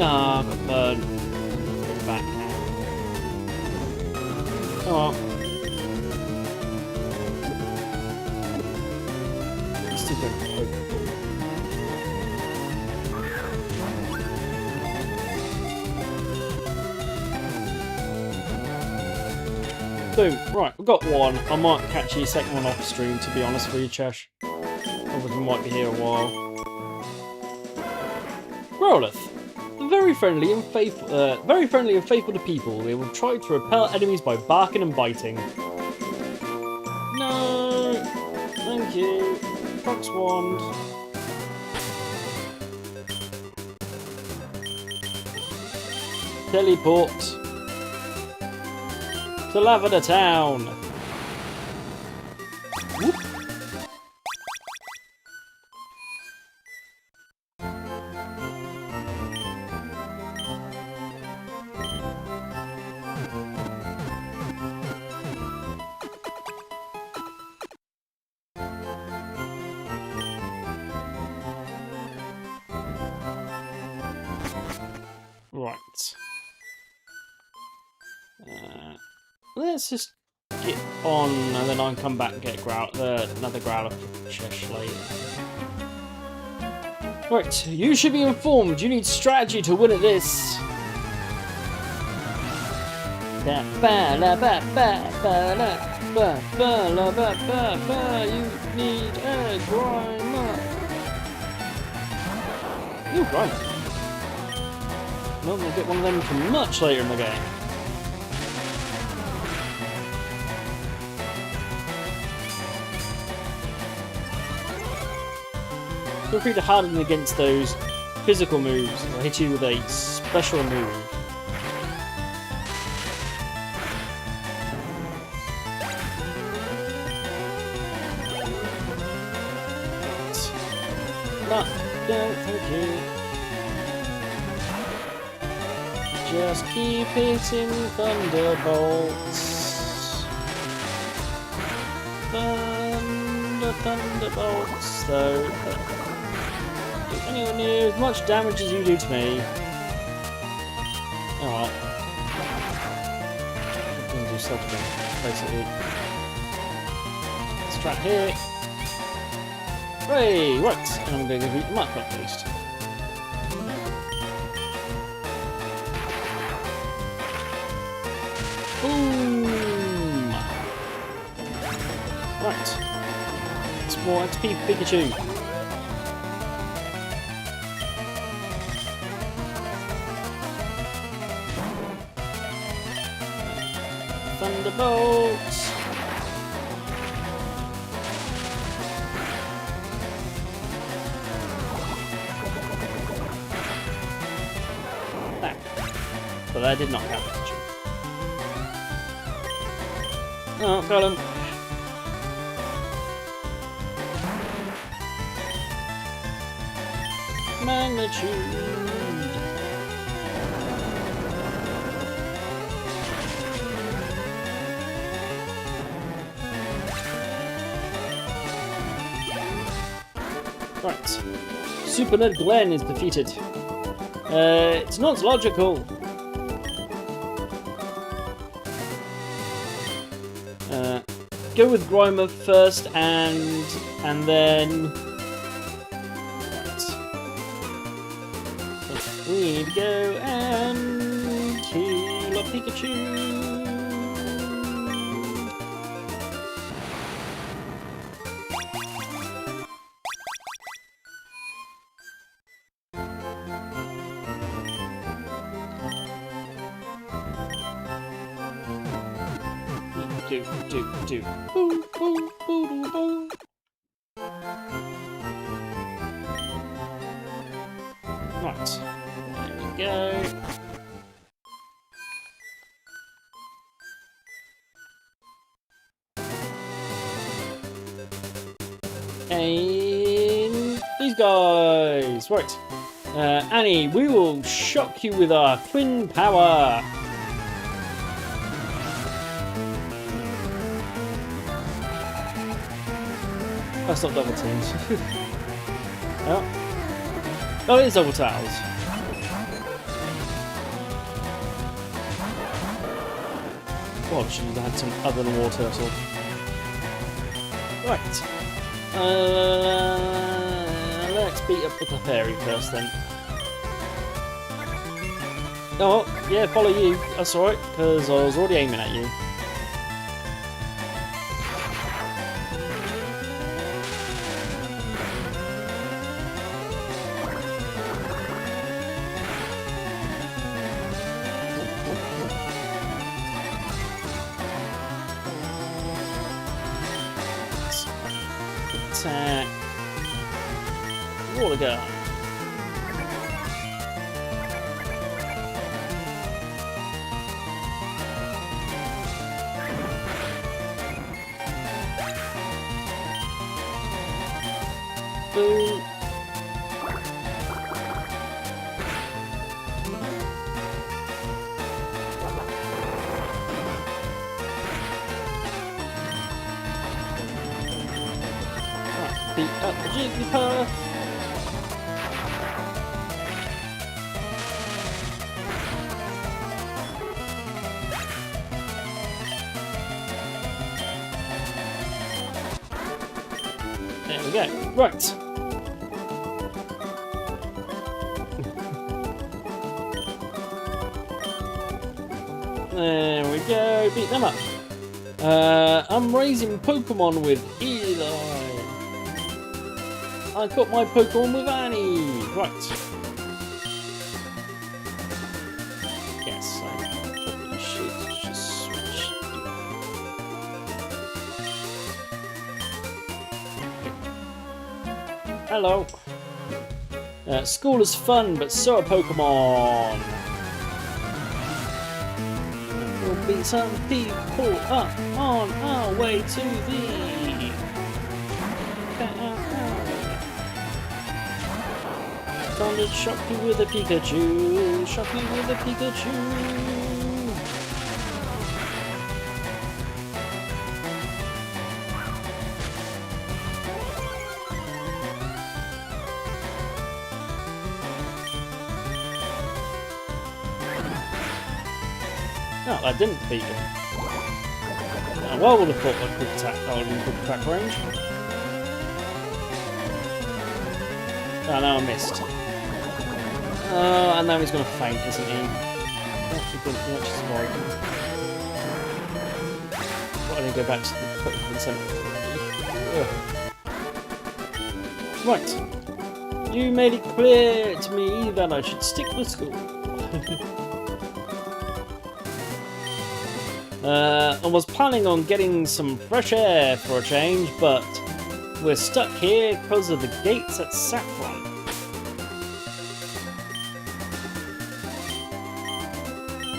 Ah, got burned. It's back now. Oh well. Still going to hope. Boom. Right, we've got one. I might catch you a second one off stream, to be honest with you, Chesh. Otherwise we might be here a while. Growlithe. Very friendly and faithful to people. They will try to repel enemies by barking and biting. No, thank you. Fox Wand. Teleport to Lavender Town. Whoop. Right. Let's just get on, and then I can come back and get another growler for Chesh later. Right, you should be informed. You need strategy to win at this. You need a grimer. Ooh, grimer. Well, we'll get one of them for much later in the game. Feel free to harden against those physical moves. I'll hit you with a special move. No, thank you. Just keep hitting thunderbolts. Thunderbolts, though. If anyone knew as much damage as you do to me. Alright. I'm gonna do stuff again, basically. Let's try here. Hooray! Right, and I'm going to beat them up at least. Boom! Right. It's more XP for Pikachu. Thunderbolts! But that did not have Pikachu. Oh, got him. Magnitude. Right. Super Nerd Glenn is defeated. It's not logical. Go with Grimer first, and then. Right. We need to go and kill a Pikachu. Do. Boo, boo, boo, boo, boo. Right. There we go. And these guys. Right. Annie, we will shock you with our twin power. That's not double teams. Oh. Oh, it is double towels. God, should have had some other than water. So. Right. Let's beat up the Clefairy first then. Oh, yeah, follow you. That's alright, because I was already aiming at you. Attack. Water gun. Boo. Beat up the Jigglypuff. There we go. Right. There we go. Beat them up. I'm raising Pokemon with Eli. I got my Pokemon with Annie. Right. Yes, I probably should just switch. Hello. School is fun, but so are Pokemon. We'll beat some people up on our way to the... Time to shock you with a Pikachu. Shock you with a Pikachu. No, that didn't beat him. Well, would have thought that quick attack. That would have been quick attack range. Oh, no, I missed. And now he's going to faint, isn't he? Actually, good. He actually survived. Why don't I go back to the Pokemon Center? Right. You made it clear to me that I should stick with school. I was planning on getting some fresh air for a change, but we're stuck here because of the gates at Saffron.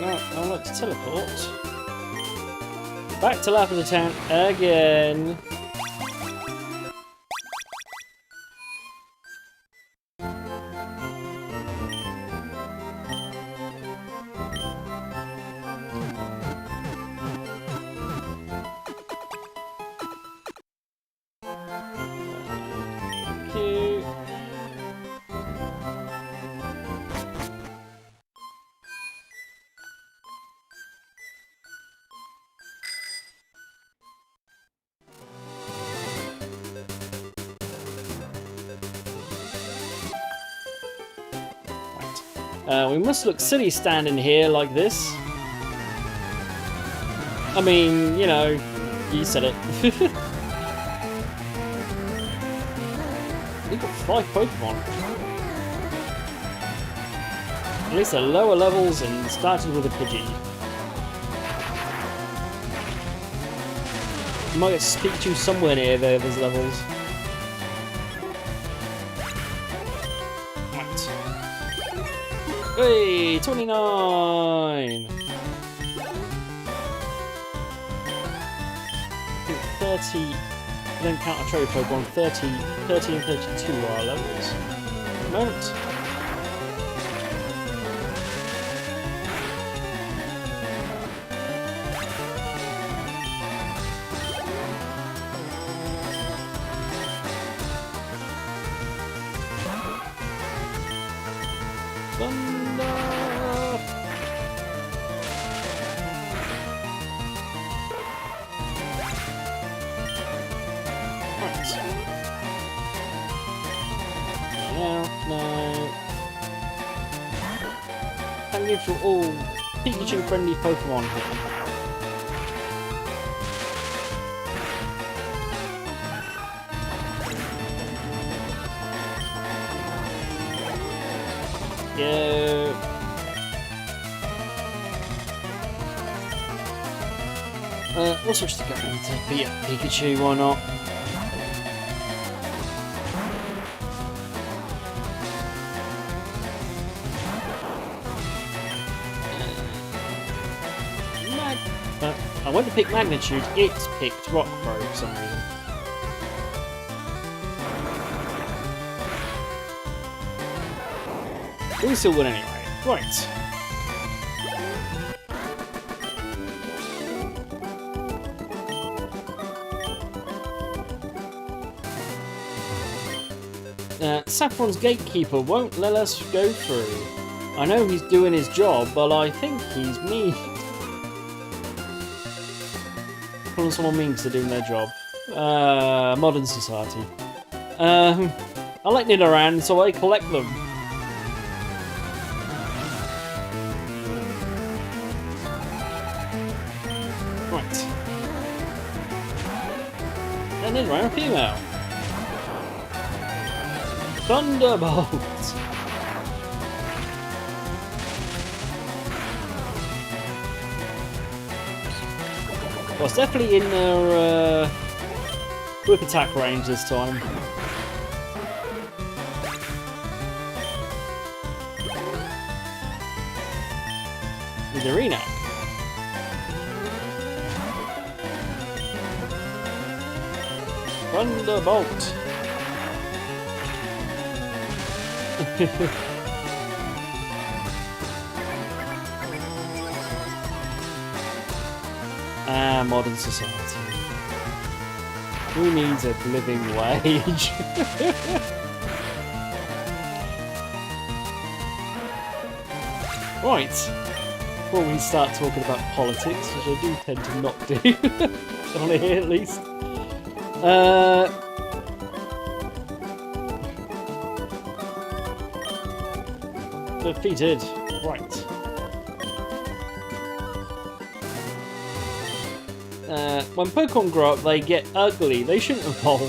Now, I'd like to teleport back to Lavender Town again. We must look silly standing here like this. I mean, you know, you said it. We've got 5 Pokemon. At least they're lower levels and started with a Pidgey. You might get Pikachu somewhere near those levels. Hey, 29! I think 30, I don't count a trophy Pokemon, 30 and 32 are levels at the moment. For all Pikachu friendly Pokemon here. Yeah. We'll switch to Kanto, but yeah, Pikachu, why not? I went to pick Magnitude, it's picked Rock Pro for some reason. We still win anyway. Right. Saffron's gatekeeper won't let us go through. I know he's doing his job, but I think he's mean. Calling someone mean because they're doing their job. Modern society. I like Nidoran, so I collect them. Right. And Nidoran female. Thunderbolt. Well, it's definitely in their whip attack range this time. With Arena. Thunderbolt. Modern society. Who needs a living wage? Right. Before we start talking about politics, which I do tend to not do, on here at least. Defeated. Right. When Pokemon grow up, they get ugly. They shouldn't evolve.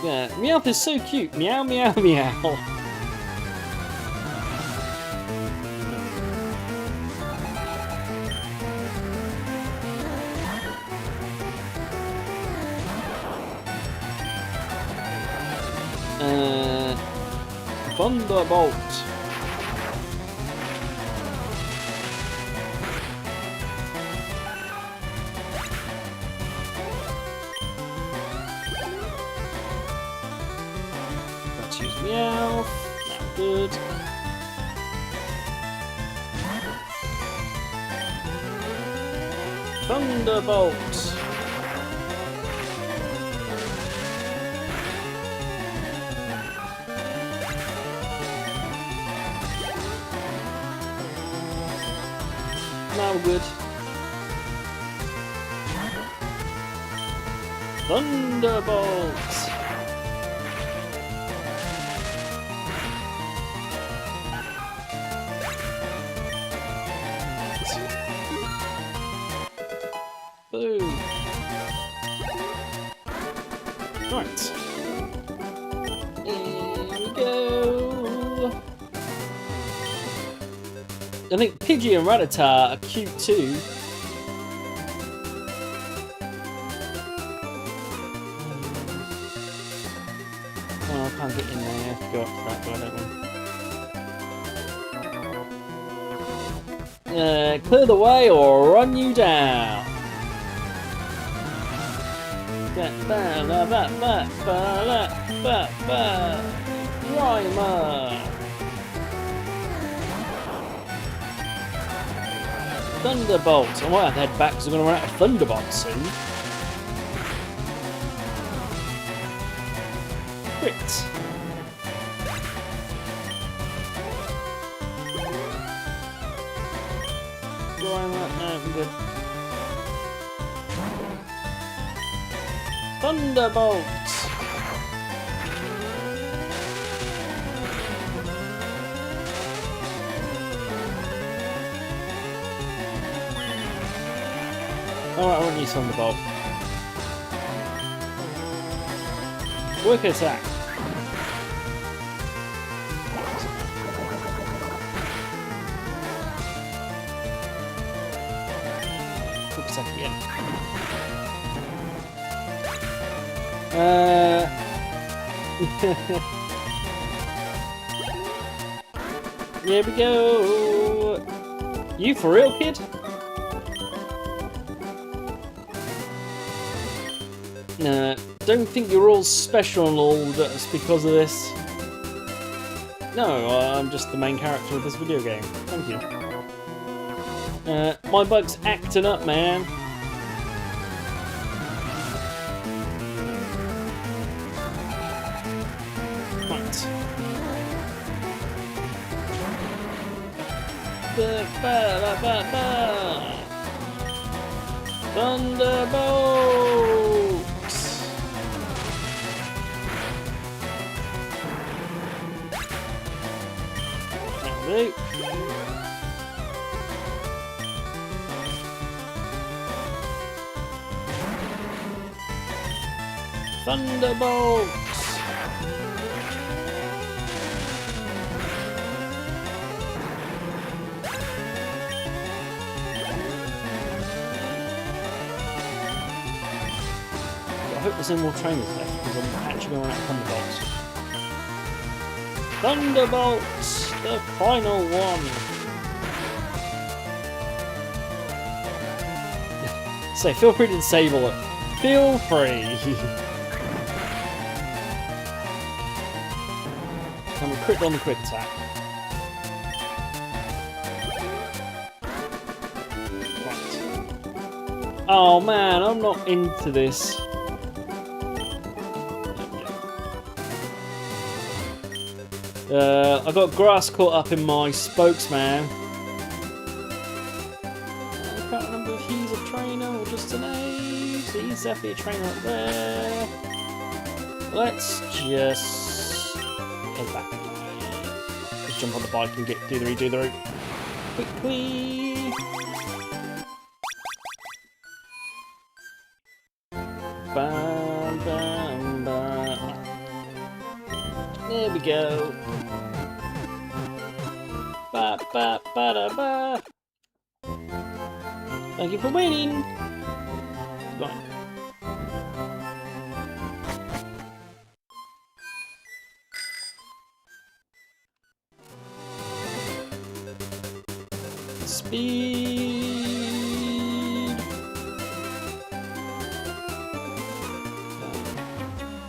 Yeah, Meowth is so cute. Meow, meow, meow. Thunderbolt. Let's use Meowth. Not good. Thunderbolt. Now good. Thunderbolt. Boom. Right. Here we go. I think Pidgey and Rattata are cute too. Oh, I can't get in there. I have to go up to that door, don't I? Clear the way or run you down. Rhymer. Thunderbolt. I might have to head back because I'm going to run out of Thunderbolts soon. Crit. No, good. Thunderbolt. Alright, I won't use Thunderbolt. Quick attack. Quick attack again. Here we go. You for real, kid? Don't think you're all special and all just because of this. No, I'm just the main character of this video game. Thank you. My bug's acting up, man. Right. Thunderbolt! Thunderbolts! I hope there's no more trainers left because I'm actually going out of Thunderbolts! Thunderbolts! The final one! So feel free to disable it. Feel free! And we crit on the crit attack. Right. Oh man, I'm not into this. I got grass caught up in my spokesman. I can't remember if he's a trainer or just an aide. He's definitely a trainer up there. Let's just head back. Just jump on the bike and do the route. Quickly. Bam, bam, bam. There we go. Ba, ba, ba, da, ba. Thank you for waiting. Right. Speed.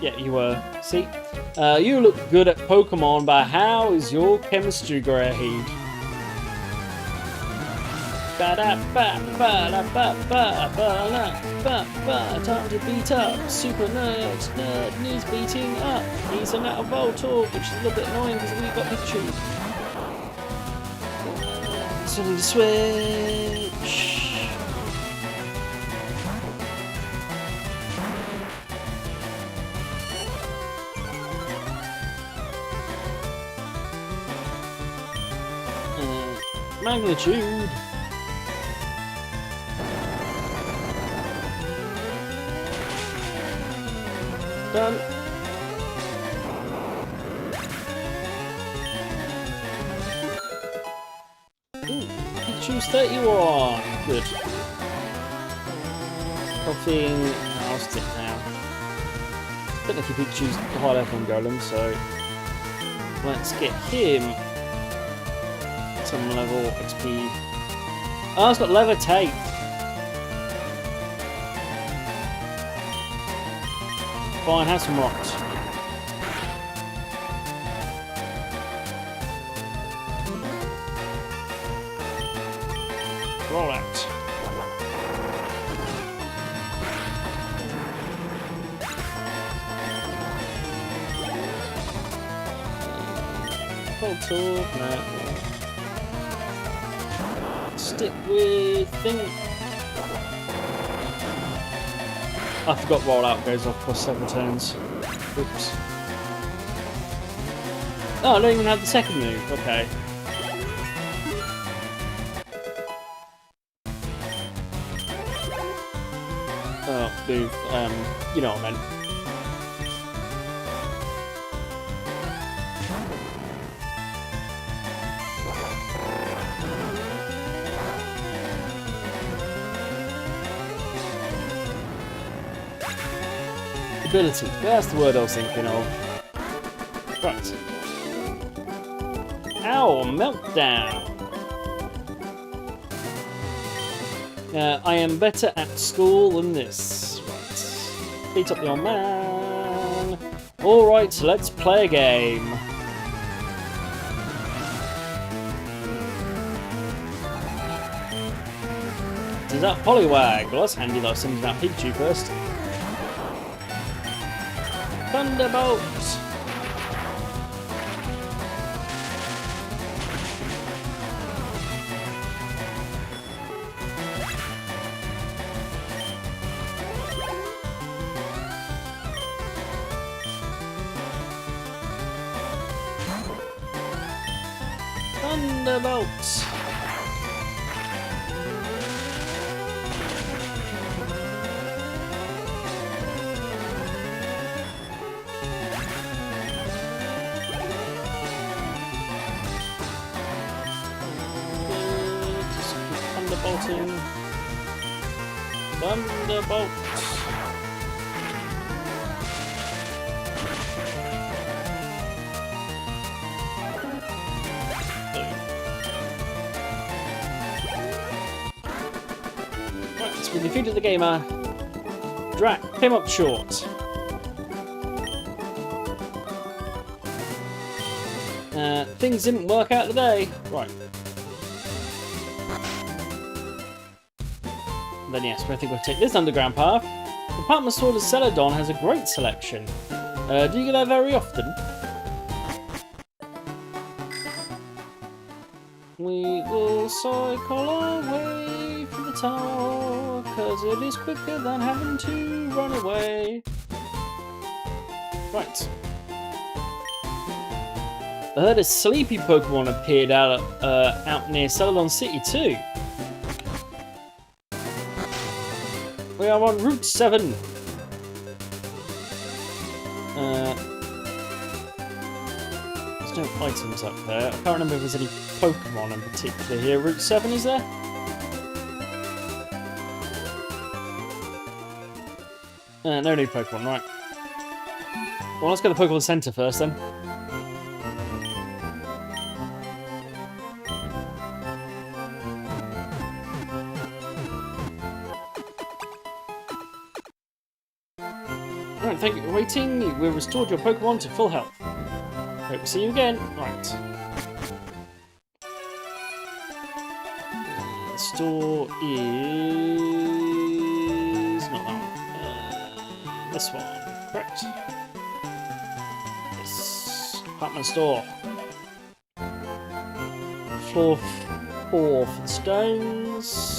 Yeah, you were. See? You look good at Pokemon, but how is your chemistry grade? Time to beat up. Super nerd needs beating up. He's an out of Voltorb, which is a little bit annoying because we've got Pikachu. So I need to switch. Magnitude. Done. Ooh, Pikachu's 31. Good. Coughing. I'll stick now. Don't think Pikachu's high level on Golem, so let's get him some level XP. Oh, it's got levitate. Fine, have some rocks. Roll out. Voltorb, no. Stick with thing. I forgot rollout goes off across several turns. Oops. Oh, I don't even have the second move. Okay. Oh, move. You know what I meant. Ability. That's the word I was thinking of. Right. Ow, meltdown. I am better at school than this. Right. Beat up the old man. Alright, let's play a game. Is that Poliwag? Well, that's handy that I was sending that Pikachu first. Thunderbolt! Thunderbolt! Just keep thunderbolting. Thunderbolt! Right, we defeated the gamer. Drac came up short. Things didn't work out today. Right. Then yes, I think we'll take this underground path. Department store to Celadon has a great selection. Do you go there very often? We will cycle our way from the tower, cause it is quicker than having to run away. Right. I heard a sleepy Pokemon appeared out near Celadon City too. We are on Route 7. There's no items up there. I can't remember if there's any Pokemon in particular here. Route 7, is there? No new Pokemon, right. Well, let's go to the Pokemon Center first then. Right, thank you for waiting. We've restored your Pokemon to full health. Hope to see you again. Right. The store is not that one. This one, correct? Yes. Department store. Floor 4 for the stones.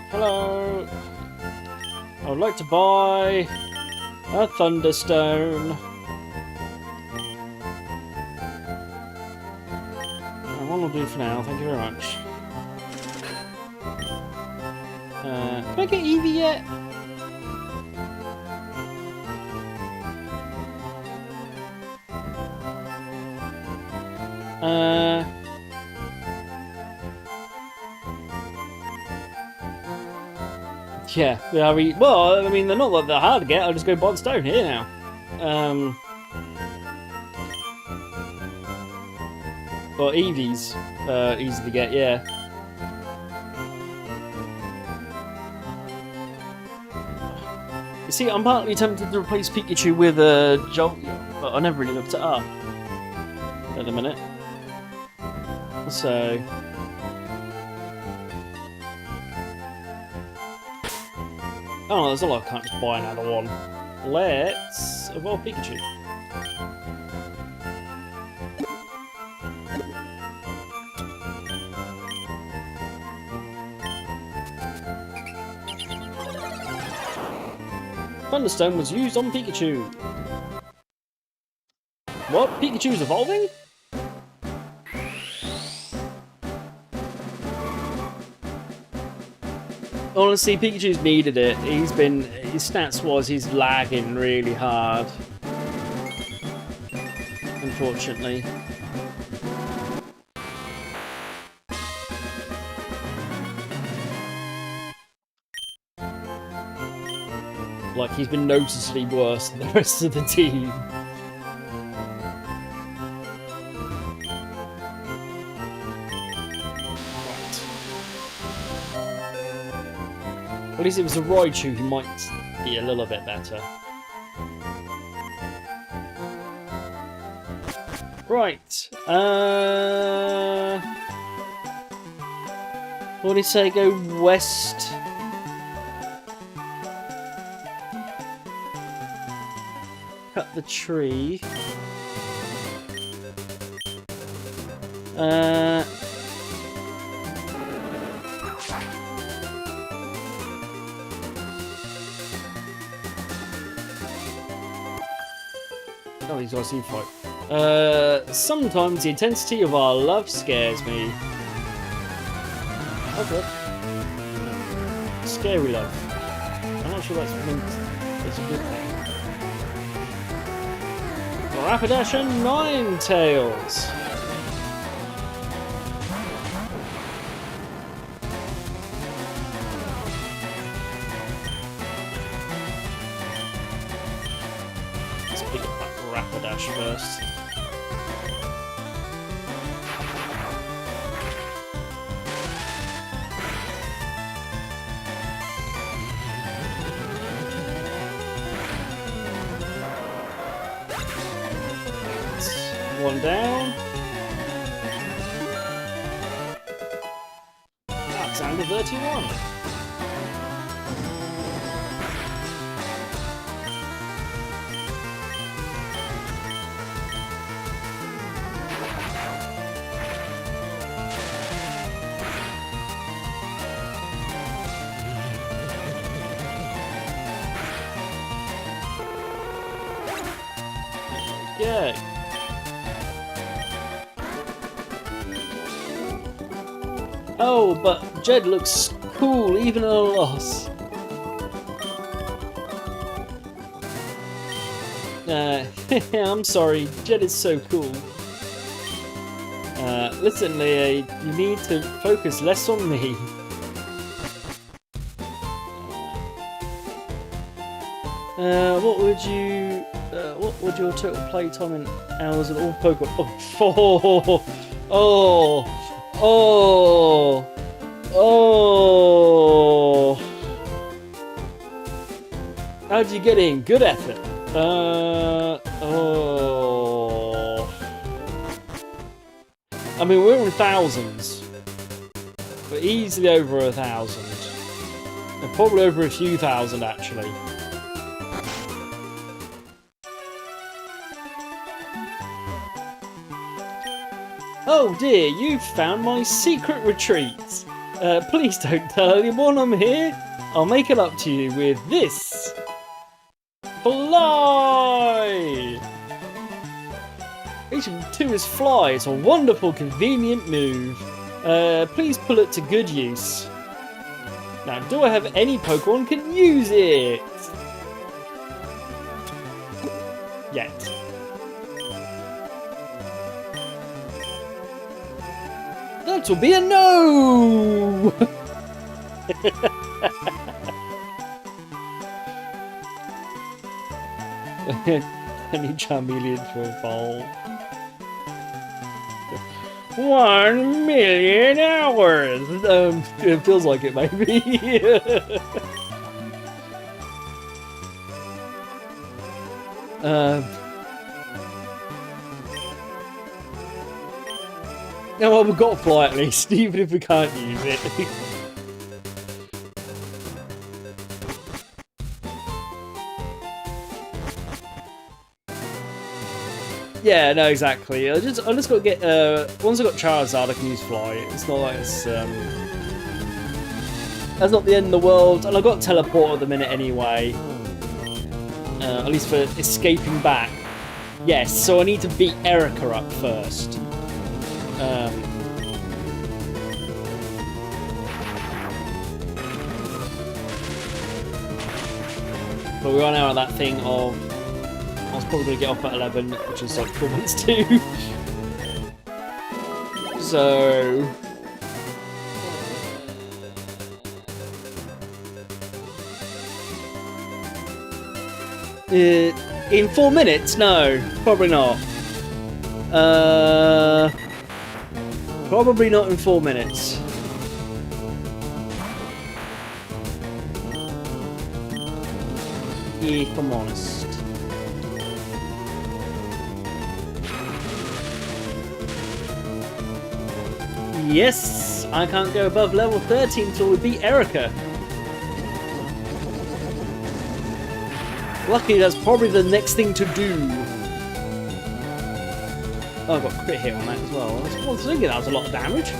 Hello. I would like to buy a Thunderstone. One will do for now, thank you very much. Can I get Eevee yet? Yeah, I mean, well, I mean, they're not that hard to get. I'll just go buy the stone here now. Well, Eevee's easy to get, yeah. You see, I'm partly tempted to replace Pikachu with a Jolteon, but I never really looked it up at the minute. So. Oh, there's a lot. I can't just buy another one. Let's evolve Pikachu. Thunderstone was used on Pikachu. What? Pikachu's evolving? Honestly, Pikachu's needed it. His stats-wise, he's lagging really hard. Unfortunately. Like, he's been noticeably worse than the rest of the team. At least if it was a Raichu, he might be a little bit better. Right. What did he say? Go west. Cut the tree. Oh, he's got a sea fight. Sometimes the intensity of our love scares me. Okay. Scary love. I'm not sure that's meant. It's a good thing. Rapidash and Ninetales. Let's pick up that Rapidash first. One down. That's under 31. Yeah. Oh, but Jed looks cool even at a loss. I'm sorry, Jed is so cool. Listen, Leah, you need to focus less on me. What would your total play time in hours and all Pokemon? Oh. How'd you get in? Good effort. I mean, we're in thousands. We're easily over 1,000. And probably over a few thousand, actually. Oh dear, you've found my secret retreat. Please don't tell anyone I'm here. I'll make it up to you with this. Fly! H2 is fly. It's a wonderful, convenient move. Please put it to good use. Now, do I have any Pokemon can use it? Yet. That will be a no! Any Charmeleon to evolve. 1 million hours! It feels like it, maybe. No, well, we've got Fly at least, even if we can't use it. Yeah, no, exactly. I just got to get. Once I got Charizard, I can use Fly. It's not like it's. That's not the end of the world, and I got Teleport at the minute anyway. At least for escaping back. Yes, so I need to beat Erica up first. But we are now at that thing of I was probably going to get off at 11, which is like 4 months too. So in 4 minutes? No, probably not. Probably not in 4 minutes. If I'm honest. Yes, I can't go above level 13 until we beat Erica. Luckily, that's probably the next thing to do. Oh, I got a crit hit on that as well. I was thinking that was a lot of damage.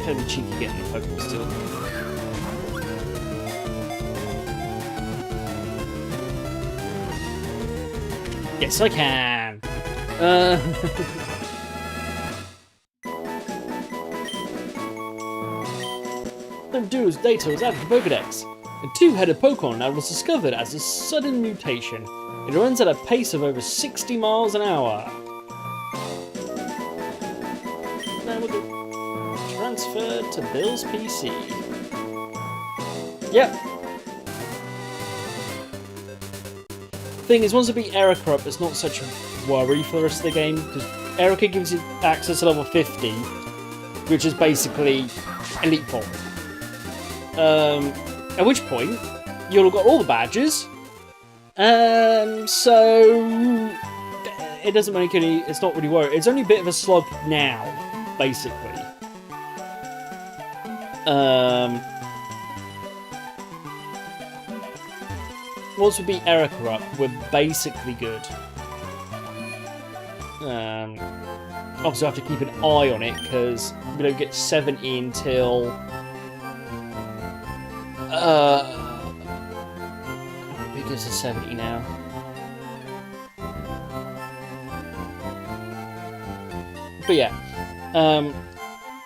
Kind of cheeky getting the Pokemon still. Yes, I can. Duo's data was added to Pokedex. A two-headed Pokemon now was discovered as a sudden mutation. It runs at a pace of over 60 miles an hour. Now we'll do transfer to Bill's PC. Yep. Thing is, once you beat Erica up, it's not such a worry for the rest of the game, because Erica gives you access to level 50, which is basically Elite Four. At which point, you'll have got all the badges, so it doesn't make any, it's not really worried. It's only a bit of a slog now, basically. Once we beat Erica up, we're basically good. Obviously I have to keep an eye on it, because we don't get 70 until... it gives us 70 now. But yeah,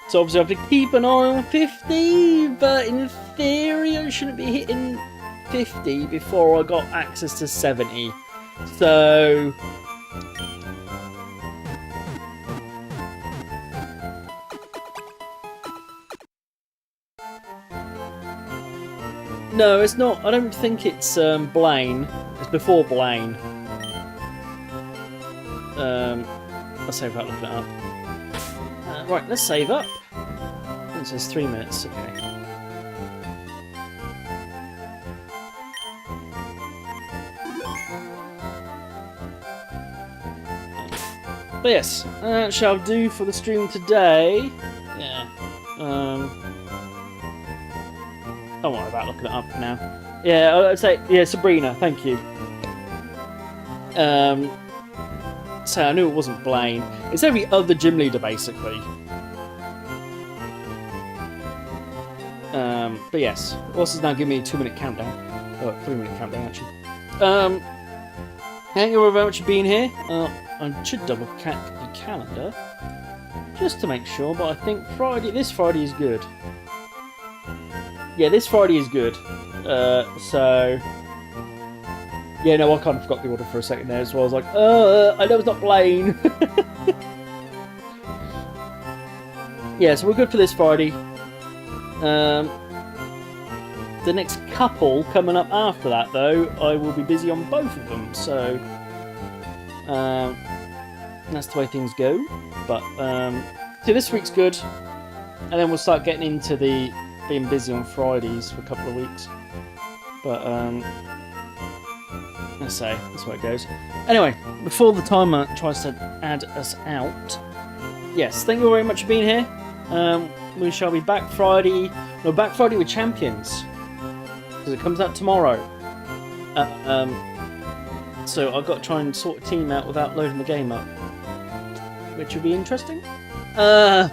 so obviously I have to keep an eye on 50, but in theory I shouldn't be hitting 50 before I got access to 70. So no, it's not. I don't think it's Blaine. It's before Blaine. Let's save that, looking it up. Right, let's save up. It says 3 minutes, okay. But yes, that shall do for the stream today. Yeah. Don't worry about looking it up now. Yeah, I'd say, yeah, Sabrina, thank you. So I knew it wasn't Blaine. It's every other gym leader, basically. But yes, Ross is now giving me a 2-minute countdown. Oh, 3-minute countdown, actually. Thank you very much for being here. I should double check the calendar, just to make sure, but I think this Friday is good. Yeah, this Friday is good. So... yeah, no, I kind of forgot the order for a second there as well. I was like, I know it's not Blaine. Yeah, so we're good for this Friday. The next couple coming up after that, though, I will be busy on both of them. So that's the way things go. But so this week's good, and then we'll start getting into the being busy on Fridays for a couple of weeks. But let's say that's where it goes. Anyway, before the timer tries to add us out, yes, thank you very much for being here. We shall be back Friday. We're back Friday with Champions, because it comes out tomorrow. So I've got to try and sort a team out without loading the game up, which will be interesting. I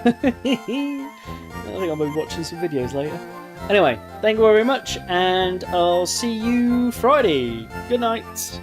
think I'll be watching some videos later. Anyway, thank you very much, and I'll see you Friday. Good night.